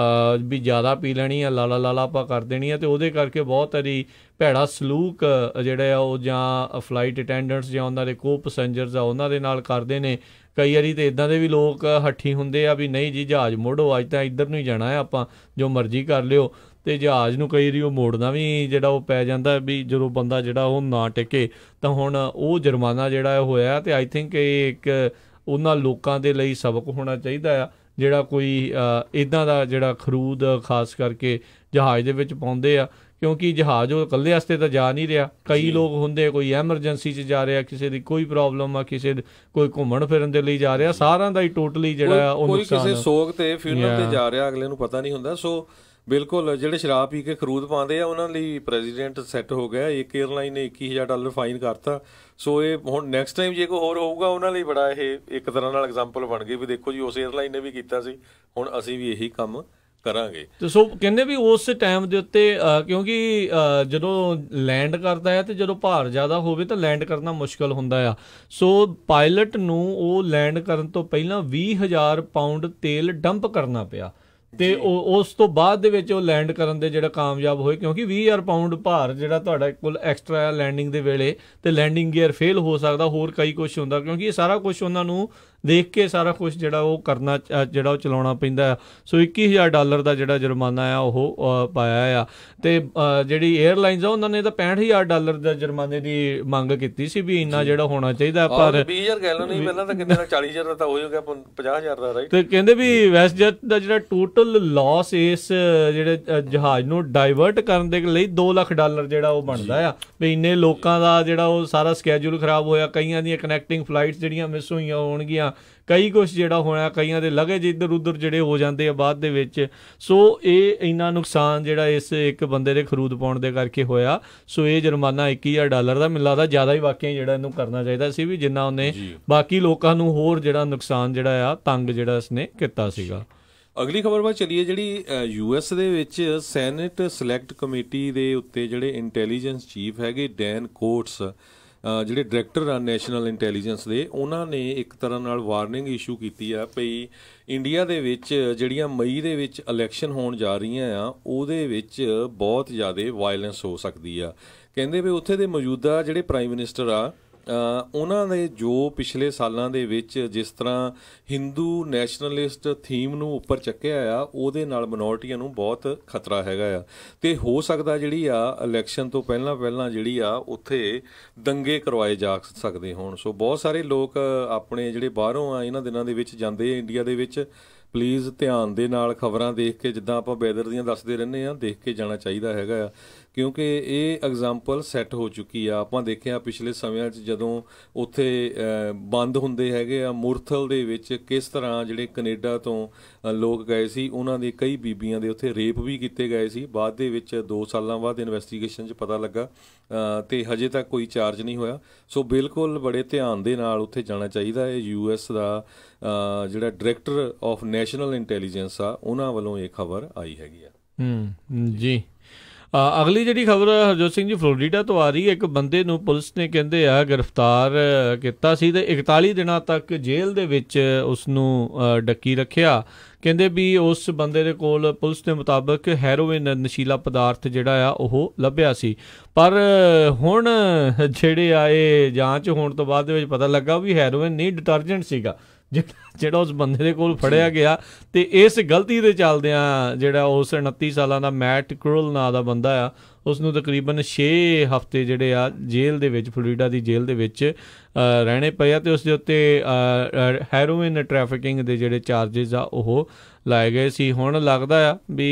ਵੀ ਜ਼ਿਆਦਾ ਪੀ ਲੈਣੀ ਆ, ਲਾਲਾ ਆਪਾਂ ਕਰ ਦੇਣੀ ਆ, ਅਤੇ ਉਹਦੇ ਕਰਕੇ ਬਹੁਤ ਸਾਰੀ ਭੈੜਾ ਸਲੂਕ ਜਿਹੜੇ ਆ ਉਹ ਜਾਂ ਫਲਾਈਟ ਅਟੈਂਡੈਂਟਸ ਜਾਂ ਉਹਨਾਂ ਦੇ ਕੋ ਪੈਸੰਜਰਸ ਆ ਉਹਨਾਂ ਦੇ ਨਾਲ ਕਰਦੇ ਨੇ। ਕਈ ਵਾਰੀ ਤਾਂ ਇੱਦਾਂ ਦੇ ਵੀ ਲੋਕ ਹੱਠੀ ਹੁੰਦੇ ਆ ਵੀ ਨਹੀਂ ਜੀ ਜਹਾਜ਼ ਮੋੜੋ, ਅੱਜ ਤਾਂ ਇੱਧਰ ਨੂੰ ਹੀ ਜਾਣਾ ਹੈ, ਆਪਾਂ ਜੋ ਮਰਜ਼ੀ ਕਰ ਲਿਓ, ਅਤੇ ਜਹਾਜ਼ ਨੂੰ ਕਈ ਵਾਰੀ ਉਹ ਮੋੜਨਾ ਵੀ ਜਿਹੜਾ ਉਹ ਪੈ ਜਾਂਦਾ ਵੀ ਜਦੋਂ ਬੰਦਾ ਜਿਹੜਾ ਉਹ ਨਾ ਟਿਕੇ। ਤਾਂ ਹੁਣ ਉਹ ਜੁਰਮਾਨਾ ਜਿਹੜਾ ਹੋਇਆ, ਅਤੇ ਆਈ ਥਿੰਕ ਇਹ ਇੱਕ ਉਹਨਾਂ ਲੋਕਾਂ ਦੇ ਲਈ ਸਬਕ ਹੋਣਾ ਚਾਹੀਦਾ ਆ ਜਿਹੜਾ ਕੋਈ ਇੱਦਾਂ ਦਾ ਜਿਹੜਾ ਖਰੂਦ ਖਾਸ ਕਰਕੇ ਜਹਾਜ਼ ਦੇ ਵਿੱਚ ਪਾਉਂਦੇ ਆ, ਕਿਉਂਕਿ ਜਹਾਜ਼ ਉਹ ਇਕੱਲੇ ਵਾਸਤੇ ਤਾਂ ਜਾ ਨਹੀਂ ਰਿਹਾ, ਕਈ ਲੋਕ ਹੁੰਦੇ, ਕੋਈ ਐਮਰਜੈਂਸੀ 'ਚ ਜਾ ਰਿਹਾ, ਕਿਸੇ ਦੀ ਕੋਈ ਪ੍ਰੋਬਲਮ ਆ, ਕੋਈ ਘੁੰਮਣ ਫਿਰਨ ਦੇ ਲਈ ਜਾ ਰਿਹਾ, ਸਾਰਿਆਂ ਦਾ ਹੀ ਟੋਟਲੀ ਜਿਹੜਾ ਉਹ ਕੋਈ ਕਿਸੇ ਸੋਗ ਤੇ ਫਿਊਨਰਲ ਤੇ ਜਾ ਰਿਹਾ, ਅਗਲੇ ਨੂੰ ਪਤਾ ਨਹੀਂ ਹੁੰਦਾ। ਸੋ ਬਿਲਕੁਲ ਜਿਹੜੇ ਸ਼ਰਾਬ ਪੀ ਕੇ ਖਰੂਦ ਪਾਉਂਦੇ ਆ ਉਹਨਾਂ ਲਈ ਪ੍ਰੈਜ਼ੀਡੈਂਟ ਸੈੱਟ ਹੋ ਗਿਆ। ਇੱਕ ਏਅਰਲਾਈਨ ਨੇ $21,000 ਫਾਈਨ ਕਰਤਾ। ਸੋ ਇਹ ਹੁਣ ਨੈਕਸਟ ਟਾਈਮ ਜੇ ਕੋਈ ਹੋਰ ਹੋਊਗਾ ਉਹਨਾਂ ਲਈ ਬੜਾ ਇਹ ਇੱਕ ਤਰ੍ਹਾਂ ਨਾਲ ਐਗਜ਼ਾਮਪਲ ਬਣ ਗਈ ਵੀ ਦੇਖੋ ਜੀ ਉਸ ਏਅਰਲਾਈਨ ਨੇ ਵੀ ਕੀਤਾ ਸੀ, ਹੁਣ ਅਸੀਂ ਵੀ ਇਹੀ ਕੰਮ ਕਰਾਂਗੇ। ਤੇ ਸੋ ਕਹਿੰਦੇ ਵੀ ਉਸ ਟਾਈਮ ਦੇ ਉੱਤੇ ਕਿਉਂਕਿ ਜਦੋਂ ਲੈਂਡ ਕਰਦਾ ਹੈ ਤੇ ਜਦੋਂ ਭਾਰ ਜ਼ਿਆਦਾ ਹੋਵੇ ਤਾਂ ਲੈਂਡ ਕਰਨਾ ਮੁਸ਼ਕਲ ਹੁੰਦਾ ਆ। ਸੋ ਪਾਇਲਟ ਨੂੰ ਉਹ ਲੈਂਡ ਕਰਨ ਤੋਂ ਪਹਿਲਾਂ 20,000 ਪਾਊਂਡ ਤੇਲ ਡੰਪ ਕਰਨਾ ਪਿਆ, ਤੇ ਉਸ ਤੋਂ ਬਾਅਦ ਦੇ ਵਿੱਚ ਉਹ ਲੈਂਡ ਕਰਨ ਦੇ ਜਿਹੜਾ ਕਾਮਯਾਬ ਹੋਏ, ਕਿਉਂਕਿ 20,000 ਪਾਊਂਡ ਭਾਰ ਜਿਹੜਾ ਤੁਹਾਡਾ ਕੋਲ ਐਕਸਟਰਾ ਲੈਂਡਿੰਗ ਦੇ ਵੇਲੇ, ਤੇ ਲੈਂਡਿੰਗ ਗੀਅਰ ਫੇਲ ਹੋ ਸਕਦਾ, ਹੋਰ ਕਈ ਕੁਛ ਹੁੰਦਾ, ਕਿਉਂਕਿ ਇਹ ਸਾਰਾ ਕੁਛ ਉਹਨਾਂ ਨੂੰ ਦੇਖ ਕੇ ਸਾਰਾ ਕੁਝ ਜਿਹੜਾ ਉਹ ਕਰਨਾ ਜਿਹੜਾ ਉਹ ਚਲਾਉਣਾ ਪੈਂਦਾ। ਸੋ $21,000 ਦਾ ਜਿਹੜਾ ਜੁਰਮਾਨਾ ਆ ਉਹ ਪਾਇਆ ਆ। ਤੇ ਜਿਹੜੀ 에ਅਰਲਾਈਨਸ ਆ ਉਹਨਾਂ ਨੇ ਤਾਂ $65,000 ਦਾ ਜੁਰਮਾਨੇ ਦੀ ਮੰਗ ਕੀਤੀ ਸੀ ਵੀ ਇੰਨਾ ਜਿਹੜਾ ਹੋਣਾ ਚਾਹੀਦਾ, ਪਰ 20,000 ਕਹਿ ਲਓ ਨਹੀਂ ਪਹਿਲਾਂ ਤਾਂ ਕਿੰਨੇ ਦਾ 40,000 ਦਾ ਤਾਂ ਹੋ ਗਿਆ 50,000 ਦਾ, ਰਾਈਟ। ਤੇ ਕਹਿੰਦੇ ਵੀ ਵੈਸਟਜੈਟ ਦਾ ਜਿਹੜਾ ਟੋਟਲ ਲਾਸ ਇਸ ਜਿਹੜੇ ਜਹਾਜ਼ ਨੂੰ ਡਾਇਵਰਟ ਕਰਨ ਦੇ ਲਈ $2 ਲੱਖ ਜਿਹੜਾ ਉਹ ਬਣਦਾ ਆ। ਵੀ ਇੰਨੇ ਲੋਕਾਂ ਦਾ ਜਿਹੜਾ ਉਹ ਸਾਰਾ ਸਕੈਜੂਲ ਖਰਾਬ ਹੋਇਆ, ਕਈਆਂ ਦੀਆਂ ਕਨੈਕਟਿੰਗ ਫਲਾਈਟਸ ਜਿਹੜੀਆਂ ਮਿਸ ਹੋਈਆਂ ਹੋਣਗੀਆਂ, ਕਈ ਕੁਛ ਜਿਹੜਾ ਹੋਇਆ, ਕਈਆਂ ਦੇ ਲਗੇਜ ਇੱਧਰ ਉੱਧਰ ਜਿਹੜੇ ਹੋ ਜਾਂਦੇ ਆ ਬਾਅਦ ਦੇ ਵਿੱਚ। ਸੋ ਇਹ ਇੰਨਾ ਨੁਕਸਾਨ ਜਿਹੜਾ ਇਸ ਇੱਕ ਬੰਦੇ ਦੇ ਖਰੂਦ ਪਾਉਣ ਦੇ ਕਰਕੇ ਹੋਇਆ। ਸੋ ਇਹ ਜੁਰਮਾਨਾ $21,000 ਦਾ ਮੈਨੂੰ ਲੱਗਦਾ ਜ਼ਿਆਦਾ ਹੀ ਵਾਕਿਆ ਜਿਹੜਾ ਇਹਨੂੰ ਕਰਨਾ ਚਾਹੀਦਾ ਸੀ, ਵੀ ਜਿੰਨਾ ਉਹਨੇ ਬਾਕੀ ਲੋਕਾਂ ਨੂੰ ਹੋਰ ਜਿਹੜਾ ਨੁਕਸਾਨ ਜਿਹੜਾ ਆ ਤੰਗ ਜਿਹੜਾ ਇਸਨੇ ਕੀਤਾ ਸੀਗਾ। ਅਗਲੀ ਖਬਰ ਵੱਲ ਚੱਲੀਏ, ਜਿਹੜੀ US ਦੇ ਵਿੱਚ ਸੈਨੇਟ ਸਿਲੈਕਟ ਕਮੇਟੀ ਦੇ ਉੱਤੇ ਜਿਹੜੇ ਇੰਟੈਲੀਜੈਂਸ ਚੀਫ ਹੈਗੇ ਡੈਨ ਕੋਟਸ, ਜਿਹੜੇ ਡਾਇਰੈਕਟਰ ਆ ਨੈਸ਼ਨਲ ਇੰਟੈਲੀਜੈਂਸ ਦੇ, ਉਹਨਾਂ ਨੇ ਇੱਕ ਤਰ੍ਹਾਂ ਨਾਲ ਵਾਰਨਿੰਗ ਇਸ਼ੂ ਕੀਤੀ ਆ ਭਈ ਇੰਡੀਆ ਦੇ ਵਿੱਚ ਜਿਹੜੀਆਂ ਮਈ ਦੇ ਵਿੱਚ ਇਲੈਕਸ਼ਨ ਹੋਣ ਜਾ ਰਹੀਆਂ ਆ ਉਹਦੇ ਵਿੱਚ ਬਹੁਤ ਜ਼ਿਆਦਾ ਵਾਇਲੈਂਸ ਹੋ ਸਕਦੀ ਆ। ਕਹਿੰਦੇ ਵੀ ਉੱਥੇ ਦੇ ਮੌਜੂਦਾ ਜਿਹੜੇ ਪ੍ਰਾਈਮ ਮਿਨਿਸਟਰ ਆ ਉਹਨਾਂ ਦੇ ਜੋ ਪਿਛਲੇ ਸਾਲਾਂ ਦੇ ਵਿੱਚ ਜਿਸ ਤਰ੍ਹਾਂ ਹਿੰਦੂ ਨੈਸ਼ਨਲਿਸਟ ਥੀਮ ਨੂੰ ਉੱਪਰ ਚੱਕਿਆ ਆ, ਉਹਦੇ ਨਾਲ ਮਿਨੋਰਟੀਆਂ ਨੂੰ ਬਹੁਤ ਖਤਰਾ ਹੈਗਾ ਆ। ਤੇ ਹੋ ਸਕਦਾ ਜਿਹੜੀ ਆ ਇਲੈਕਸ਼ਨ ਤੋਂ ਪਹਿਲਾਂ ਜਿਹੜੀ ਆ ਉੱਥੇ ਦੰਗੇ ਕਰਵਾਏ ਜਾ ਸਕਦੇ ਹੋਣ। ਸੋ ਬਹੁਤ ਸਾਰੇ ਲੋਕ ਆਪਣੇ ਜਿਹੜੇ ਬਾਹਰੋਂ ਆ ਇਹਨਾਂ ਦਿਨਾਂ ਦੇ ਵਿੱਚ ਜਾਂਦੇ ਆ ਇੰਡੀਆ ਦੇ ਵਿੱਚ, ਪਲੀਜ਼ ਧਿਆਨ ਦੇ ਨਾਲ ਖਬਰਾਂ ਦੇਖ ਕੇ, ਜਿੱਦਾਂ ਆਪਾਂ ਵੈਦਰ ਦੀਆਂ ਦੱਸਦੇ ਰਹਿੰਦੇ ਹਾਂ, ਦੇਖ ਕੇ ਜਾਣਾ ਚਾਹੀਦਾ ਹੈਗਾ ਆ, ਕਿਉਂਕਿ ਇਹ ਐਗਜ਼ਾਮਪਲ ਸੈੱਟ ਹੋ ਚੁੱਕੀ ਆ। ਆਪਾਂ ਦੇਖਿਆ ਪਿਛਲੇ ਸਮਿਆਂ 'ਚ ਜਦੋਂ ਉੱਥੇ ਬੰਦ ਹੁੰਦੇ ਹੈਗੇ ਆ ਮੁਰਥਲ ਦੇ ਵਿੱਚ, ਕਿਸ ਤਰ੍ਹਾਂ ਜਿਹੜੇ ਕੈਨੇਡਾ ਤੋਂ ਲੋਕ ਗਏ ਸੀ ਉਹਨਾਂ ਦੇ ਕਈ ਬੀਬੀਆਂ ਦੇ ਉੱਥੇ ਰੇਪ ਵੀ ਕੀਤੇ ਗਏ ਸੀ। ਬਾਅਦ ਦੇ ਵਿੱਚ 2 ਸਾਲਾਂ ਬਾਅਦ ਇਨਵੈਸਟੀਗੇਸ਼ਨ 'ਚ ਪਤਾ ਲੱਗਾ ਤੇ ਹਜੇ ਤੱਕ ਕੋਈ ਚਾਰਜ ਨਹੀਂ ਹੋਇਆ। ਸੋ ਬਿਲਕੁਲ ਬੜੇ ਧਿਆਨ ਦੇ ਨਾਲ ਉੱਥੇ ਜਾਣਾ ਚਾਹੀਦਾ ਹੈ। US ਦਾ ਜਿਹੜਾ ਡਾਇਰੈਕਟਰ ਆਫ ਨੈਸ਼ਨਲ ਇੰਟੈਲੀਜੈਂਸ ਆ ਉਹਨਾਂ ਵੱਲੋਂ ਇਹ ਖਬਰ ਆਈ ਹੈਗੀ ਆ। ਜੀ ਅਗਲੀ ਜਿਹੜੀ ਖਬਰ ਹਰਜੋਤ ਸਿੰਘ ਜੀ ਫਲੋਰੀਡਾ ਤੋਂ ਆ ਰਹੀ ਹੈ। ਇੱਕ ਬੰਦੇ ਨੂੰ ਪੁਲਿਸ ਨੇ ਕਹਿੰਦੇ ਆ ਗ੍ਰਿਫਤਾਰ ਕੀਤਾ ਸੀ ਤੇ 41 ਦਿਨਾਂ ਤੱਕ ਜੇਲ੍ਹ ਦੇ ਵਿੱਚ ਉਸ ਨੂੰ ਡੱਕੀ ਰੱਖਿਆ। ਕਹਿੰਦੇ ਵੀ ਉਸ ਬੰਦੇ ਦੇ ਕੋਲ ਪੁਲਿਸ ਦੇ ਮੁਤਾਬਕ ਹੈਰੋਇਨ ਨਸ਼ੀਲਾ ਪਦਾਰਥ ਜਿਹੜਾ ਆ ਉਹ ਲੱਭਿਆ ਸੀ। ਪਰ ਹੁਣ ਜਿਹੜੇ ਆ ਇਹ ਜਾਂਚ ਹੋਣ ਤੋਂ ਬਾਅਦ ਦੇ ਵਿੱਚ ਪਤਾ ਲੱਗਾ ਵੀ ਹੈਰੋਇਨ ਨਹੀਂ, ਡਿਟਰਜੈਂਟ ਸੀਗਾ ਜਿਹੜਾ ਉਸ ਬੰਦੇ ਦੇ ਕੋਲ ਫੜਿਆ ਗਿਆ। ਤੇ ਇਸ ਗਲਤੀ ਦੇ ਚੱਲਦਿਆਂ ਜਿਹੜਾ ਉਸ 29 ਸਾਲਾਂ ਦਾ ਮੈਟ ਕਰੋਲ ਨਾਂ ਦਾ ਬੰਦਾ ਆ, ਉਸ ਨੂੰ ਤਕਰੀਬਨ 6 ਹਫ਼ਤੇ ਜਿਹੜੇ ਆ ਜੇਲ੍ਹ ਦੇ ਵਿੱਚ, ਫਲੋਰੀਡਾ ਦੀ ਜੇਲ੍ਹ ਦੇ ਵਿੱਚ ਰਹਿਣੇ ਪਏ ਆ। ਤੇ ਉਸ ਦੇ ਉੱਤੇ ਹੈਰੋਇਨ ਟ੍ਰੈਫਿਕਿੰਗ ਦੇ ਜਿਹੜੇ ਚਾਰਜਿਸ ਆ ਉਹ ਲਾਏ ਗਏ ਸੀ। ਹੁਣ ਲੱਗਦਾ ਆ ਵੀ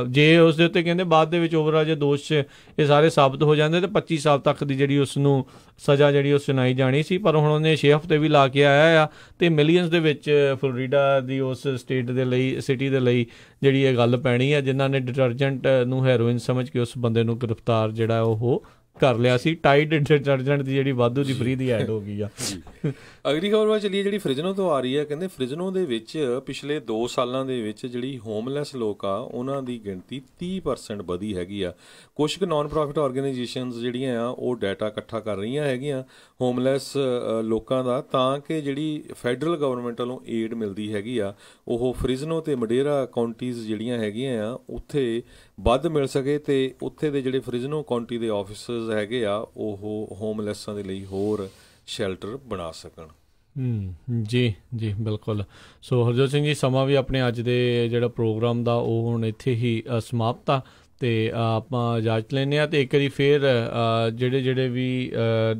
ਜੇ ਉਸ ਦੇ ਉੱਤੇ ਕਹਿੰਦੇ ਬਾਅਦ ਦੇ ਵਿੱਚ ਓਵਰਆਲ ਜੇ ਦੋਸ਼ ਇਹ ਸਾਰੇ ਸਾਬਤ ਹੋ ਜਾਂਦੇ ਤਾਂ 25 ਸਾਲ ਤੱਕ ਦੀ ਜਿਹੜੀ ਉਸ ਨੂੰ ਸਜ਼ਾ ਜਿਹੜੀ ਉਹ ਸੁਣਾਈ ਜਾਣੀ ਸੀ। ਪਰ ਹੁਣ ਉਹਨੇ 6 ਹਫ਼ਤੇ ਵੀ ਲਾ ਕੇ ਆਇਆ ਆ ਤੇ ਮਿਲੀਅਨਸ ਦੇ ਵਿੱਚ ਫਲੋਰੀਡਾ ਦੀ ਉਸ ਸਟੇਟ ਦੇ ਲਈ, ਸਿਟੀ ਦੇ ਲਈ ਜਿਹੜੀ ਇਹ ਗੱਲ ਪੈਣੀ ਆ ਜਿਨ੍ਹਾਂ ਨੇ ਡਿਟਰਜੈਂਟ ਨੂੰ ਹੈਰੋਇਨ ਸਮਝ ਕੇ ਉਸ ਬੰਦੇ ਨੂੰ ਗ੍ਰਿਫਤਾਰ ਜਿਹੜਾ ਉਹ ਕਰ ਲਿਆ ਸੀ। ਟਾਈਡ ਡਿਟਰਜੈਂਟ ਦੀ ਜਿਹੜੀ ਵਾਧੂ ਦੀ ਫਰੀ ਦੀ ਐਡ ਹੋ ਗਈ ਆ। ਅਗਲੀ ਖਬਰ ਵੱਲ ਚੱਲੀਏ, ਜਿਹੜੀ ਫ੍ਰਿਜ਼ਨੋ ਤੋਂ ਆ ਰਹੀ ਹੈ। ਕਹਿੰਦੇ ਫ੍ਰਿਜ਼ਨੋ ਦੇ ਵਿੱਚ ਪਿਛਲੇ 2 ਸਾਲਾਂ ਦੇ ਵਿੱਚ ਜਿਹੜੀ ਹੋਮਲੈਸ ਲੋਕ ਆ ਉਹਨਾਂ ਦੀ ਗਿਣਤੀ 30% ਵਧੀ ਹੈਗੀ ਆ। ਕੁਛ ਕੁ ਨਾਨ ਪ੍ਰੋਫਿਟ ਆਰਗੇਨਾਈਜੇਸ਼ਨਸ ਜਿਹੜੀਆਂ ਆ ਉਹ ਡਾਟਾ ਇਕੱਠਾ ਕਰ ਰਹੀਆਂ ਹੈਗੀਆਂ ਹੋਮਲੈਸ ਲੋਕਾਂ ਦਾ, ਤਾਂ ਕਿ ਜਿਹੜੀ ਫੈਡਰਲ ਗਵਰਨਮੈਂਟ ਵੱਲੋਂ ਏਡ ਮਿਲਦੀ ਹੈਗੀ ਆ ਉਹ ਫ੍ਰਿਜ਼ਨੋ ਤੇ ਮਡੇਰਾ ਕਾਉਂਟੀਜ਼ ਜਿਹੜੀਆਂ ਹੈਗੀਆਂ ਆ ਉੱਥੇ ਵੱਧ ਮਿਲ ਸਕੇ ਤੇ ਉੱਥੇ ਦੇ ਜਿਹੜੇ ਫ੍ਰਿਜ਼ਨੋ ਕਾਉਂਟੀ ਦੇ ਆਫਿਸਰਸ ਹੈਗੇ ਆ ਉਹ ਹੋਮਲੈਸਾਂ ਦੇ ਲਈ ਹੋਰ ਸ਼ੈਲਟਰ ਬਣਾ ਸਕਣ। ਜੀ ਬਿਲਕੁਲ। ਸੋ ਹਰਜੋਤ ਸਿੰਘ ਜੀ, ਸਮਾਂ ਵੀ ਆਪਣੇ ਅੱਜ ਦੇ ਜਿਹੜਾ ਪ੍ਰੋਗਰਾਮ ਦਾ ਉਹ ਹੁਣ ਇੱਥੇ ਹੀ ਸਮਾਪਤ ਆ ਤੇ ਆਪਾਂ ਇਜਾਜ਼ਤ ਲੈਂਦੇ ਹਾਂ। ਤੇ ਇੱਕ ਵਾਰੀ ਫਿਰ ਜਿਹੜੇ ਵੀ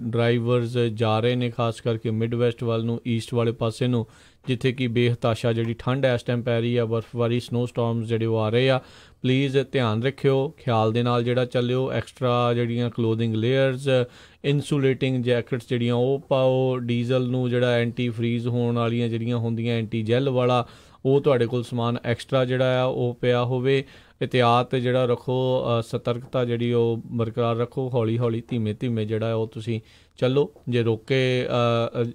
ਡਰਾਈਵਰਸ ਜਾ ਰਹੇ ਨੇ ਖਾਸ ਕਰਕੇ ਮਿਡ ਵੈਸਟ ਵੱਲ ਨੂੰ, ਈਸਟ ਵਾਲੇ ਪਾਸੇ ਨੂੰ, ਜਿੱਥੇ ਕਿ ਬੇਹਤਾਸ਼ਾ ਜਿਹੜੀ ਠੰਡ ਇਸ ਟਾਈਮ ਪੈ ਰਹੀ ਆ, ਬਰਫਬਾਰੀ, ਸਨੋ ਸਟਾਰਮਸ ਜਿਹੜੇ ਉਹ ਆ ਰਹੇ ਆ, ਪਲੀਜ਼ ਧਿਆਨ ਰੱਖਿਓ, ਖਿਆਲ ਦੇ ਨਾਲ ਜਿਹੜਾ ਚੱਲਿਓ। ਐਕਸਟਰਾ ਜਿਹੜੀਆਂ ਕਲੋਥਿੰਗ ਲੇਅਰਸ, ਇਨਸੂਲੇਟਿੰਗ ਜੈਕਟਸ ਜਿਹੜੀਆਂ ਉਹ ਪਾਓ। ਡੀਜ਼ਲ ਨੂੰ ਜਿਹੜਾ ਐਂਟੀ ਫਰੀਜ਼ ਹੋਣ ਵਾਲੀਆਂ ਜਿਹੜੀਆਂ ਹੁੰਦੀਆਂ ਐਂਟੀ ਜੈਲ ਵਾਲਾ, ਉਹ ਤੁਹਾਡੇ ਕੋਲ ਸਮਾਨ ਐਕਸਟਰਾ ਜਿਹੜਾ ਆ ਉਹ ਪਿਆ ਹੋਵੇ। ਇਹਤਿਆਤ ਜਿਹੜਾ ਰੱਖੋ, ਸਤਰਕਤਾ ਜਿਹੜੀ ਉਹ ਬਰਕਰਾਰ ਰੱਖੋ। ਹੌਲੀ ਹੌਲੀ ਧੀਮੇ ਜਿਹੜਾ ਉਹ ਤੁਸੀਂ ਚੱਲੋ। ਜੇ ਰੋਕੇ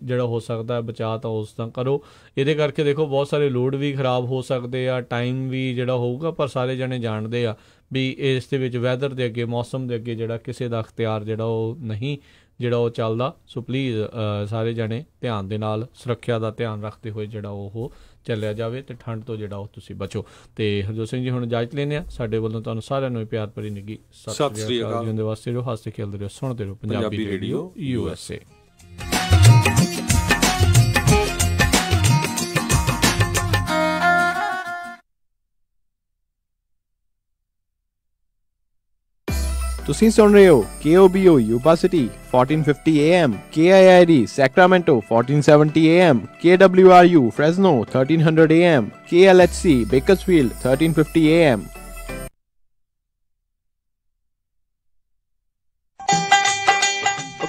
ਜਿਹੜਾ ਹੋ ਸਕਦਾ ਬਚਾਅ ਤਾਂ ਉਸ ਤਰ੍ਹਾਂ ਕਰੋ। ਇਹਦੇ ਕਰਕੇ ਦੇਖੋ ਬਹੁਤ ਸਾਰੇ ਲੋਡ ਵੀ ਖਰਾਬ ਹੋ ਸਕਦੇ ਆ, ਟਾਈਮ ਵੀ ਜਿਹੜਾ ਹੋਊਗਾ, ਪਰ ਸਾਰੇ ਜਣੇ ਜਾਣਦੇ ਆ ਵੀ ਇਸ ਦੇ ਵਿੱਚ ਵੈਦਰ ਦੇ ਅੱਗੇ, ਮੌਸਮ ਦੇ ਅੱਗੇ ਜਿਹੜਾ ਕਿਸੇ ਦਾ ਅਖਤਿਆਰ ਜਿਹੜਾ ਉਹ ਨਹੀਂ ਜਿਹੜਾ ਉਹ ਚੱਲਦਾ। ਸੋ ਪਲੀਜ਼ ਸਾਰੇ ਜਣੇ ਧਿਆਨ ਦੇ ਨਾਲ ਸੁਰੱਖਿਆ ਦਾ ਧਿਆਨ ਰੱਖਦੇ ਹੋਏ ਜਿਹੜਾ ਉਹ ਚੱਲਿਆ ਜਾਵੇ ਤੇ ਠੰਡ ਤੋਂ ਜਿਹੜਾ ਉਹ ਤੁਸੀਂ ਬਚੋ। ਤੇ ਹਰਜੋਤ ਸਿੰਘ ਜੀ ਹੁਣ ਇਜਾਜ਼ਤ ਲੈਂਦੇ ਆ। ਸਾਡੇ ਵੱਲੋਂ ਤੁਹਾਨੂੰ ਸਾਰਿਆਂ ਨੂੰ ਪਿਆਰ ਭਰੀ ਨਿੱਘੀ ਸਤਿ ਸ੍ਰੀ ਅਕਾਲ। ਜਿਉਂਦੇ ਵਾਸਤੇ ਰਹੋ, ਹੱਸਦੇ ਖੇਡਦੇ ਰਹੋ, ਸੁਣਦੇ ਰਹੋ ਪੰਜਾਬੀ ਰੇਡੀਓ USA। ਤੁਸੀਂ ਸੁਣ ਰਹੇ ਹੋ KOBO Yuba City 1450 AM, KIID Sacramento 1470 AM, KWRU Fresno 1300 AM, KLHC Bakersfield 1350 AM.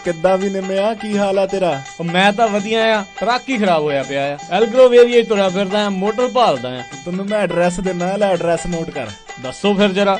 ਕਿੱਦਾਂ ਵੀ ਨਿੰਮਿਆ, ਕੀ ਹਾਲ ਆ ਤੇਰਾ? ਮੈਂ ਤਾਂ ਵਧੀਆ ਆ, ਟਰੱਕ ਹੀ ਖਰਾਬ ਹੋਇਆ ਪਿਆ ਆ। ਐਲਗਰੋਵ ਏਰੀਆ ਤੁਰਿਆ ਫਿਰਦਾ ਆ, ਮੋਟਰ ਭਾਲਦਾ ਆ। ਤੈਨੂੰ ਮੈਂ ਐਡਰੈਸ ਦਿੰਦਾ, ਲੈ ਐਡਰੈਸ ਨੋਟ ਕਰ। ਦੱਸੋ ਫਿਰ ਜਰਾ।